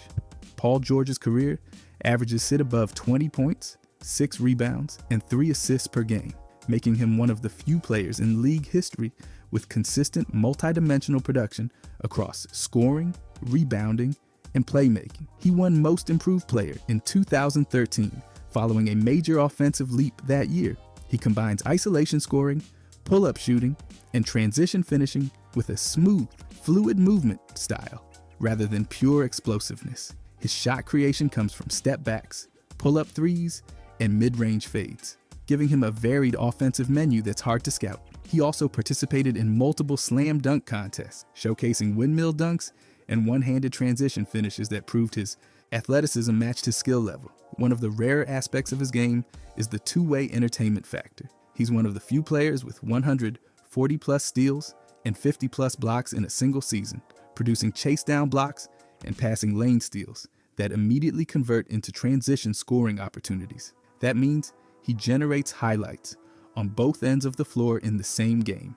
Paul George's career averages sit above 20 points, 6 rebounds, and 3 assists per game, making him one of the few players in league history with consistent multidimensional production across scoring, rebounding, and playmaking. He won Most Improved Player in 2013, following a major offensive leap that year. He combines isolation scoring, pull-up shooting, and transition finishing with a smooth, fluid movement style rather than pure explosiveness. His shot creation comes from step backs, pull-up threes, and mid-range fades, giving him a varied offensive menu that's hard to scout. He also participated in multiple slam dunk contests, showcasing windmill dunks and one-handed transition finishes that proved his athleticism matched his skill level. One of the rare aspects of his game is the two-way entertainment factor. He's one of the few players with 140-plus steals and 50-plus blocks in a single season, producing chase-down blocks and passing lane steals that immediately convert into transition scoring opportunities. That means he generates highlights on both ends of the floor in the same game.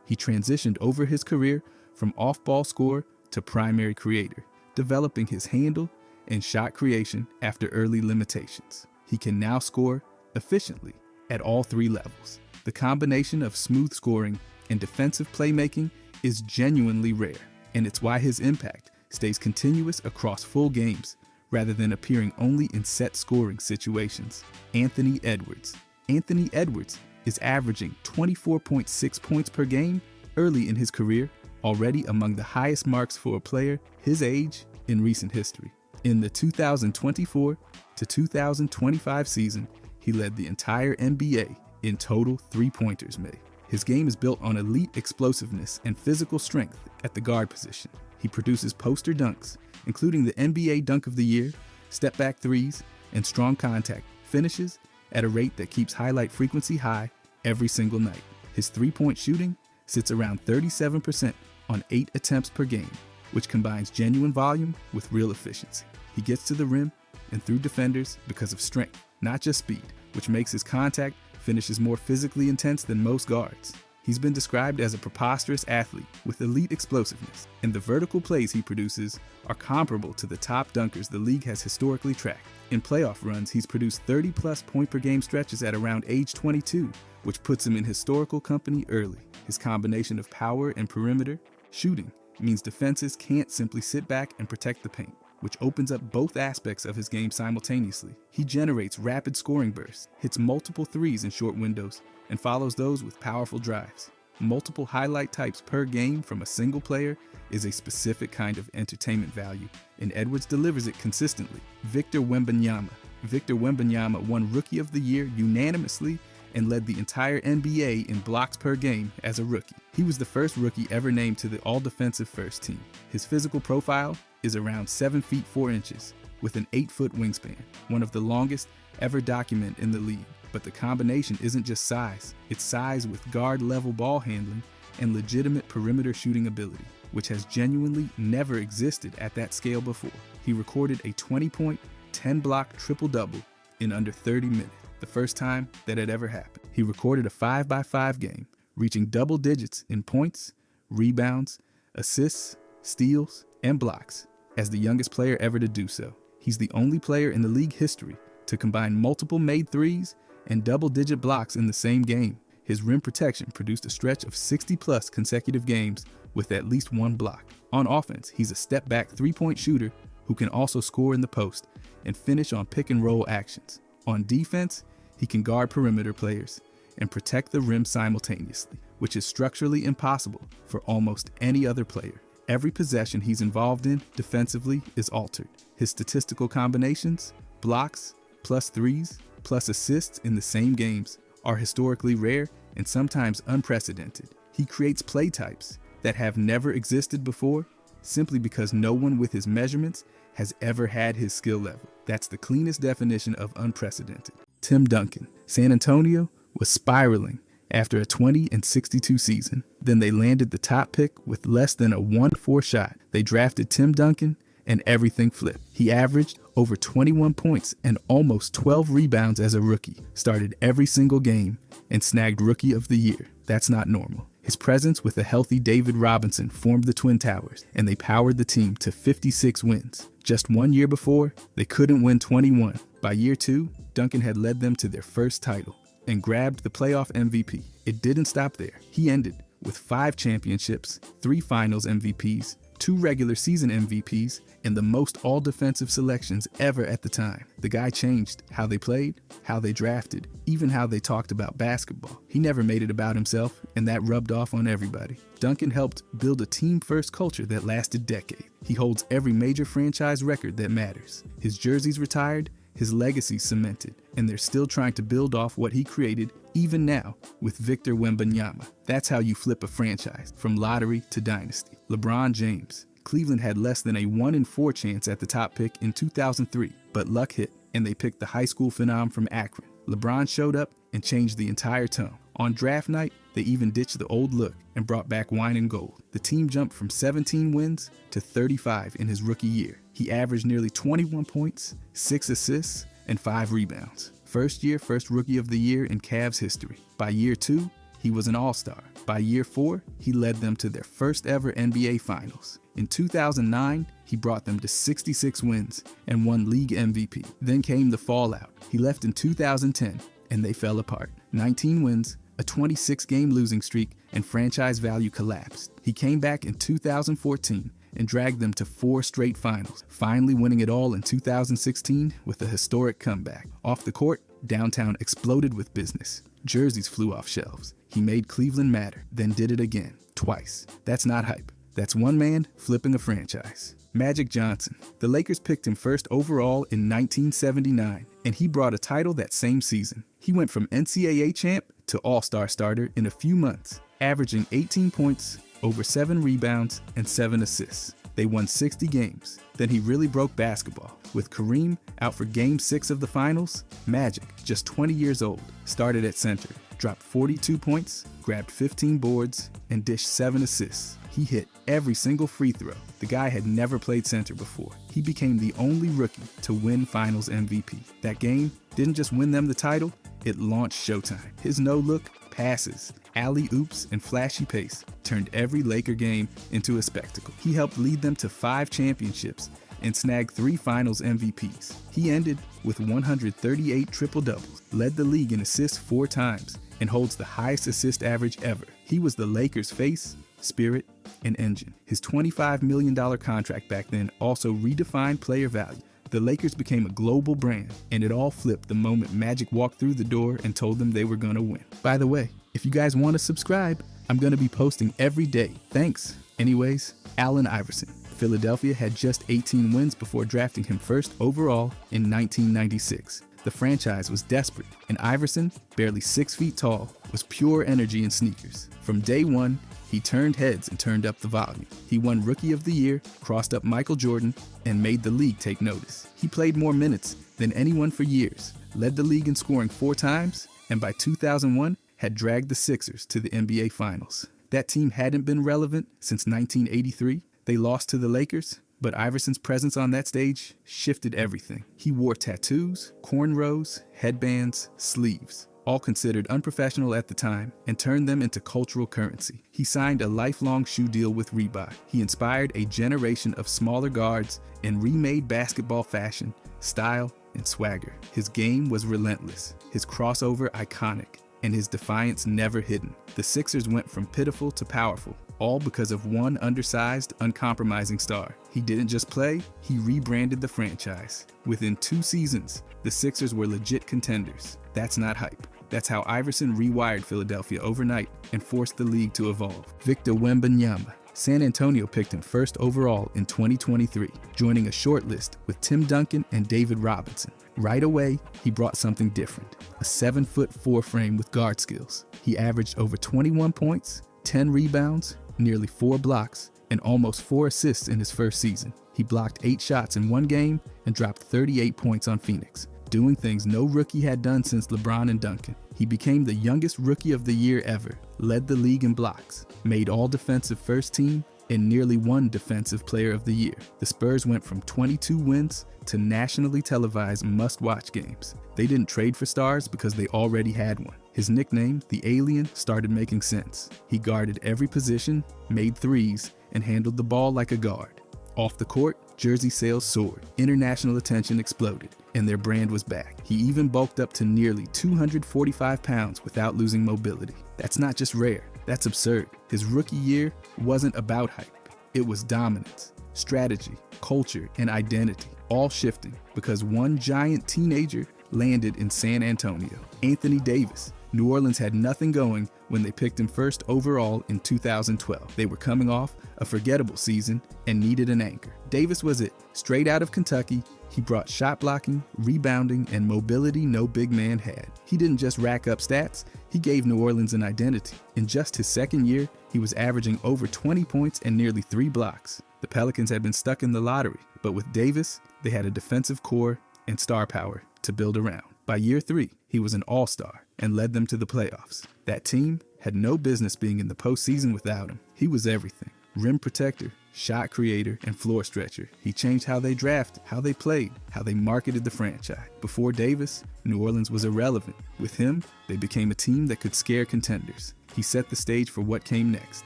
He transitioned over his career from off-ball scorer to primary creator, developing his handle and shot creation after early limitations. He can now score efficiently at all 3 levels. The combination of smooth scoring and defensive playmaking is genuinely rare, and it's why his impact stays continuous across full games rather than appearing only in set scoring situations. Anthony Edwards. Anthony Edwards is averaging 24.6 points per game early in his career, already among the highest marks for a player his age in recent history. In the 2024 to 2025 season, he led the entire NBA in total three-pointers made. His game is built on elite explosiveness and physical strength at the guard position. He produces poster dunks, including the NBA Dunk of the Year, step-back threes, and strong contact finishes at a rate that keeps highlight frequency high every single night. His three-point shooting sits around 37% on 8 attempts per game, which combines genuine volume with real efficiency. He gets to the rim and through defenders because of strength, not just speed, which makes his contact finishes more physically intense than most guards. He's been described as a preposterous athlete with elite explosiveness, and the vertical plays he produces are comparable to the top dunkers the league has historically tracked. In playoff runs, he's produced 30-plus point-per-game stretches at around age 22, which puts him in historical company early. His combination of power and perimeter shooting means defenses can't simply sit back and protect the paint, which opens up both aspects of his game simultaneously. He generates rapid scoring bursts, hits multiple threes in short windows, and follows those with powerful drives. Multiple highlight types per game from a single player is a specific kind of entertainment value, and Edwards delivers it consistently. Victor Wembanyama. Victor Wembanyama won Rookie of the Year unanimously and led the entire NBA in blocks per game as a rookie. He was the first rookie ever named to the All-Defensive First Team. His physical profile is around 7 feet 4 inches with an 8-foot wingspan, one of the longest ever documented in the league. But the combination isn't just size, it's size with guard-level ball handling and legitimate perimeter shooting ability, which has genuinely never existed at that scale before. He recorded a 20-point, 10-block triple-double in under 30 minutes, the first time that had ever happened. He recorded a 5x5 game, reaching double digits in points, rebounds, assists, steals, and blocks, as the youngest player ever to do so. He's the only player in the league history to combine multiple made threes and double-digit blocks in the same game. His rim protection produced a stretch of 60-plus consecutive games with at least one block. On offense, he's a step-back three-point shooter who can also score in the post and finish on pick-and-roll actions. On defense, he can guard perimeter players and protect the rim simultaneously, which is structurally impossible for almost any other player. Every possession he's involved in defensively is altered. His statistical combinations, blocks, plus threes, plus assists in the same games are historically rare and sometimes unprecedented. He creates play types that have never existed before simply because no one with his measurements has ever had his skill level. That's the cleanest definition of unprecedented. Tim Duncan. San Antonio was spiraling after a 20-62 season. Then they landed the top pick with less than a 1-4 shot. They drafted Tim Duncan and everything flipped. He averaged over 21 points and almost 12 rebounds as a rookie, started every single game, and snagged Rookie of the Year. That's not normal. His presence with a healthy David Robinson formed the Twin Towers, and they powered the team to 56 wins. Just 1 year before, they couldn't win 21. By year 2, Duncan had led them to their first title and grabbed the playoff MVP. It didn't stop there. He ended with 5 championships, 3 finals MVPs, 2 regular season MVPs, and the most all-defensive selections ever at the time. The guy changed how they played, how they drafted, even how they talked about basketball. He never made it about himself, and that rubbed off on everybody. Duncan helped build a team-first culture that lasted decades. He holds every major franchise record that matters. His jersey's retired, his legacy cemented, and they're still trying to build off what he created even now with Victor Wembanyama. That's how you flip a franchise, from lottery to dynasty. LeBron James. Cleveland had less than a 1-in-4 chance at the top pick in 2003, but luck hit, and they picked the high school phenom from Akron. LeBron showed up and changed the entire tone. On draft night, they even ditched the old look and brought back wine and gold. The team jumped from 17 wins to 35 in his rookie year. He averaged nearly 21 points, 6 assists, and 5 rebounds. First year, first Rookie of the Year in Cavs history. By year 2, he was an all-star. By year 4, he led them to their first ever NBA Finals. In 2009, he brought them to 66 wins and won league MVP. Then came the fallout. He left in 2010, and they fell apart. 19 wins, a 26-game losing streak, and franchise value collapsed. He came back in 2014 and dragged them to 4 straight finals, finally winning it all in 2016 with a historic comeback. Off the court, downtown exploded with business. Jerseys flew off shelves. He made Cleveland matter, then did it again, twice. That's not hype. That's one man flipping a franchise. Magic Johnson. The Lakers picked him first overall in 1979, and he brought a title that same season. He went from NCAA champ to all-star starter in a few months, averaging 18 points, over 7 rebounds, and 7 assists. They won 60 games. Then he really broke basketball. With Kareem out for Game 6 of the finals, Magic, just 20 years old, started at center, dropped 42 points, grabbed 15 boards, and dished 7 assists. He hit every single free throw. The guy had never played center before. He became the only rookie to win Finals MVP. That game didn't just win them the title, it launched Showtime. His no-look, passes, alley-oops, and flashy pace turned every Laker game into a spectacle. He helped lead them to 5 championships and snagged 3 Finals MVPs. He ended with 138 triple-doubles, led the league in assists 4 times, and holds the highest assist average ever. He was the Lakers' face, spirit, and engine. His $25 million contract back then also redefined player value. The Lakers became a global brand, and it all flipped the moment Magic walked through the door and told them they were gonna win. By the way, if you guys want to subscribe, I'm gonna be posting every day. Thanks. Anyways, Allen Iverson. Philadelphia had just 18 wins before drafting him first overall in 1996. The franchise was desperate, and Iverson, barely 6 feet tall, was pure energy in sneakers. From day one, he turned heads and turned up the volume. He won Rookie of the Year, crossed up Michael Jordan, and made the league take notice. He played more minutes than anyone for years, led the league in scoring 4 times, and by 2001 had dragged the Sixers to the NBA Finals. That team hadn't been relevant since 1983. They lost to the Lakers, but Iverson's presence on that stage shifted everything. He wore tattoos, cornrows, headbands, sleeves, all considered unprofessional at the time, and turned them into cultural currency. He signed a lifelong shoe deal with Reebok. He inspired a generation of smaller guards and remade basketball fashion, style, and swagger. His game was relentless, his crossover iconic, and his defiance never hidden. The Sixers went from pitiful to powerful, all because of one undersized, uncompromising star. He didn't just play, he rebranded the franchise. Within 2 seasons, the Sixers were legit contenders. That's not hype. That's how Iverson rewired Philadelphia overnight and forced the league to evolve. Victor Wembanyama. San Antonio picked him first overall in 2023, joining a short list with Tim Duncan and David Robinson. Right away, he brought something different, a 7'4" frame with guard skills. He averaged over 21 points, 10 rebounds, nearly 4 blocks, and almost 4 assists in his first season. He blocked 8 shots in one game and dropped 38 points on Phoenix, doing things no rookie had done since LeBron and Duncan. He became the youngest rookie of the year ever, led the league in blocks, made all defensive first team, and nearly won defensive player of the year. The Spurs went from 22 wins to nationally televised must-watch games. They didn't trade for stars because they already had one. His nickname, the Alien, started making sense. He guarded every position, made threes, and handled the ball like a guard. Off the court, jersey sales soared, international attention exploded, and their brand was back. He even bulked up to nearly 245 pounds without losing mobility. That's not just rare, that's absurd. His rookie year wasn't about hype. It was dominance, strategy, culture, and identity, all shifting because one giant teenager landed in San Antonio. Anthony Davis. New Orleans had nothing going when they picked him first overall in 2012. They were coming off a forgettable season and needed an anchor. Davis was it. Straight out of Kentucky, he brought shot blocking, rebounding, and mobility no big man had. He didn't just rack up stats, he gave New Orleans an identity. In just his second year, he was averaging over 20 points and nearly 3 blocks. The Pelicans had been stuck in the lottery, but with Davis, they had a defensive core and star power to build around. By year 3, he was an all-star and led them to the playoffs. That team had no business being in the postseason without him. He was everything. Rim protector, shot creator, and floor stretcher. He changed how they drafted, how they played, how they marketed the franchise. Before Davis, New Orleans was irrelevant. With him, they became a team that could scare contenders. He set the stage for what came next.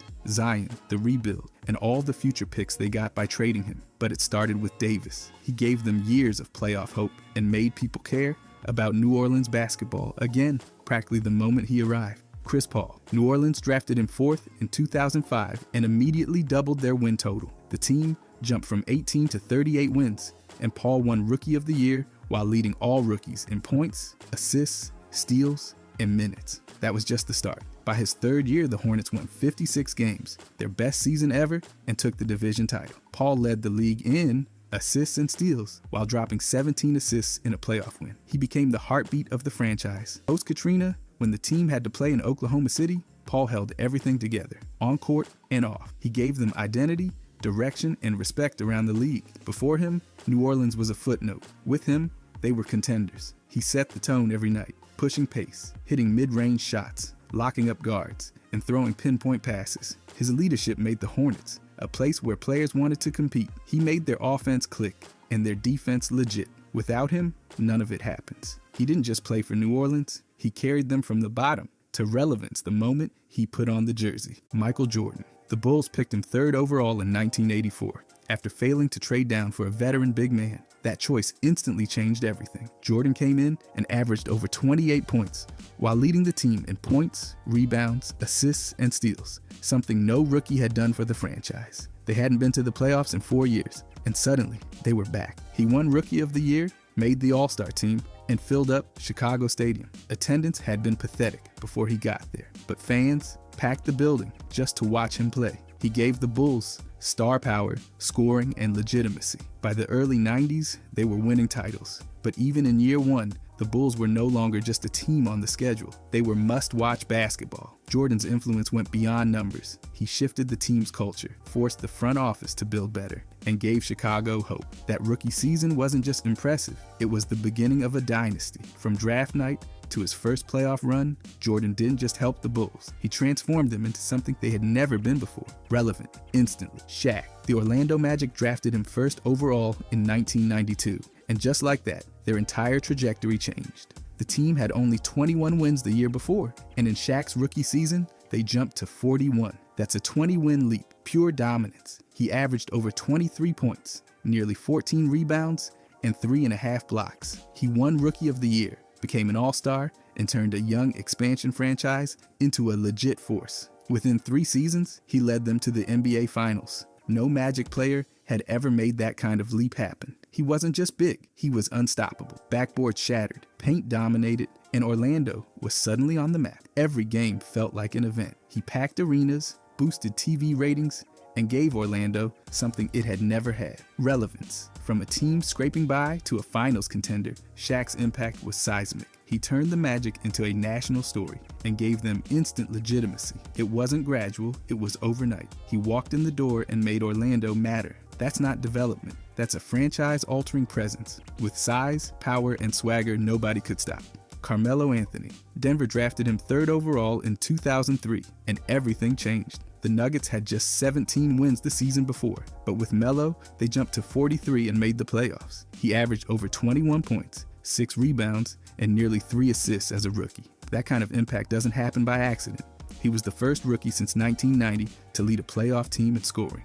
Zion, the rebuild, and all the future picks they got by trading him. But it started with Davis. He gave them years of playoff hope and made people care about New Orleans basketball again, practically the moment he arrived. Chris Paul. New Orleans drafted him 4th in 2005 and immediately doubled their win total. The team jumped from 18 to 38 wins, and Paul won Rookie of the Year while leading all rookies in points, assists, steals, and minutes. That was just the start. By his 3rd year, the Hornets won 56 games, their best season ever, and took the division title. Paul led the league in assists and steals while dropping 17 assists in a playoff win. He became the heartbeat of the franchise. Post-Katrina, when the team had to play in Oklahoma City, Paul held everything together, on court and off. He gave them identity, direction, and respect around the league. Before him, New Orleans was a footnote. With him, they were contenders. He set the tone every night, pushing pace, hitting mid-range shots, locking up guards, and throwing pinpoint passes. His leadership made the Hornets a place where players wanted to compete. He made their offense click and their defense legit. Without him, none of it happens. He didn't just play for New Orleans, he carried them from the bottom to relevance the moment he put on the jersey. Michael Jordan. The Bulls picked him 3rd overall in 1984. After failing to trade down for a veteran big man, that choice instantly changed everything. Jordan came in and averaged over 28 points while leading the team in points, rebounds, assists, and steals, something no rookie had done for the franchise. They hadn't been to the playoffs in 4 years, and suddenly they were back. He won Rookie of the Year, made the All-Star team, and filled up Chicago Stadium. Attendance had been pathetic before he got there, but fans packed the building just to watch him play. He gave the Bulls star power, scoring, and legitimacy. By the early 90s, they were winning titles. But even in year 1, the Bulls were no longer just a team on the schedule. They were must-watch basketball. Jordan's influence went beyond numbers. He shifted the team's culture, forced the front office to build better, and gave Chicago hope. That rookie season wasn't just impressive, it was the beginning of a dynasty. From draft night to his first playoff run, Jordan didn't just help the Bulls. He transformed them into something they had never been before. Relevant, instantly. Shaq. The Orlando Magic drafted him 1st overall in 1992. And just like that, their entire trajectory changed. The team had only 21 wins the year before, and in Shaq's rookie season, they jumped to 41. That's a 20-win leap, pure dominance. He averaged over 23 points, nearly 14 rebounds, and 3.5 blocks. He won Rookie of the Year, became an All-Star, and turned a young expansion franchise into a legit force. Within 3 seasons, he led them to the NBA Finals. No Magic player had ever made that kind of leap happen. He wasn't just big, he was unstoppable. Backboard shattered, paint dominated, and Orlando was suddenly on the map. Every game felt like an event. He packed arenas, boosted TV ratings, and gave Orlando something it had never had: relevance. From a team scraping by to a finals contender, Shaq's impact was seismic. He turned the Magic into a national story and gave them instant legitimacy. It wasn't gradual, it was overnight. He walked in the door and made Orlando matter. That's not development. That's a franchise-altering presence. With size, power, and swagger nobody could stop. Carmelo Anthony. Denver drafted him 3rd overall in 2003, and everything changed. The Nuggets had just 17 wins the season before, but with Melo, they jumped to 43 and made the playoffs. He averaged over 21 points, 6 rebounds, and nearly 3 assists as a rookie. That kind of impact doesn't happen by accident. He was the first rookie since 1990 to lead a playoff team in scoring.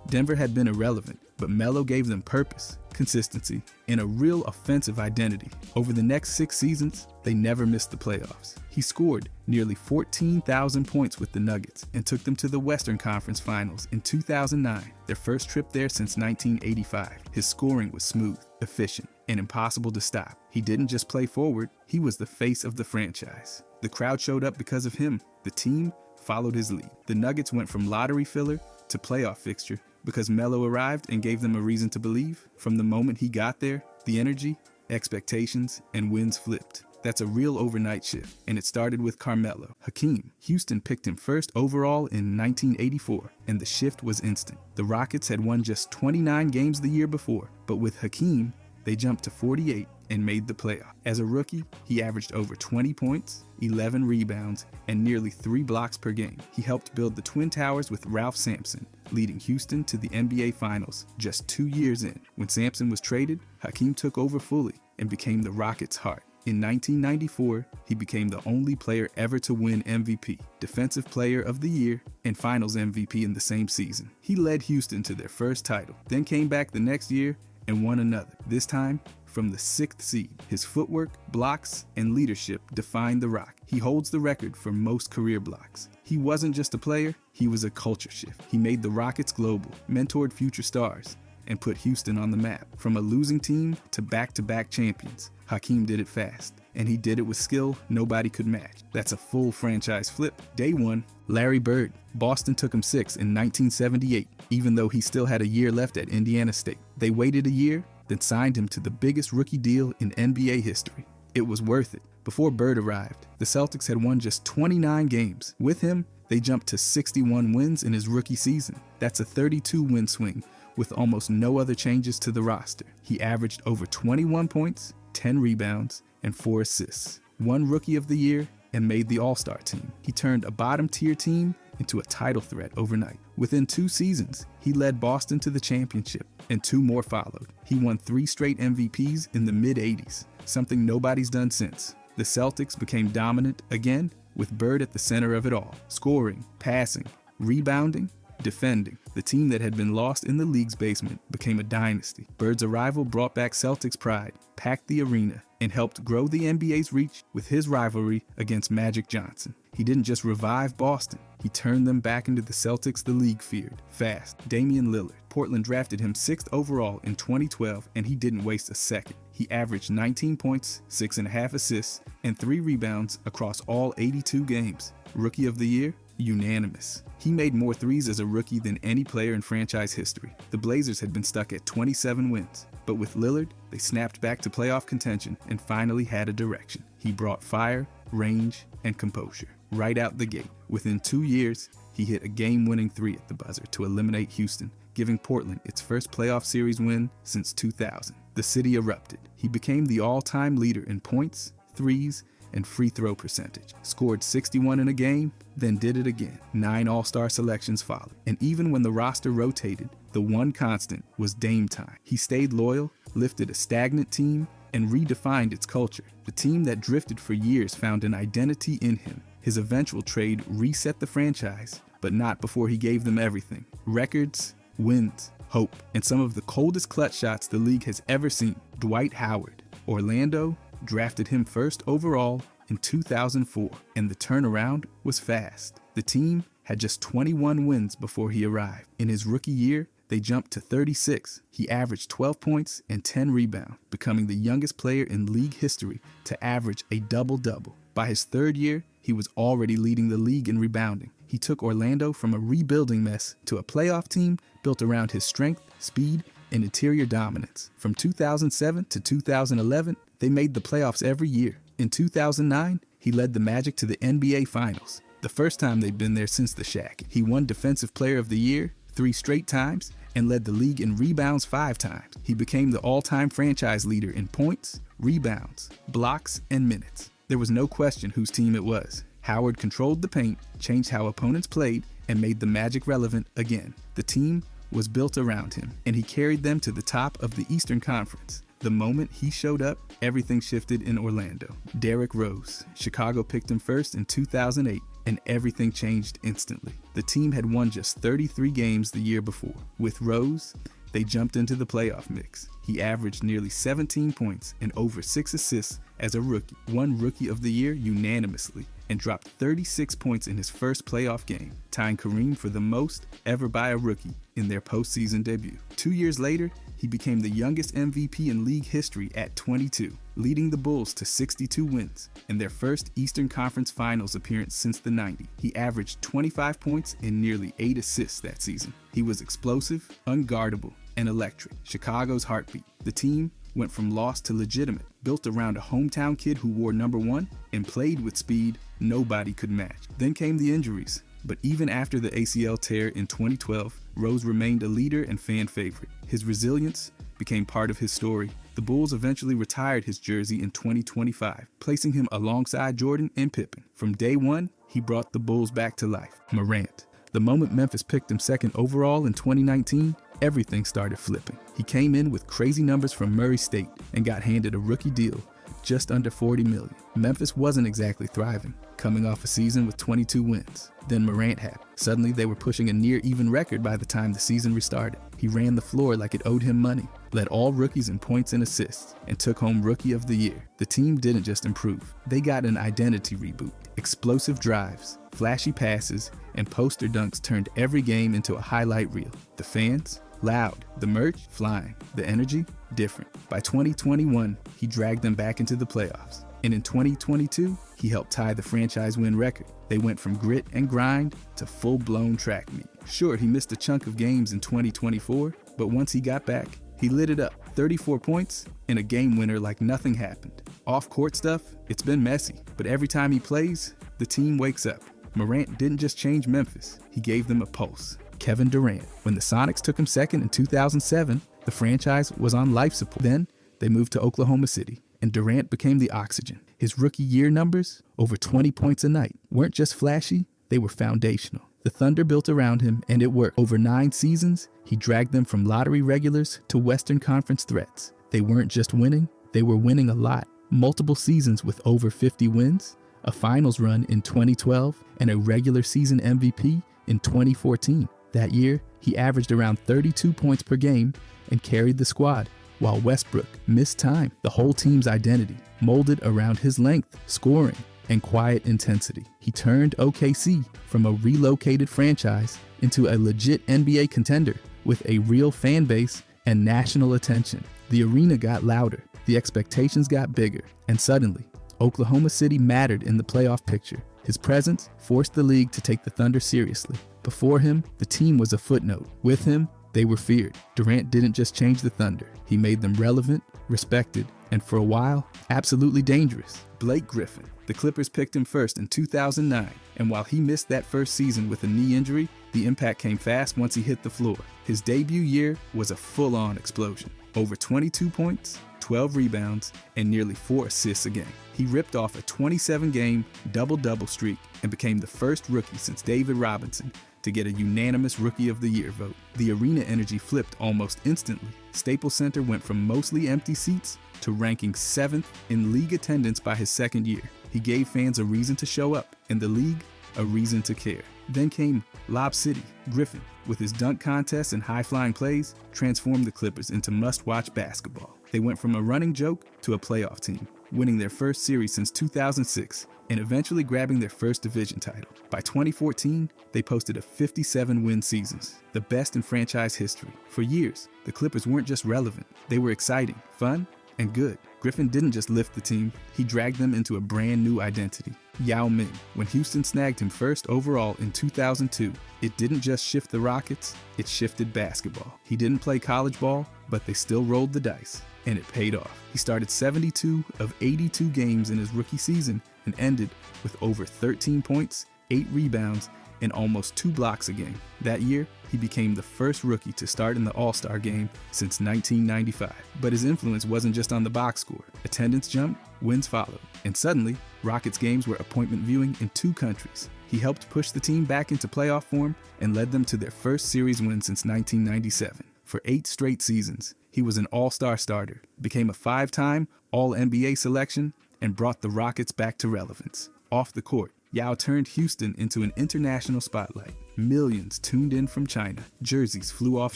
Denver had been irrelevant, but Melo gave them purpose, consistency, and a real offensive identity. Over the next 6 seasons, they never missed the playoffs. He scored nearly 14,000 points with the Nuggets and took them to the Western Conference Finals in 2009, their first trip there since 1985. His scoring was smooth, efficient, and impossible to stop. He didn't just play forward, he was the face of the franchise. The crowd showed up because of him. The team followed his lead. The Nuggets went from lottery filler to playoff fixture because Melo arrived and gave them a reason to believe. From the moment he got there, the energy, expectations, and wins flipped. That's a real overnight shift, and it started with Carmelo. Hakeem. Houston picked him 1st overall in 1984, and the shift was instant. The Rockets had won just 29 games the year before, but with Hakeem, they jumped to 48 and made the playoff. As a rookie, he averaged over 20 points, 11 rebounds, and nearly 3 blocks per game. He helped build the Twin Towers with Ralph Sampson, leading Houston to the NBA Finals just 2 years in. When Sampson was traded, Hakeem took over fully and became the Rockets' heart. In 1994, he became the only player ever to win MVP, Defensive Player of the Year, and Finals MVP in the same season. He led Houston to their first title, then came back the next year and won another, this time from the 6th seed. His footwork, blocks, and leadership defined the Rock. He holds the record for most career blocks. He wasn't just a player, he was a culture shift. He made the Rockets global, mentored future stars, and put Houston on the map. From a losing team to back-to-back champions, Hakeem did it fast, and he did it with skill nobody could match. That's a full franchise flip. Day 1, Larry Bird. Boston took him 6 in 1978, even though he still had a year left at Indiana State. They waited a year, then signed him to the biggest rookie deal in NBA history. It was worth it. Before Bird arrived, the Celtics had won just 29 games. With him, they jumped to 61 wins in his rookie season. That's a 32-win swing with almost no other changes to the roster. He averaged over 21 points, 10 rebounds, and 4 assists. Won Rookie of the Year and made the All-Star team. He turned a bottom-tier team into a title threat overnight. Within 2 seasons, he led Boston to the championship, and 2 more followed. He won 3 straight MVPs in the mid-'80s, something nobody's done since. The Celtics became dominant again, with Bird at the center of it all. Scoring, passing, rebounding, defending. The team that had been lost in the league's basement became a dynasty. Bird's arrival brought back Celtics pride, packed the arena, and helped grow the NBA's reach with his rivalry against Magic Johnson. He didn't just revive Boston, he turned them back into the Celtics the league feared. Fast. Damian Lillard. Portland drafted him 6th overall in 2012, and he didn't waste a second. He averaged 19 points, 6.5 assists, and 3 rebounds across all 82 games. Rookie of the Year? Unanimous. He made more threes as a rookie than any player in franchise history. The Blazers had been stuck at 27 wins, but with Lillard, they snapped back to playoff contention and finally had a direction. He brought fire, range, and composure right out the gate. Within 2 years, he hit a game-winning 3 at the buzzer to eliminate Houston, giving Portland its first playoff series win since 2000. The city erupted. He became the all-time leader in points, threes, and free throw percentage. Scored 61 in a game, then did it again. 9 All-Star selections followed. And even when the roster rotated, the one constant was Dame time. He stayed loyal, lifted a stagnant team, and redefined its culture. The team that drifted for years found an identity in him. His eventual trade reset the franchise, but not before he gave them everything. Records, wins, hope, and some of the coldest clutch shots the league has ever seen. Dwight Howard. Orlando drafted him first overall in 2004, and the turnaround was fast. The team had just 21 wins before he arrived. In his rookie year, they jumped to 36. He averaged 12 points and 10 rebounds, becoming the youngest player in league history to average a double-double. By his third year, he was already leading the league in rebounding. He took Orlando from a rebuilding mess to a playoff team built around his strength, speed, and interior dominance. From 2007 to 2011, they made the playoffs every year. In 2009, he led the Magic to the NBA Finals, the first time they'd been there since the Shaq. He won Defensive Player of the Year 3 straight times and led the league in rebounds 5 times. He became the all-time franchise leader in points, rebounds, blocks, and minutes. There was no question whose team it was. Howard controlled the paint, changed how opponents played, and made the Magic relevant again. The team was built around him, and he carried them to the top of the Eastern Conference. The moment he showed up, everything shifted in Orlando. Derrick Rose. Chicago picked him first in 2008, and everything changed instantly. The team had won just 33 games the year before. With Rose, they jumped into the playoff mix. He averaged nearly 17 points and over 6 assists as a rookie, won Rookie of the Year unanimously, and dropped 36 points in his first playoff game, tying Kareem for the most ever by a rookie in their postseason debut. 2 years later, he became the youngest MVP in league history at 22, leading the Bulls to 62 wins and their first Eastern Conference Finals appearance since the 90s. He averaged 25 points and nearly 8 assists that season. He was explosive, unguardable, and electric. Chicago's heartbeat. The team went from lost to legitimate, built around a hometown kid who wore number 1 and played with speed nobody could match. Then came the injuries, but even after the ACL tear in 2012, Rose remained a leader and fan favorite. His resilience became part of his story. The Bulls eventually retired his jersey in 2025, placing him alongside Jordan and Pippen. From day one, he brought the Bulls back to life. Morant. The moment Memphis picked him second overall in 2019, everything started flipping. He came in with crazy numbers from Murray State and got handed a rookie deal just under $40 million. Memphis wasn't exactly thriving, coming off a season with 22 wins. Then Morant happened. Suddenly they were pushing a near even record by the time the season restarted. He ran the floor like it owed him money, led all rookies in points and assists, and took home Rookie of the Year. The team didn't just improve, they got an identity reboot. Explosive drives, flashy passes, and poster dunks turned every game into a highlight reel. The fans? Loud. The merch? Flying. The energy? Different. By 2021, he dragged them back into the playoffs. And in 2022, he helped tie the franchise win record. They went from grit and grind to full-blown track meet. Sure, he missed a chunk of games in 2024, but once he got back, he lit it up. 34 points and a game winner like nothing happened. Off-court stuff, it's been messy, but every time he plays, the team wakes up. Morant didn't just change Memphis, he gave them a pulse. Kevin Durant. When the Sonics took him second in 2007, the franchise was on life support. Then they moved to Oklahoma City, and Durant became the oxygen. His rookie year numbers, over 20 points a night, weren't just flashy, they were foundational. The Thunder built around him, and it worked. Over 9 seasons, he dragged them from lottery regulars to Western Conference threats. They weren't just winning, they were winning a lot. Multiple seasons with over 50 wins, a finals run in 2012, and a regular season MVP in 2014. That year, he averaged around 32 points per game and carried the squad, while Westbrook missed time. The whole team's identity molded around his length, scoring, and quiet intensity. He turned OKC from a relocated franchise into a legit NBA contender with a real fan base and national attention. The arena got louder, the expectations got bigger, and suddenly, Oklahoma City mattered in the playoff picture. His presence forced the league to take the Thunder seriously. Before him, the team was a footnote. With him, they were feared. Durant didn't just change the Thunder. He made them relevant, respected, and for a while, absolutely dangerous. Blake Griffin. The Clippers picked him first in 2009, and while he missed that first season with a knee injury, the impact came fast once he hit the floor. His debut year was a full-on explosion. Over 22 points, 12 rebounds, and nearly 4 assists a game. He ripped off a 27-game double-double streak and became the first rookie since David Robinson to get a unanimous Rookie of the Year vote. The arena energy flipped almost instantly. Staples Center went from mostly empty seats to ranking 7th in league attendance by his second year. He gave fans a reason to show up, and the league a reason to care. Then came Lob City. Griffin, with his dunk contests and high-flying plays, transformed the Clippers into must-watch basketball. They went from a running joke to a playoff team, winning their first series since 2006 and eventually grabbing their first division title. By 2014, they posted a 57-win season, the best in franchise history. For years, the Clippers weren't just relevant, they were exciting, fun, and good. Griffin didn't just lift the team, he dragged them into a brand new identity. Yao Ming. When Houston snagged him first overall in 2002, it didn't just shift the Rockets, it shifted basketball. He didn't play college ball, but they still rolled the dice, and it paid off. He started 72 of 82 games in his rookie season and ended with over 13 points, 8 rebounds, and almost 2 blocks a game. That year, he became the first rookie to start in the All-Star game since 1995. But his influence wasn't just on the box score. Attendance jumped, wins followed, and suddenly, Rockets games were appointment viewing in 2 countries. He helped push the team back into playoff form and led them to their first series win since 1997. For 8 straight seasons, he was an All-Star starter, became a 5-time All-NBA selection, and brought the Rockets back to relevance. Off the court, Yao turned Houston into an international spotlight. Millions tuned in from China. Jerseys flew off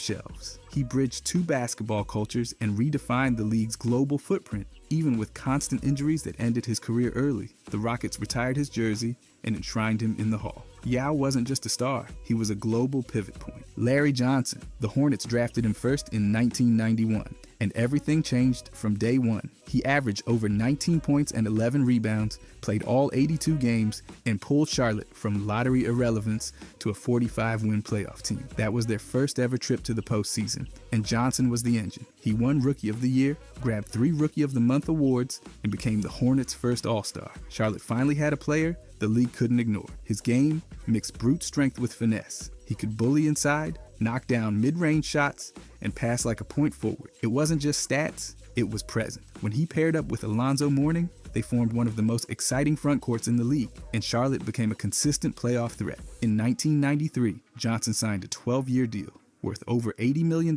shelves. He bridged 2 basketball cultures and redefined the league's global footprint. Even with constant injuries that ended his career early, the Rockets retired his jersey and enshrined him in the Hall. Yao wasn't just a star, he was a global pivot point. Larry Johnson. The Hornets drafted him first in 1991, and everything changed from day one. He averaged over 19 points and 11 rebounds, played all 82 games, and pulled Charlotte from lottery irrelevance to a 45-win playoff team. That was their first ever trip to the postseason, and Johnson was the engine. He won Rookie of the Year, grabbed 3 Rookie of the Month awards, and became the Hornets' first All-Star. Charlotte finally had a player the league couldn't ignore. His game mixed brute strength with finesse. He could bully inside, knock down mid-range shots, and pass like a point forward. It wasn't just stats, it was present. When he paired up with Alonzo Mourning, they formed one of the most exciting front courts in the league, and Charlotte became a consistent playoff threat. In 1993, Johnson signed a 12-year deal worth over $80 million,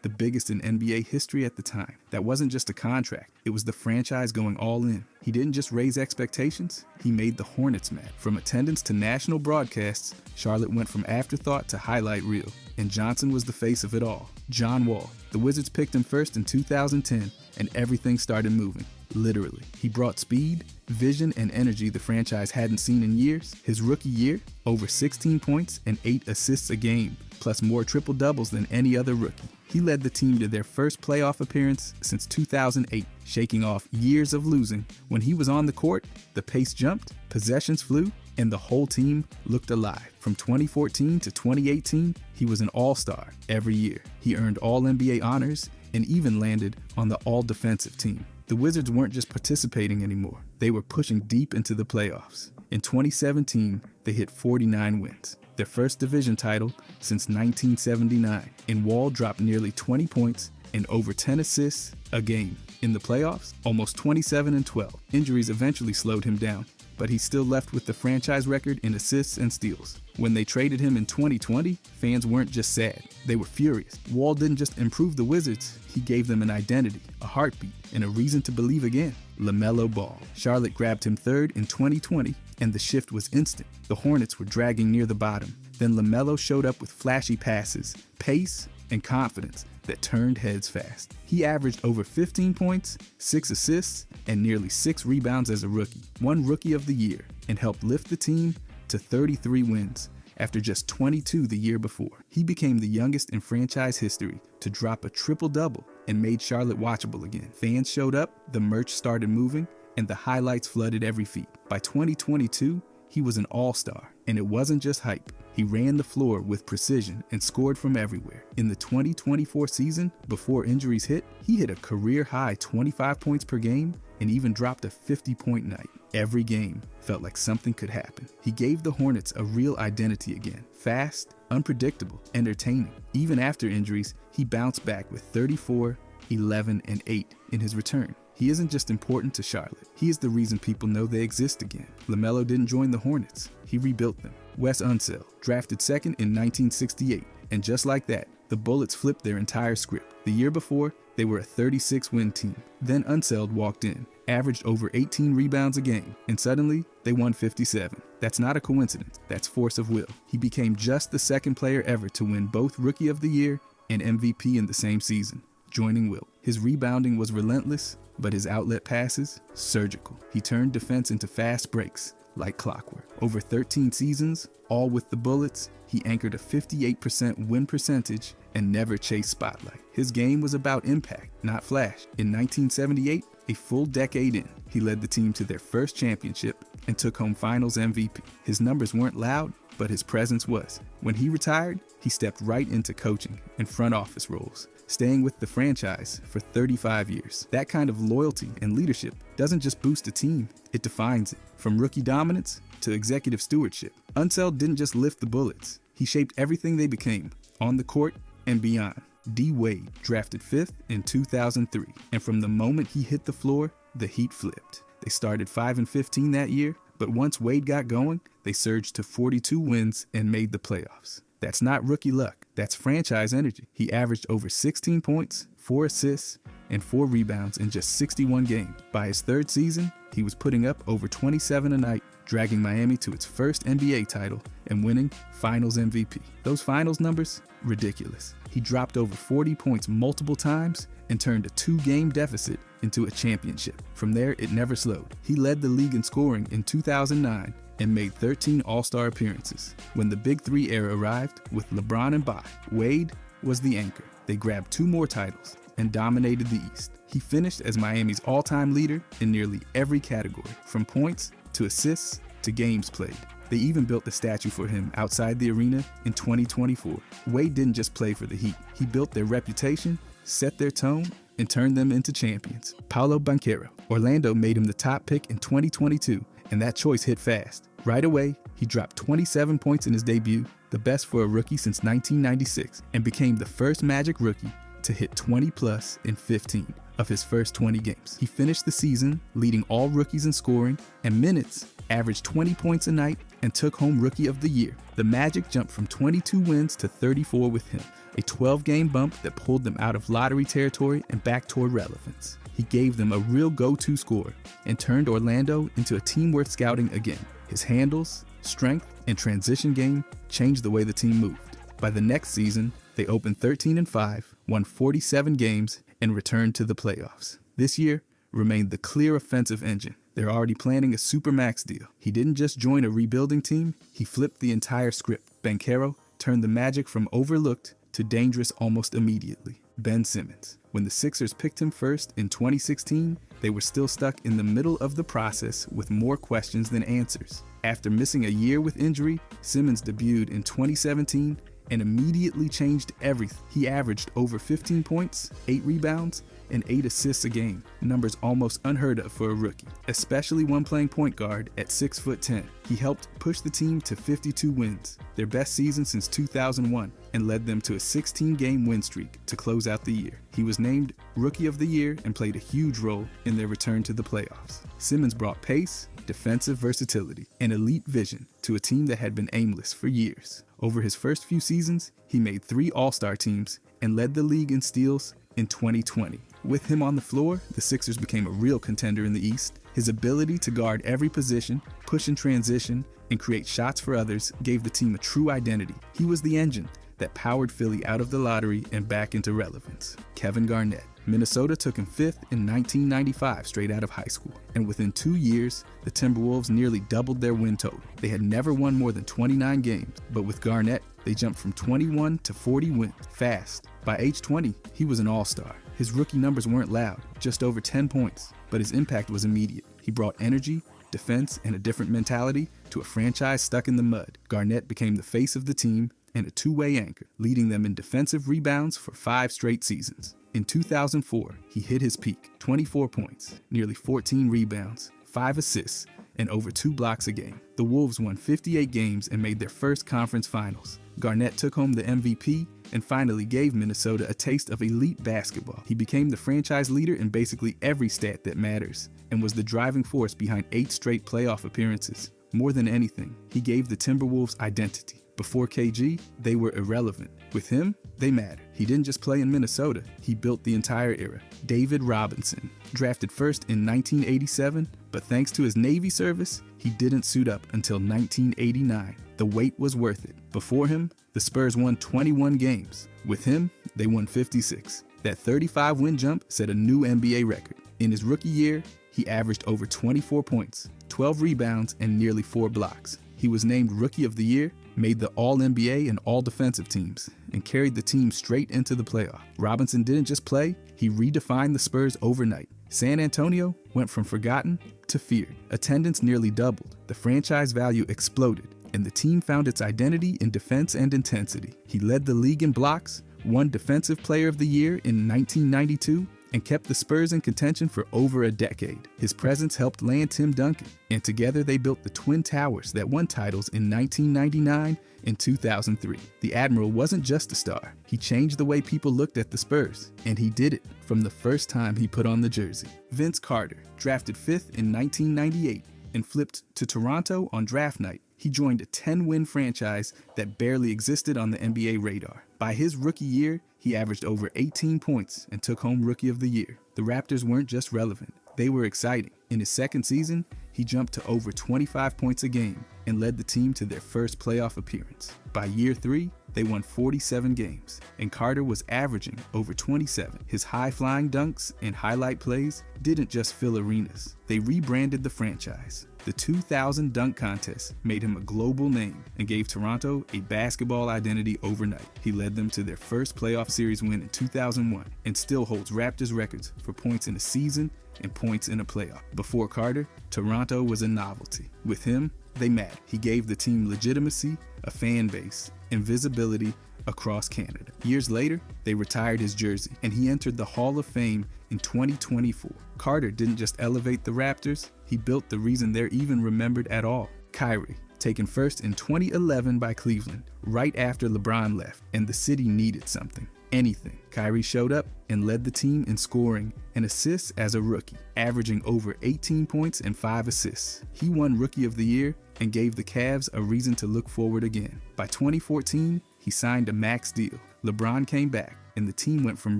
the biggest in NBA history at the time. That wasn't just a contract, it was the franchise going all in. He didn't just raise expectations, he made the Hornets mad. From attendance to national broadcasts, Charlotte went from afterthought to highlight reel, and Johnson was the face of it all. John Wall. The Wizards picked him first in 2010, and everything started moving. Literally. He brought speed, vision, and energy the franchise hadn't seen in years. His rookie year, over 16 points and 8 assists a game, plus more triple-doubles than any other rookie. He led the team to their first playoff appearance since 2008, shaking off years of losing. When he was on the court, the pace jumped, possessions flew, and the whole team looked alive. From 2014 to 2018, he was an all-star every year. He earned All-NBA honors and even landed on the All-Defensive team. The Wizards weren't just participating anymore, they were pushing deep into the playoffs. In 2017, they hit 49 wins, their first division title since 1979, and Wall dropped nearly 20 points and over 10 assists a game. In the playoffs, almost 27 and 12. Injuries eventually slowed him down, but he still left with the franchise record in assists and steals. When they traded him in 2020, fans weren't just sad, they were furious. Wall didn't just improve the Wizards, he gave them an identity, a heartbeat, and a reason to believe again. LaMelo Ball. Charlotte grabbed him third in 2020, and the shift was instant. The Hornets were dragging near the bottom. Then LaMelo showed up with flashy passes, pace, and confidence that turned heads fast. He averaged over 15 points, 6 assists, and nearly 6 rebounds as a rookie, won Rookie of the Year, and helped lift the team to 33 wins after just 22 the year before. He became the youngest in franchise history to drop a triple-double and made Charlotte watchable again. Fans showed up, the merch started moving, and the highlights flooded every feed. By 2022, he was an all-star, and it wasn't just hype. He ran the floor with precision and scored from everywhere. In the 2024 season, before injuries hit, he hit a career-high 25 points per game and even dropped a 50-point night. Every game felt like something could happen. He gave the Hornets a real identity again. Fast, unpredictable, entertaining. Even after injuries, he bounced back with 34, 11, and 8 in his return. He isn't just important to Charlotte, he is the reason people know they exist again. LaMelo didn't join the Hornets, he rebuilt them. Wes Unseld, drafted second in 1968, and just like that, the Bullets flipped their entire script. The year before, they were a 36-win team. Then Unseld walked in, averaged over 18 rebounds a game, and suddenly they won 57. That's not a coincidence, that's force of will. He became just the second player ever to win both Rookie of the Year and MVP in the same season, joining Wilt. His rebounding was relentless, but his outlet passes, surgical. He turned defense into fast breaks, like clockwork. Over 13 seasons, all with the Bullets, he anchored a 58% win percentage and never chased spotlight. His game was about impact, not flash. In 1978, a full decade in, he led the team to their first championship and took home Finals MVP. His numbers weren't loud, but his presence was. When he retired, he stepped right into coaching and front office roles, staying with the franchise for 35 years. That kind of loyalty and leadership doesn't just boost a team, it defines it. From rookie dominance to executive stewardship, Unseld didn't just lift the Bullets, he shaped everything they became, on the court and beyond. D. Wade, drafted 5th in 2003, and from the moment he hit the floor, the Heat flipped. They started 5-15 that year, but once Wade got going, they surged to 42 wins and made the playoffs. That's not rookie luck, that's franchise energy. He averaged over 16 points, 4 assists, and 4 rebounds in just 61 games. By his third season, he was putting up over 27 a night, dragging Miami to its first NBA title and winning Finals MVP. Those Finals numbers, ridiculous. He dropped over 40 points multiple times and turned a 2-game deficit into a championship. From there, it never slowed. He led the league in scoring in 2009 and made 13 All-Star appearances. When the Big Three era arrived, with LeBron and Bye, Wade was the anchor. They grabbed 2 more titles and dominated the East. He finished as Miami's all-time leader in nearly every category, from points to assists to games played. They even built a statue for him outside the arena in 2024. Wade didn't just play for the Heat. He built their reputation, set their tone, and turned them into champions. Paolo Banchero. Orlando made him the top pick in 2022, and that choice hit fast. Right away, he dropped 27 points in his debut, the best for a rookie since 1996, and became the first Magic rookie to hit 20-plus in 15 of his first 20 games. He finished the season leading all rookies in scoring and minutes, averaged 20 points a night, and took home Rookie of the Year. The Magic jumped from 22 wins to 34 with him, a 12-game bump that pulled them out of lottery territory and back toward relevance. He gave them a real go-to scorer and turned Orlando into a team worth scouting again. His handles, strength, and transition game changed the way the team moved. By the next season, they opened 13-5, won 47 games, and returned to the playoffs. This year remained the clear offensive engine. They're already planning a supermax deal. He didn't just join a rebuilding team, he flipped the entire script. Banchero turned the Magic from overlooked to dangerous almost immediately. Ben Simmons. When the Sixers picked him first in 2016, they were still stuck in the middle of the process with more questions than answers. After missing a year with injury, Simmons debuted in 2017 and immediately changed everything. He averaged over 15 points, 8 rebounds, and 8 assists a game, numbers almost unheard of for a rookie, especially when playing point guard at 6'10". He helped push the team to 52 wins, their best season since 2001, and led them to a 16-game win streak to close out the year. He was named Rookie of the Year and played a huge role in their return to the playoffs. Simmons brought pace, defensive versatility, and elite vision to a team that had been aimless for years. Over his first few seasons, he made 3 All-Star teams and led the league in steals in 2020. With him on the floor, the Sixers became a real contender in the East. His ability to guard every position, push in transition, and create shots for others gave the team a true identity. He was the engine that powered Philly out of the lottery and back into relevance. Kevin Garnett. Minnesota took him 5th in 1995 straight out of high school, and within 2 years, the Timberwolves nearly doubled their win total. They had never won more than 29 games, but with Garnett, they jumped from 21 to 40 wins fast. By age 20, he was an all-star. His rookie numbers weren't loud, just over 10 points, but his impact was immediate. He brought energy, defense, and a different mentality to a franchise stuck in the mud. Garnett became the face of the team and a two-way anchor, leading them in defensive rebounds for 5 straight seasons. In 2004, he hit his peak, 24 points, nearly 14 rebounds, 5 assists, and over 2 blocks a game. The Wolves won 58 games and made their first conference finals. Garnett took home the MVP and finally gave Minnesota a taste of elite basketball. He became the franchise leader in basically every stat that matters and was the driving force behind 8 straight playoff appearances. More than anything, he gave the Timberwolves identity. Before KG, they were irrelevant. With him, they mattered. He didn't just play in Minnesota, he built the entire era. David Robinson, drafted first in 1987, but thanks to his Navy service, he didn't suit up until 1989. The wait was worth it. Before him, the Spurs won 21 games. With him, they won 56. That 35-win jump set a new NBA record. In his rookie year, he averaged over 24 points, 12 rebounds, and nearly 4 blocks. He was named Rookie of the Year, made the All-NBA and All-Defensive teams, and carried the team straight into the playoff. Robinson didn't just play, he redefined the Spurs overnight. San Antonio went from forgotten to feared. Attendance nearly doubled, the franchise value exploded, and the team found its identity in defense and intensity. He led the league in blocks, won Defensive Player of the Year in 1992, and kept the Spurs in contention for over a decade. His presence helped land Tim Duncan, and together they built the Twin Towers that won titles in 1999 and 2003. The Admiral wasn't just a star. He changed the way people looked at the Spurs, and he did it from the first time he put on the jersey. Vince Carter, drafted 5th in 1998 and flipped to Toronto on draft night. He joined a 10-win franchise that barely existed on the NBA radar. By his rookie year, he averaged over 18 points and took home Rookie of the Year. The Raptors weren't just relevant, they were exciting. In his second season, he jumped to over 25 points a game and led the team to their first playoff appearance. By year 3, they won 47 games, and Carter was averaging over 27. His high-flying dunks and highlight plays didn't just fill arenas, they rebranded the franchise. The 2000 dunk contest made him a global name and gave Toronto a basketball identity overnight. He led them to their first playoff series win in 2001 and still holds Raptors records for points in a season and points in a playoff. Before Carter, Toronto was a novelty. With him, they mattered. He gave the team legitimacy, a fan base, and visibility across Canada. Years later, they retired his jersey, and he entered the Hall of Fame in 2024. Carter didn't just elevate the Raptors, he built the reason they're even remembered at all. Kyrie, taken first in 2011 by Cleveland, right after LeBron left, and the city needed something. Anything. Kyrie showed up and led the team in scoring and assists as a rookie, averaging over 18 points and 5 assists. He won Rookie of the Year and gave the Cavs a reason to look forward again. By 2014, he signed a max deal. LeBron came back, and the team went from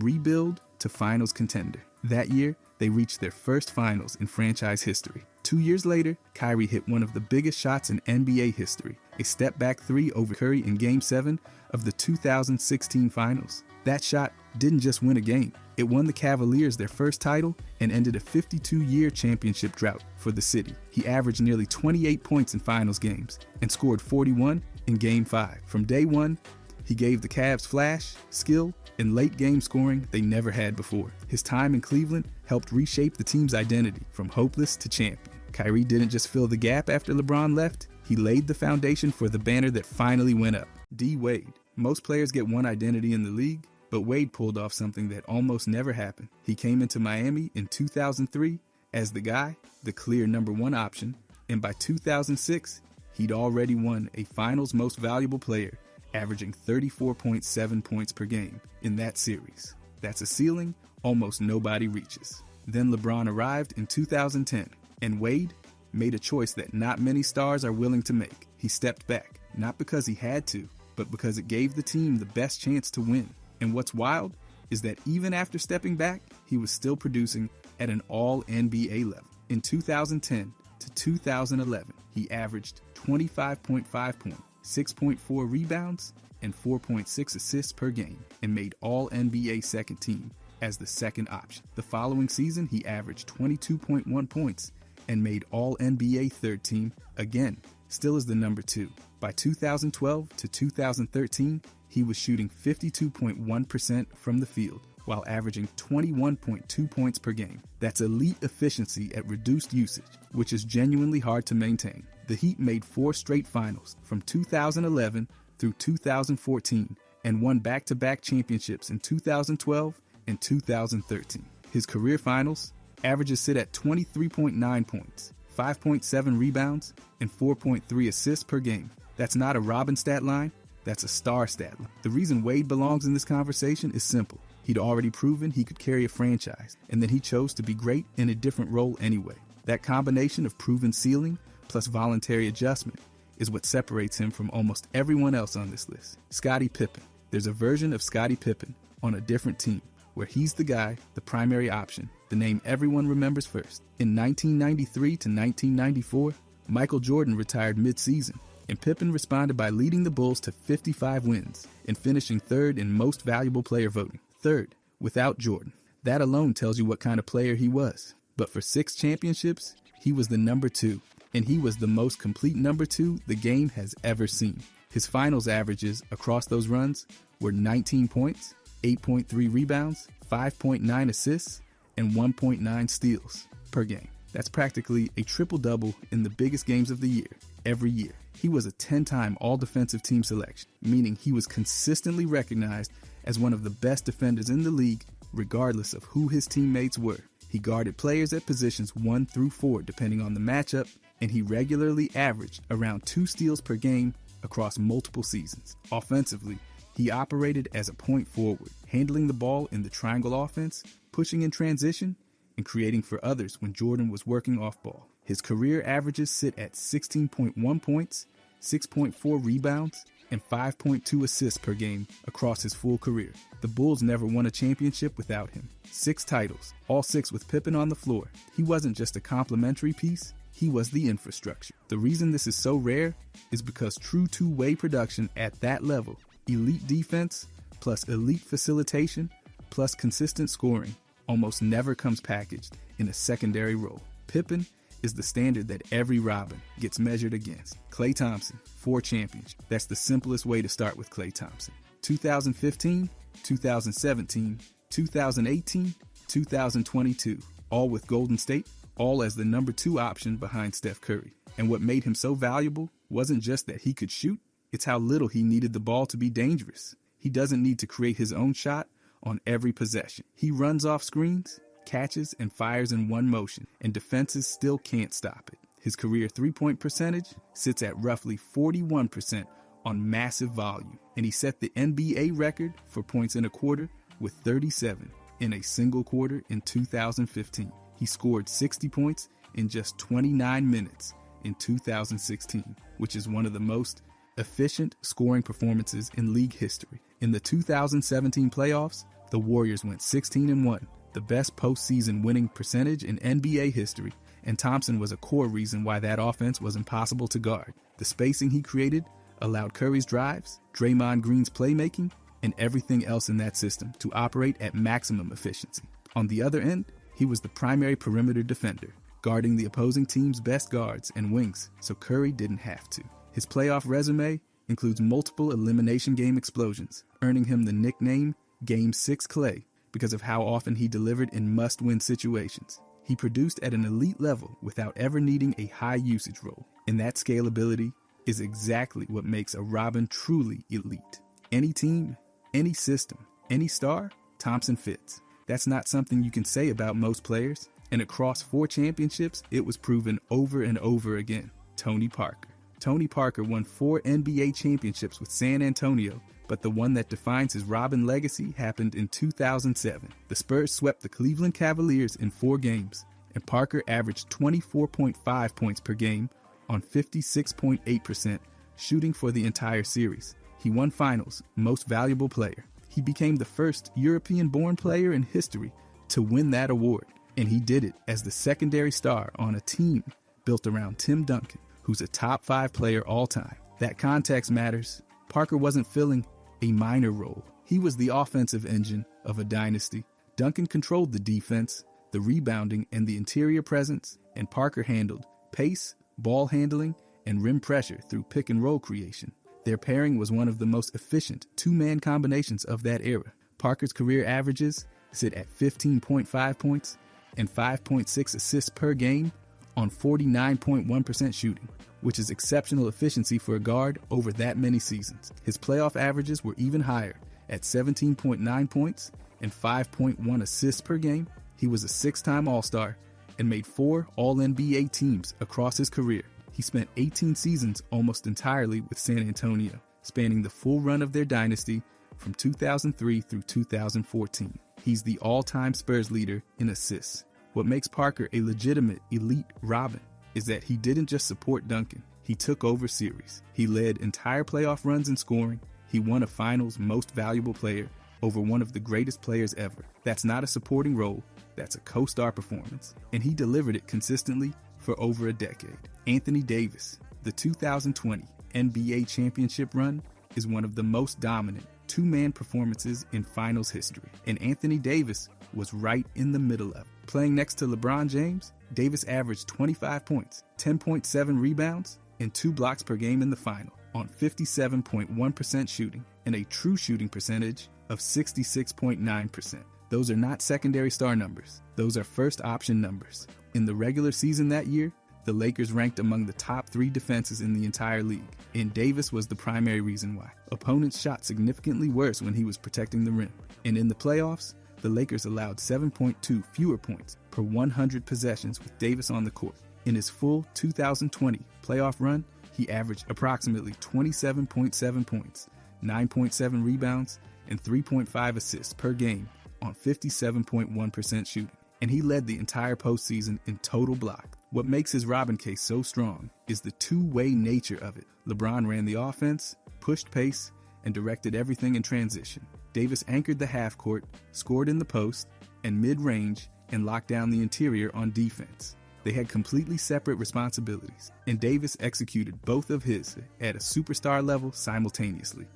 rebuild to finals contender. That year, they reached their first finals in franchise history. 2 years later, Kyrie hit one of the biggest shots in NBA history, a step-back 3 over Curry in Game 7 of the 2016 finals. That shot didn't just win a game, it won the Cavaliers their first title and ended a 52-year championship drought for the city. He averaged nearly 28 points in finals games and scored 41 in Game 5. From day one, he gave the Cavs flash, skill, and late-game scoring they never had before. His time in Cleveland helped reshape the team's identity from hopeless to champion. Kyrie didn't just fill the gap after LeBron left, he laid the foundation for the banner that finally went up. D. Wade. Most players get one identity in the league, but Wade pulled off something that almost never happened. He came into Miami in 2003 as the guy, the clear number 1 option, and by 2006, he'd already won a Finals Most Valuable Player, averaging 34.7 points per game in that series. That's a ceiling almost nobody reaches. Then LeBron arrived in 2010, and Wade made a choice that not many stars are willing to make. He stepped back, not because he had to, but because it gave the team the best chance to win. And what's wild is that even after stepping back, he was still producing at an all-NBA level. In 2010 to 2011, he averaged 25.5 points, 6.4 rebounds, and 4.6 assists per game, and made all-NBA second team as the second option. The following season, he averaged 22.1 points and made all-NBA third team again, still as the number 2. By 2012 to 2013, he was shooting 52.1% from the field, while averaging 21.2 points per game. That's elite efficiency at reduced usage, which is genuinely hard to maintain. The Heat made 4 straight finals from 2011 through 2014 and won back-to-back championships in 2012 and 2013. His career finals averages sit at 23.9 points, 5.7 rebounds, and 4.3 assists per game. That's not a Robin stat line, that's a star stat line. The reason Wade belongs in this conversation is simple. He'd already proven he could carry a franchise, and then he chose to be great in a different role anyway. That combination of proven ceiling plus voluntary adjustment is what separates him from almost everyone else on this list. Scottie Pippen. There's a version of Scottie Pippen on a different team where he's the guy, the primary option, the name everyone remembers first. In 1993 to 1994, Michael Jordan retired mid-season, and Pippen responded by leading the Bulls to 55 wins and finishing third in most valuable player voting. Third, without Jordan. That alone tells you what kind of player he was. But for 6 championships, he was the number 2, and he was the most complete number 2 the game has ever seen. His finals averages across those runs were 19 points, 8.3 rebounds, 5.9 assists, and 1.9 steals per game. That's practically a triple-double in the biggest games of the year, every year. He was a 10-time all-defensive team selection, meaning he was consistently recognized as one of the best defenders in the league, regardless of who his teammates were. He guarded players at positions 1 through 4, depending on the matchup, and he regularly averaged around 2 steals per game across multiple seasons. Offensively, he operated as a point forward, handling the ball in the triangle offense, pushing in transition, and creating for others when Jordan was working off ball. His career averages sit at 16.1 points, 6.4 rebounds, and 5.2 assists per game across his full career. The Bulls never won a championship without him. 6 titles, all 6 with Pippen on the floor. He wasn't just a complimentary piece, he was the infrastructure. The reason this is so rare is because true two-way production at that level, elite defense, plus elite facilitation, plus consistent scoring, almost never comes packaged in a secondary role. Pippen is the standard that every Robin gets measured against. Klay Thompson, 4 championships. That's the simplest way to start with Klay Thompson. 2015, 2017, 2018, 2022, all with Golden State, all as the number 2 option behind Steph Curry. And what made him so valuable wasn't just that he could shoot, it's how little he needed the ball to be dangerous. He doesn't need to create his own shot on every possession. He runs off screens, catches, and fires in one motion, and defenses still can't stop it. His career 3-point percentage sits at roughly 41% on massive volume, and he set the NBA record for points in a quarter with 37 in a single quarter in 2015. He scored 60 points in just 29 minutes in 2016, which is one of the most efficient scoring performances in league history. In the 2017 playoffs, the Warriors went 16-1, the best postseason winning percentage in NBA history, and Thompson was a core reason why that offense was impossible to guard. The spacing he created allowed Curry's drives, Draymond Green's playmaking, and everything else in that system to operate at maximum efficiency. On the other end, he was the primary perimeter defender, guarding the opposing team's best guards and wings, so Curry didn't have to. His playoff resume includes multiple elimination game explosions, earning him the nickname Game 6 Klay because of how often he delivered in must-win situations. He produced at an elite level without ever needing a high usage role, and that scalability is exactly what makes a Robin truly elite. Any team, any system, any star, Thompson fits. That's not something you can say about most players, and across 4 championships, it was proven over and over again. Tony Parker. Tony Parker won 4 NBA championships with San Antonio, but the one that defines his Robin legacy happened in 2007. The Spurs swept the Cleveland Cavaliers in 4 games, and Parker averaged 24.5 points per game on 56.8% shooting for the entire series. He won Finals Most Valuable Player. He became the first European-born player in history to win that award, and he did it as the secondary star on a team built around Tim Duncan, who's a top 5 player all time. That context matters. Parker wasn't filling a minor role. He was the offensive engine of a dynasty. Duncan controlled the defense, the rebounding, and the interior presence, and Parker handled pace, ball handling, and rim pressure through pick and roll creation. Their pairing was one of the most efficient 2-man combinations of that era. Parker's career averages sit at 15.5 points and 5.6 assists per game on 49.1% shooting, which is exceptional efficiency for a guard over that many seasons. His playoff averages were even higher at 17.9 points and 5.1 assists per game. He was a 6-time All-Star and made 4 All-NBA teams across his career. He spent 18 seasons almost entirely with San Antonio, spanning the full run of their dynasty from 2003 through 2014. He's the all-time Spurs leader in assists. What makes Parker a legitimate elite Robin is that he didn't just support Duncan, he took over series. He led entire playoff runs in scoring. He won a finals most valuable player over one of the greatest players ever. That's not a supporting role, that's a co-star performance. And he delivered it consistently for over a decade. Anthony Davis, the 2020 NBA championship run is one of the most dominant two-man performances in finals history. And Anthony Davis was right in the middle of it. Playing next to LeBron James, Davis averaged 25 points, 10.7 rebounds, and 2 blocks per game in the final on 57.1% shooting and a true shooting percentage of 66.9%. Those are not secondary star numbers. Those are first option numbers. In the regular season that year, the Lakers ranked among the top 3 defenses in the entire league, and Davis was the primary reason why. Opponents shot significantly worse when he was protecting the rim. And in the playoffs, the Lakers allowed 7.2 fewer points per 100 possessions with Davis on the court. In his full 2020 playoff run, he averaged approximately 27.7 points, 9.7 rebounds, and 3.5 assists per game on 57.1% shooting. And he led the entire postseason in total block. What makes his Robin case so strong is the two-way nature of it. LeBron ran the offense, pushed pace, and directed everything in transition. Davis anchored the half court, scored in the post and mid-range, and locked down the interior on defense. They had completely separate responsibilities, and Davis executed both of his at a superstar level simultaneously.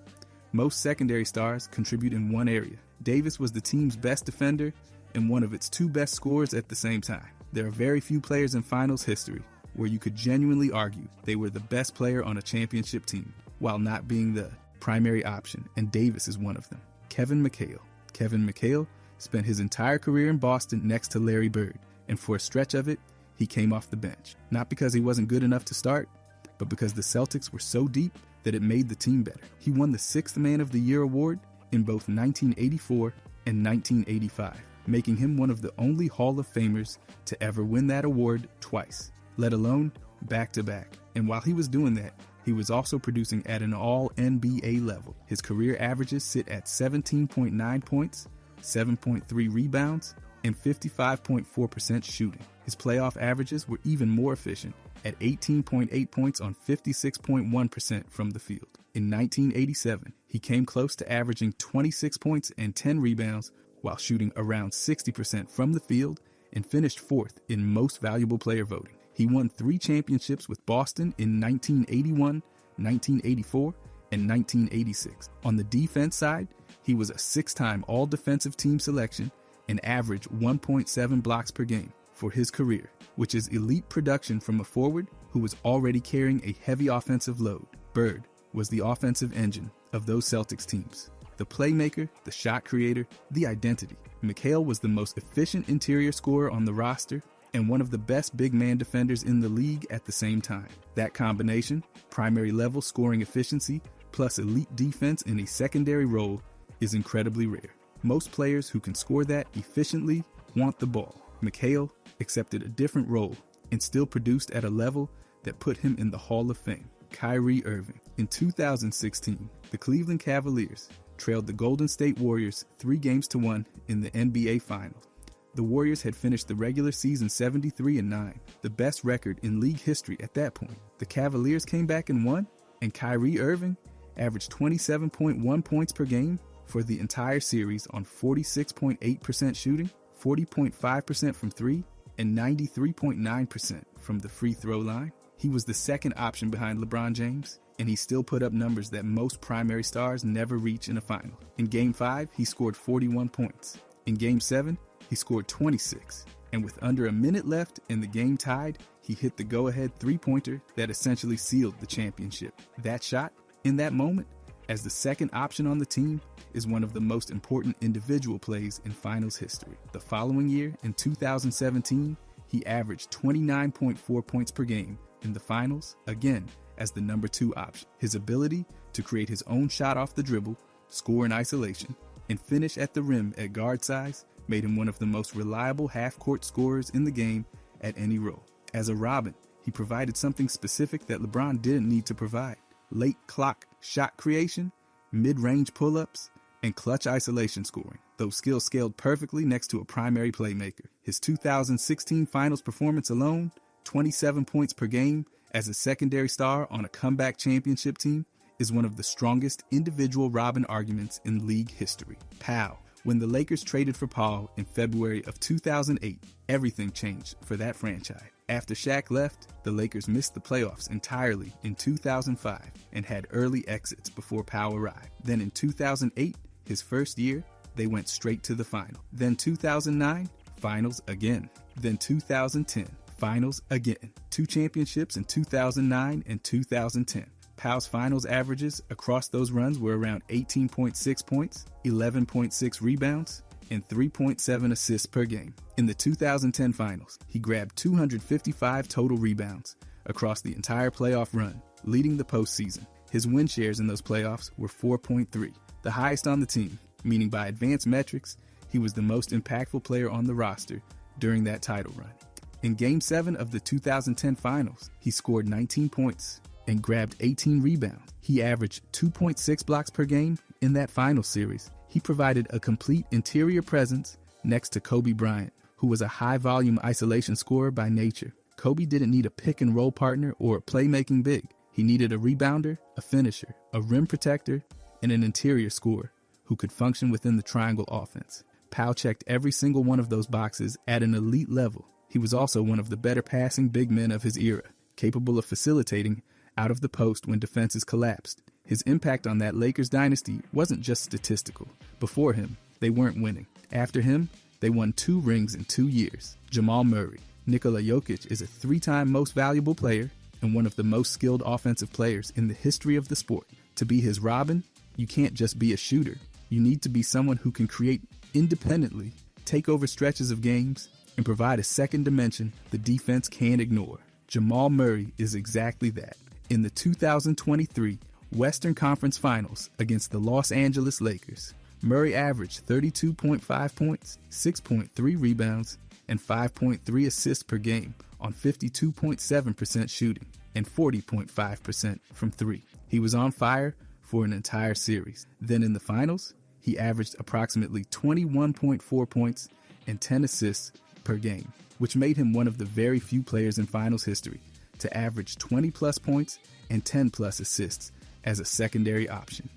Most secondary stars contribute in one area. Davis was the team's best defender and one of its 2 best scorers at the same time. There are very few players in finals history where you could genuinely argue they were the best player on a championship team while not being the primary option, and Davis is one of them. Kevin McHale. Kevin McHale spent his entire career in Boston next to Larry Bird, and for a stretch of it, he came off the bench. Not because he wasn't good enough to start, but because the Celtics were so deep that it made the team better. He won the 6th Man of the Year award in both 1984 and 1985, making him one of the only Hall of Famers to ever win that award twice, let alone back-to-back. And while he was doing that, he was also producing at an all-NBA level. His career averages sit at 17.9 points, 7.3 rebounds, and 55.4% shooting. His playoff averages were even more efficient at 18.8 points on 56.1% from the field. In 1987, he came close to averaging 26 points and 10 rebounds while shooting around 60% from the field and finished 4th in most valuable player voting. He won 3 championships with Boston in 1981, 1984, and 1986. On the defense side, he was a 6-time all-defensive team selection and averaged 1.7 blocks per game for his career, which is elite production from a forward who was already carrying a heavy offensive load. Bird was the offensive engine of those Celtics teams. The playmaker, the shot creator, the identity. McHale was the most efficient interior scorer on the roster and one of the best big man defenders in the league at the same time. That combination, primary level scoring efficiency, plus elite defense in a secondary role, is incredibly rare. Most players who can score that efficiently want the ball. McHale accepted a different role and still produced at a level that put him in the Hall of Fame. Kyrie Irving. In 2016, the Cleveland Cavaliers trailed the Golden State Warriors 3-1 in the NBA Finals. The Warriors had finished the regular season 73-9, the best record in league history at that point. The Cavaliers came back and won, and Kyrie Irving averaged 27.1 points per game for the entire series on 46.8% shooting, 40.5% from 3, and 93.9% from the free throw line. He was the second option behind LeBron James, and he still put up numbers that most primary stars never reach in a final. In Game 5, he scored 41 points. In Game 7, he scored 26. And with under a minute left and the game tied, he hit the go-ahead three-pointer that essentially sealed the championship. That shot, in that moment, as the second option on the team, is one of the most important individual plays in finals history. The following year, in 2017, he averaged 29.4 points per game in the finals, again as the number 2 option. His ability to create his own shot off the dribble, score in isolation, and finish at the rim at guard size made him one of the most reliable half-court scorers in the game at any role. As a Robin, he provided something specific that LeBron didn't need to provide: late clock shot creation, mid-range pull-ups, and clutch isolation scoring. Those skills scaled perfectly next to a primary playmaker. His 2016 finals performance alone 27 points per game as a secondary star on a comeback championship team is one of the strongest individual Robin arguments in league history. Pow. When the Lakers traded for Paul in February of 2008, everything changed for that franchise. After Shaq left, the Lakers missed the playoffs entirely in 2005 and had early exits before Powell arrived. Then in 2008, his first year, they went straight to the final. Then 2009, finals again. Then 2010, finals again. 2 championships in 2009 and 2010. Powell's finals averages across those runs were around 18.6 points, 11.6 rebounds, and 3.7 assists per game. In the 2010 finals, he grabbed 255 total rebounds across the entire playoff run, leading the postseason. His win shares in those playoffs were 4.3, the highest on the team, meaning by advanced metrics, he was the most impactful player on the roster during that title run. In Game 7 of the 2010 finals, he scored 19 points and grabbed 18 rebounds. He averaged 2.6 blocks per game in that final series. He provided a complete interior presence next to Kobe Bryant, who was a high-volume isolation scorer by nature. Kobe didn't need a pick-and-roll partner or a playmaking big. He needed a rebounder, a finisher, a rim protector, and an interior scorer who could function within the triangle offense. Powell checked every single one of those boxes at an elite level. He was also one of the better passing big men of his era, capable of facilitating out of the post when defenses collapsed. His impact on that Lakers dynasty wasn't just statistical. Before him, they weren't winning. After him, they won 2 rings in 2 years. Jamal Murray. Nikola Jokic is a 3-time most valuable player and one of the most skilled offensive players in the history of the sport. To be his Robin, you can't just be a shooter. You need to be someone who can create independently, take over stretches of games, and provide a second dimension the defense can't ignore. Jamal Murray is exactly that. In the 2023 Western Conference Finals against the Los Angeles Lakers, Murray averaged 32.5 points, 6.3 rebounds, and 5.3 assists per game on 52.7% shooting and 40.5% from 3. He was on fire for an entire series. Then in the finals, he averaged approximately 21.4 points and 10 assists per game, which made him one of the very few players in finals history to average 20-plus points and 10-plus assists as a secondary option.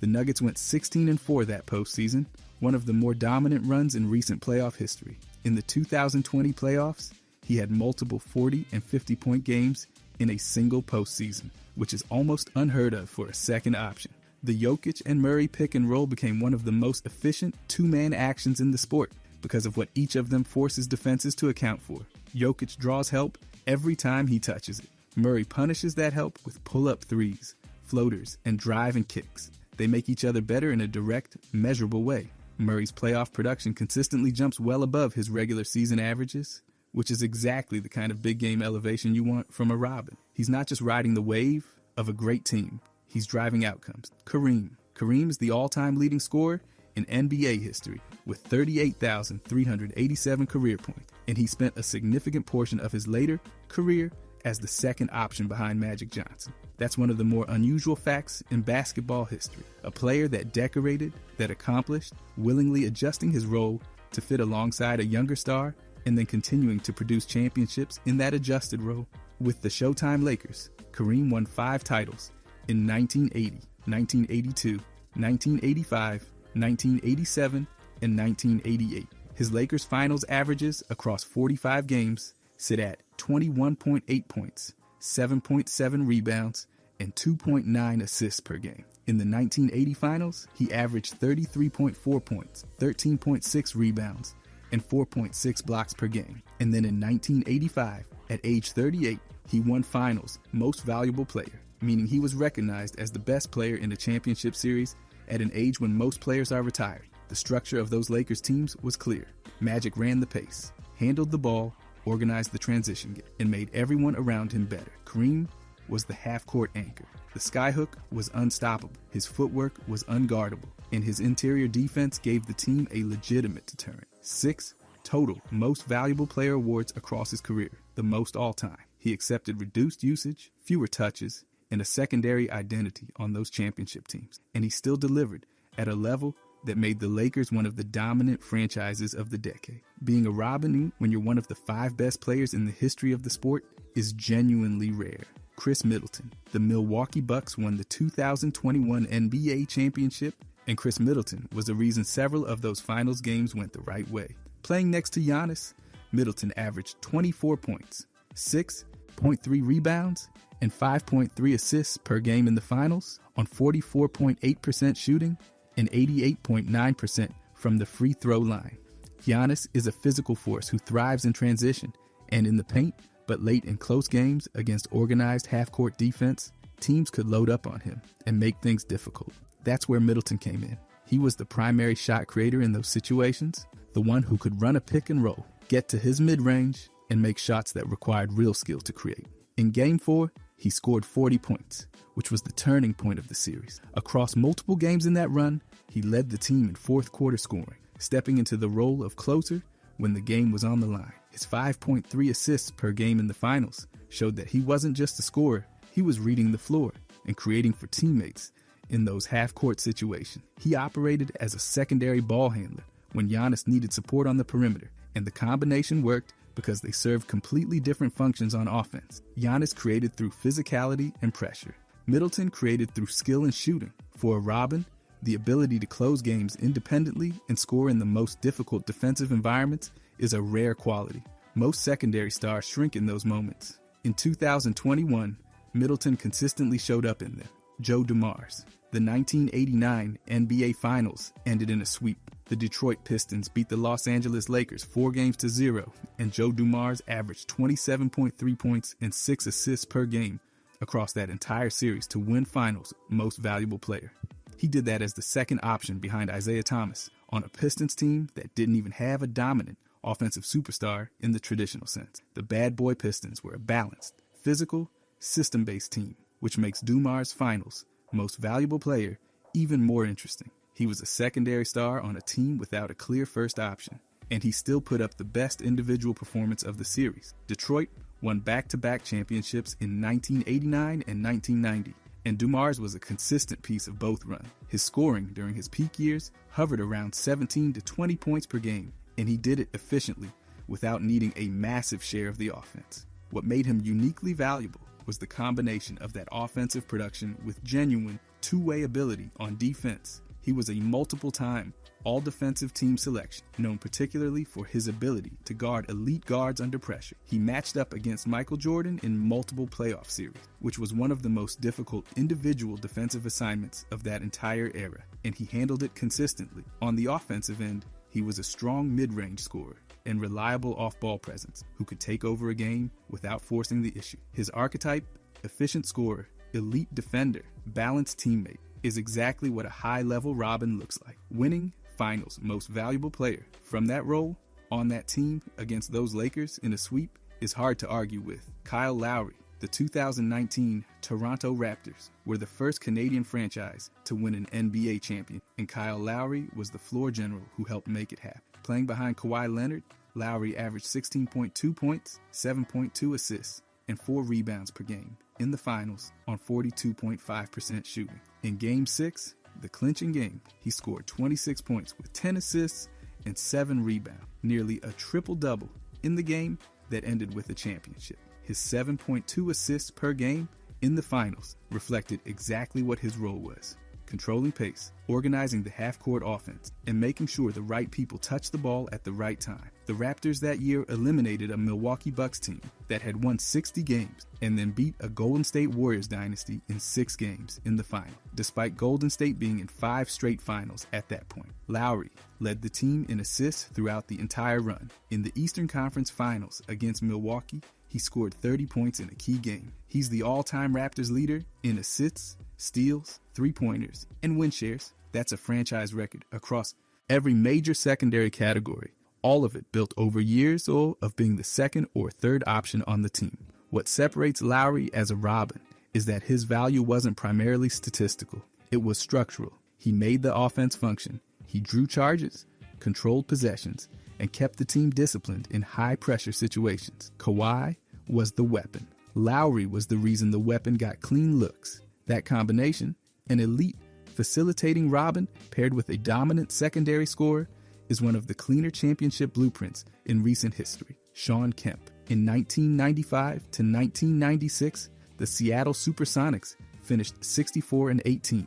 The Nuggets went 16-4 that postseason, one of the more dominant runs in recent playoff history. In the 2020 playoffs, he had multiple 40 and 50-point games in a single postseason, which is almost unheard of for a second option. The Jokic and Murray pick and roll became one of the most efficient 2-man actions in the sport because of what each of them forces defenses to account for. Jokic draws help every time he touches it. Murray punishes that help with pull-up threes, floaters, and drive and kicks. They make each other better in a direct, measurable way. Murray's playoff production consistently jumps well above his regular season averages, which is exactly the kind of big game elevation you want from a Robin. He's not just riding the wave of a great team, he's driving outcomes. Kareem is the all-time leading scorer in NBA history with 38,387 career points, and he spent a significant portion of his later career as the second option behind Magic Johnson. That's one of the more unusual facts in basketball history. A player that decorated, that accomplished, willingly adjusting his role to fit alongside a younger star, and then continuing to produce championships in that adjusted role. With the Showtime Lakers, Kareem won 5 titles in 1980, 1982, 1985, 1987, and 1988. His Lakers finals averages across 45 games sit at 21.8 points, 7.7 rebounds, and 2.9 assists per game. In the 1980 finals, he averaged 33.4 points, 13.6 rebounds, and 4.6 blocks per game. And then in 1985, at age 38, he won Finals Most Valuable Player, meaning he was recognized as the best player in the championship series at an age when most players are retired. The structure of those Lakers teams was clear. Magic ran the pace, handled the ball, organized the transition game, and made everyone around him better. Kareem was the half-court anchor. The skyhook was unstoppable. His footwork was unguardable, and his interior defense gave the team a legitimate deterrent. 6 total Most Valuable Player awards across his career, the most all-time. He accepted reduced usage, fewer touches, and a secondary identity on those championship teams, and he still delivered at a level that made the Lakers one of the dominant franchises of the decade. Being a Robin when you're one of the 5 best players in the history of the sport is genuinely rare. Chris Middleton. The Milwaukee Bucks won the 2021 NBA championship, and Chris Middleton was the reason several of those finals games went the right way. Playing next to Giannis, Middleton averaged 24 points, 6.3 rebounds, and 5.3 assists per game in the finals on 44.8% shooting and 88.9% from the free throw line. Giannis is a physical force who thrives in transition and in the paint, but late in close games against organized half-court defense, teams could load up on him and make things difficult. That's where Middleton came in. He was the primary shot creator in those situations, the one who could run a pick and roll, get to his mid-range, and make shots that required real skill to create. In Game 4, he scored 40 points, which was the turning point of the series. Across multiple games in that run, he led the team in fourth quarter scoring, stepping into the role of closer when the game was on the line. His 5.3 assists per game in the finals showed that he wasn't just a scorer, he was reading the floor and creating for teammates in those half-court situations. He operated as a secondary ball handler when Giannis needed support on the perimeter, and the combination worked because they served completely different functions on offense. Giannis created through physicality and pressure. Middleton created through skill and shooting. For a Robin, the ability to close games independently and score in the most difficult defensive environments is a rare quality. Most secondary stars shrink in those moments. In 2021, Middleton consistently showed up in them. Joe Dumars. The 1989 NBA Finals ended in a sweep. The Detroit Pistons beat the Los Angeles Lakers 4-0, and Joe Dumars averaged 27.3 points and 6 assists per game across that entire series to win Finals Most Valuable Player. He did that as the second option behind Isaiah Thomas on a Pistons team that didn't even have a dominant offensive superstar in the traditional sense. The Bad Boy Pistons were a balanced, physical, system-based team, which makes Dumars' Finals Most Valuable Player even more interesting. He was a secondary star on a team without a clear first option, and he still put up the best individual performance of the series. Detroit won back-to-back championships in 1989 and 1990, and Dumars was a consistent piece of both runs. His scoring during his peak years hovered around 17 to 20 points per game, and he did it efficiently without needing a massive share of the offense. What made him uniquely valuable was the combination of that offensive production with genuine two-way ability on defense. He was a multiple-time all-defensive team selection, known particularly for his ability to guard elite guards under pressure. He matched up against Michael Jordan in multiple playoff series, which was one of the most difficult individual defensive assignments of that entire era, and he handled it consistently. On the offensive end, he was a strong mid-range scorer and reliable off-ball presence who could take over a game without forcing the issue. His archetype, efficient scorer, elite defender, balanced teammate, is exactly what a high-level Robin looks like. Winning Finals Most Valuable Player from that role on that team against those Lakers in a sweep is hard to argue with. Kyle Lowry, the 2019 Toronto Raptors, were the first Canadian franchise to win an NBA champion, and Kyle Lowry was the floor general who helped make it happen. Playing behind Kawhi Leonard, Lowry averaged 16.2 points, 7.2 assists, and 4 rebounds per game in the finals on 42.5% shooting. In Game 6, the clinching game, he scored 26 points with 10 assists and 7 rebounds, nearly a triple-double in the game that ended with a championship. His 7.2 assists per game in the finals reflected exactly what his role was: controlling pace, organizing the half-court offense, and making sure the right people touched the ball at the right time. The Raptors that year eliminated a Milwaukee Bucks team that had won 60 games and then beat a Golden State Warriors dynasty in 6 games in the final, despite Golden State being in 5 straight finals at that point. Lowry led the team in assists throughout the entire run. In the Eastern Conference Finals against Milwaukee, he scored 30 points in a key game. He's the all-time Raptors leader in assists, steals, three-pointers, and win shares. That's a franchise record across every major secondary category, all of it built over years of being the second or third option on the team. What separates Lowry as a Robin is that his value wasn't primarily statistical. It was structural. He made the offense function. He drew charges, controlled possessions, and kept the team disciplined in high-pressure situations. Kawhi was the weapon. Lowry was the reason the weapon got clean looks. That combination, an elite facilitating Robin paired with a dominant secondary scorer is one of the cleaner championship blueprints in recent history. Shawn Kemp. In 1995 to 1996, the Seattle Supersonics finished 64-18,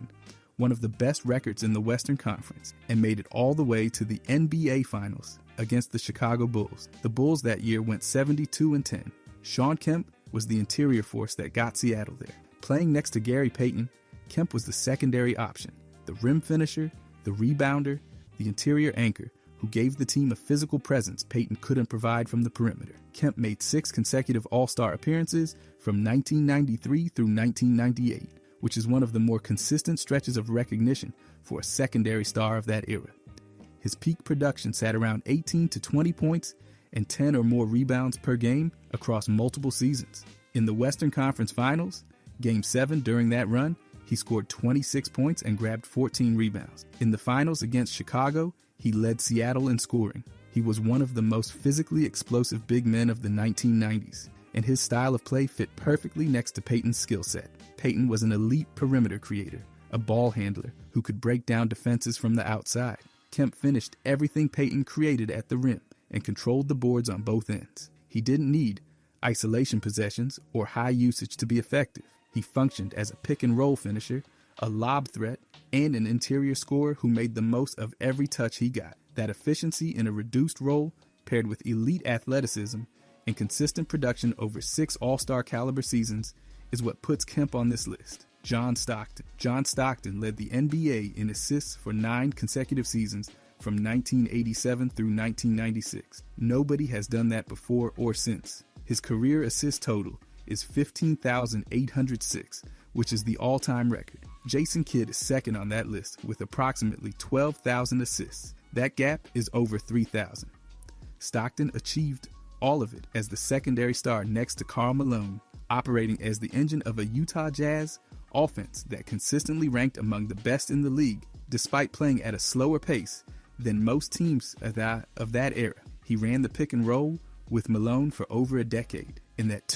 one of the best records in the Western Conference, and made it all the way to the NBA Finals against the Chicago Bulls. The Bulls that year went 72-10. Shawn Kemp was the interior force that got Seattle there. Playing next to Gary Payton, Kemp was the secondary option, the rim finisher, the rebounder, the interior anchor, who gave the team a physical presence Payton couldn't provide from the perimeter. Kemp made 6 consecutive All-Star appearances from 1993 through 1998, which is one of the more consistent stretches of recognition for a secondary star of that era. His peak production sat around 18 to 20 points and 10 or more rebounds per game across multiple seasons. In the Western Conference Finals, Game 7 during that run, he scored 26 points and grabbed 14 rebounds. In the finals against Chicago, he led Seattle in scoring. He was one of the most physically explosive big men of the 1990s, and his style of play fit perfectly next to Payton's skill set. Payton was an elite perimeter creator, a ball handler who could break down defenses from the outside. Kemp finished everything Payton created at the rim and controlled the boards on both ends. He didn't need isolation possessions or high usage to be effective. He functioned as a pick-and-roll finisher, a lob threat, and an interior scorer who made the most of every touch he got. That efficiency in a reduced role, paired with elite athleticism and consistent production over 6 All-Star caliber seasons, is what puts Kemp on this list. John Stockton. John Stockton led the NBA in assists for 9 consecutive seasons from 1987 through 1996. Nobody has done that before or since. His career assist total is 15,806, which is the all-time record. Jason Kidd is second on that list with approximately 12,000 assists. That gap is over 3,000. Stockton achieved all of it as the secondary star next to Karl Malone, operating as the engine of a Utah Jazz offense that consistently ranked among the best in the league, despite playing at a slower pace than most teams of that era. He ran the pick and roll with Malone for over a decade, and that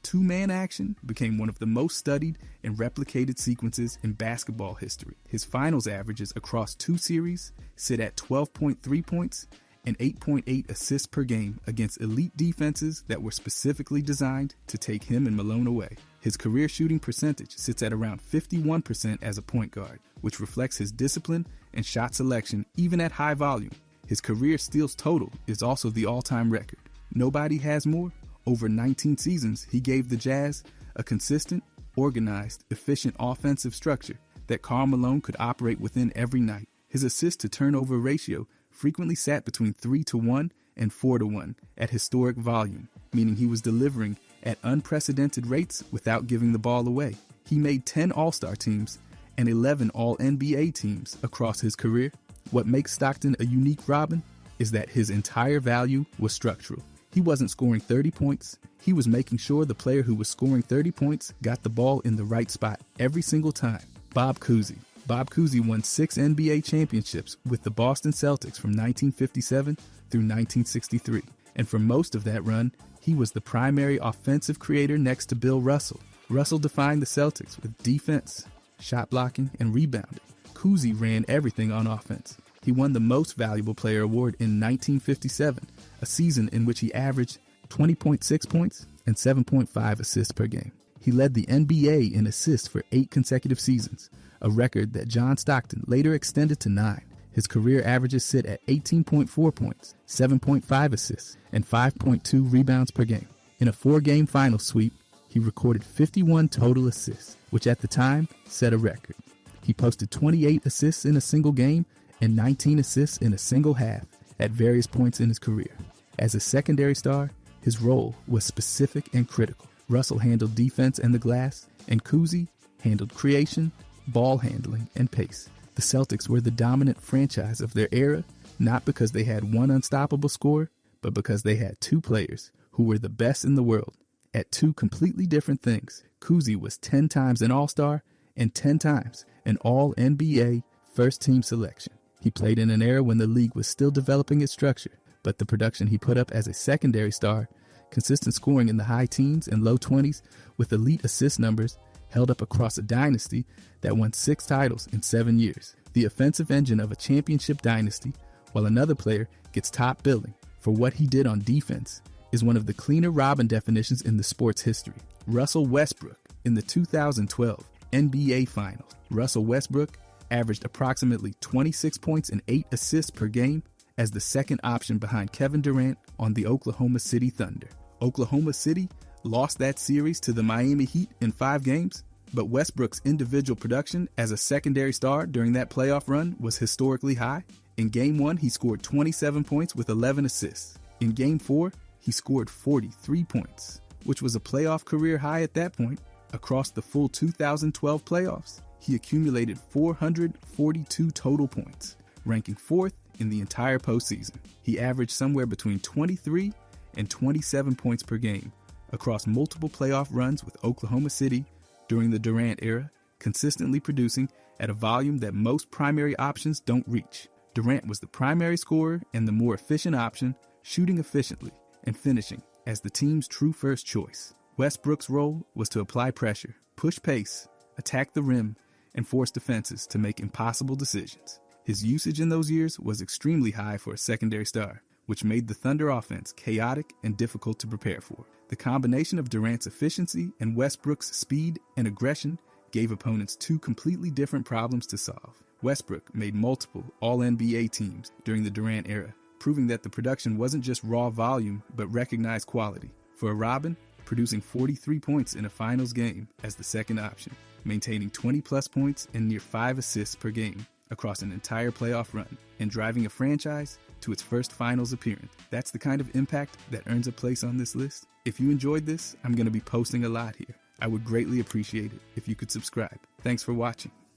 two-man action became one of the most studied and replicated sequences in basketball history. His finals averages across 2 series sit at 12.3 points and 8.8 assists per game against elite defenses that were specifically designed to take him and Malone away. His career shooting percentage sits at around 51% as a point guard, which reflects his discipline and shot selection even at high volume. His career steals total is also the all-time record. Nobody has more. Over 19 seasons, he gave the Jazz a consistent, organized, efficient offensive structure that Karl Malone could operate within every night. His assist-to-turnover ratio frequently sat between 3-1 and 4-1 at historic volume, meaning he was delivering at unprecedented rates without giving the ball away. He made 10 All-Star teams and 11 All-NBA teams across his career. What makes Stockton a unique Robin is that his entire value was structural. He wasn't scoring 30 points. He was making sure the player who was scoring 30 points got the ball in the right spot every single time. Bob Cousy. Bob Cousy won 6 NBA championships with the Boston Celtics from 1957 through 1963. And for most of that run, he was the primary offensive creator next to Bill Russell. Russell defined the Celtics with defense, shot blocking, and rebounding. Cousy ran everything on offense. He won the Most Valuable Player award in 1957, a season in which he averaged 20.6 points and 7.5 assists per game. He led the NBA in assists for 8 consecutive seasons, a record that John Stockton later extended to 9. His career averages sit at 18.4 points, 7.5 assists, and 5.2 rebounds per game. In a 4-game final sweep, he recorded 51 total assists, which at the time set a record. He posted 28 assists in a single game and 19 assists in a single half at various points in his career. As a secondary star, his role was specific and critical. Russell handled defense and the glass, and Cousy handled creation, ball handling, and pace. The Celtics were the dominant franchise of their era, not because they had one unstoppable scorer, but because they had 2 players who were the best in the world at 2 completely different things. Cousy was 10 times an All-Star and 10 times an All-NBA first-team selection. He played in an era when the league was still developing its structure, but the production he put up as a secondary star, consistent scoring in the high teens and low 20s with elite assist numbers, held up across a dynasty that won 6 titles in 7 years. The offensive engine of a championship dynasty, while another player gets top billing for what he did on defense, is one of the cleaner Robin definitions in the sport's history. Russell Westbrook. In the 2012 NBA Finals, Russell Westbrook averaged approximately 26 points and 8 assists per game as the second option behind Kevin Durant on the Oklahoma City Thunder. Oklahoma City lost that series to the Miami Heat in 5 games, but Westbrook's individual production as a secondary star during that playoff run was historically high. In Game 1, he scored 27 points with 11 assists. In Game 4, he scored 43 points, which was a playoff career high at that point. Across the full 2012 playoffs, he accumulated 442 total points, ranking 4th in the entire postseason. He averaged somewhere between 23 and 27 points per game across multiple playoff runs with Oklahoma City during the Durant era, consistently producing at a volume that most primary options don't reach. Durant was the primary scorer and the more efficient option, shooting efficiently and finishing as the team's true first choice. Westbrook's role was to apply pressure, push pace, attack the rim, and force defenses to make impossible decisions. His usage in those years was extremely high for a secondary star, which made the Thunder offense chaotic and difficult to prepare for. The combination of Durant's efficiency and Westbrook's speed and aggression gave opponents 2 completely different problems to solve. Westbrook made multiple All-NBA teams during the Durant era, proving that the production wasn't just raw volume, but recognized quality. For a Robin, producing 43 points in a finals game as the second option, maintaining 20-plus points and near 5 assists per game across an entire playoff run, and driving a franchise to its first finals appearance. That's the kind of impact that earns a place on this list. If you enjoyed this, I'm going to be posting a lot here. I would greatly appreciate it if you could subscribe. Thanks for watching.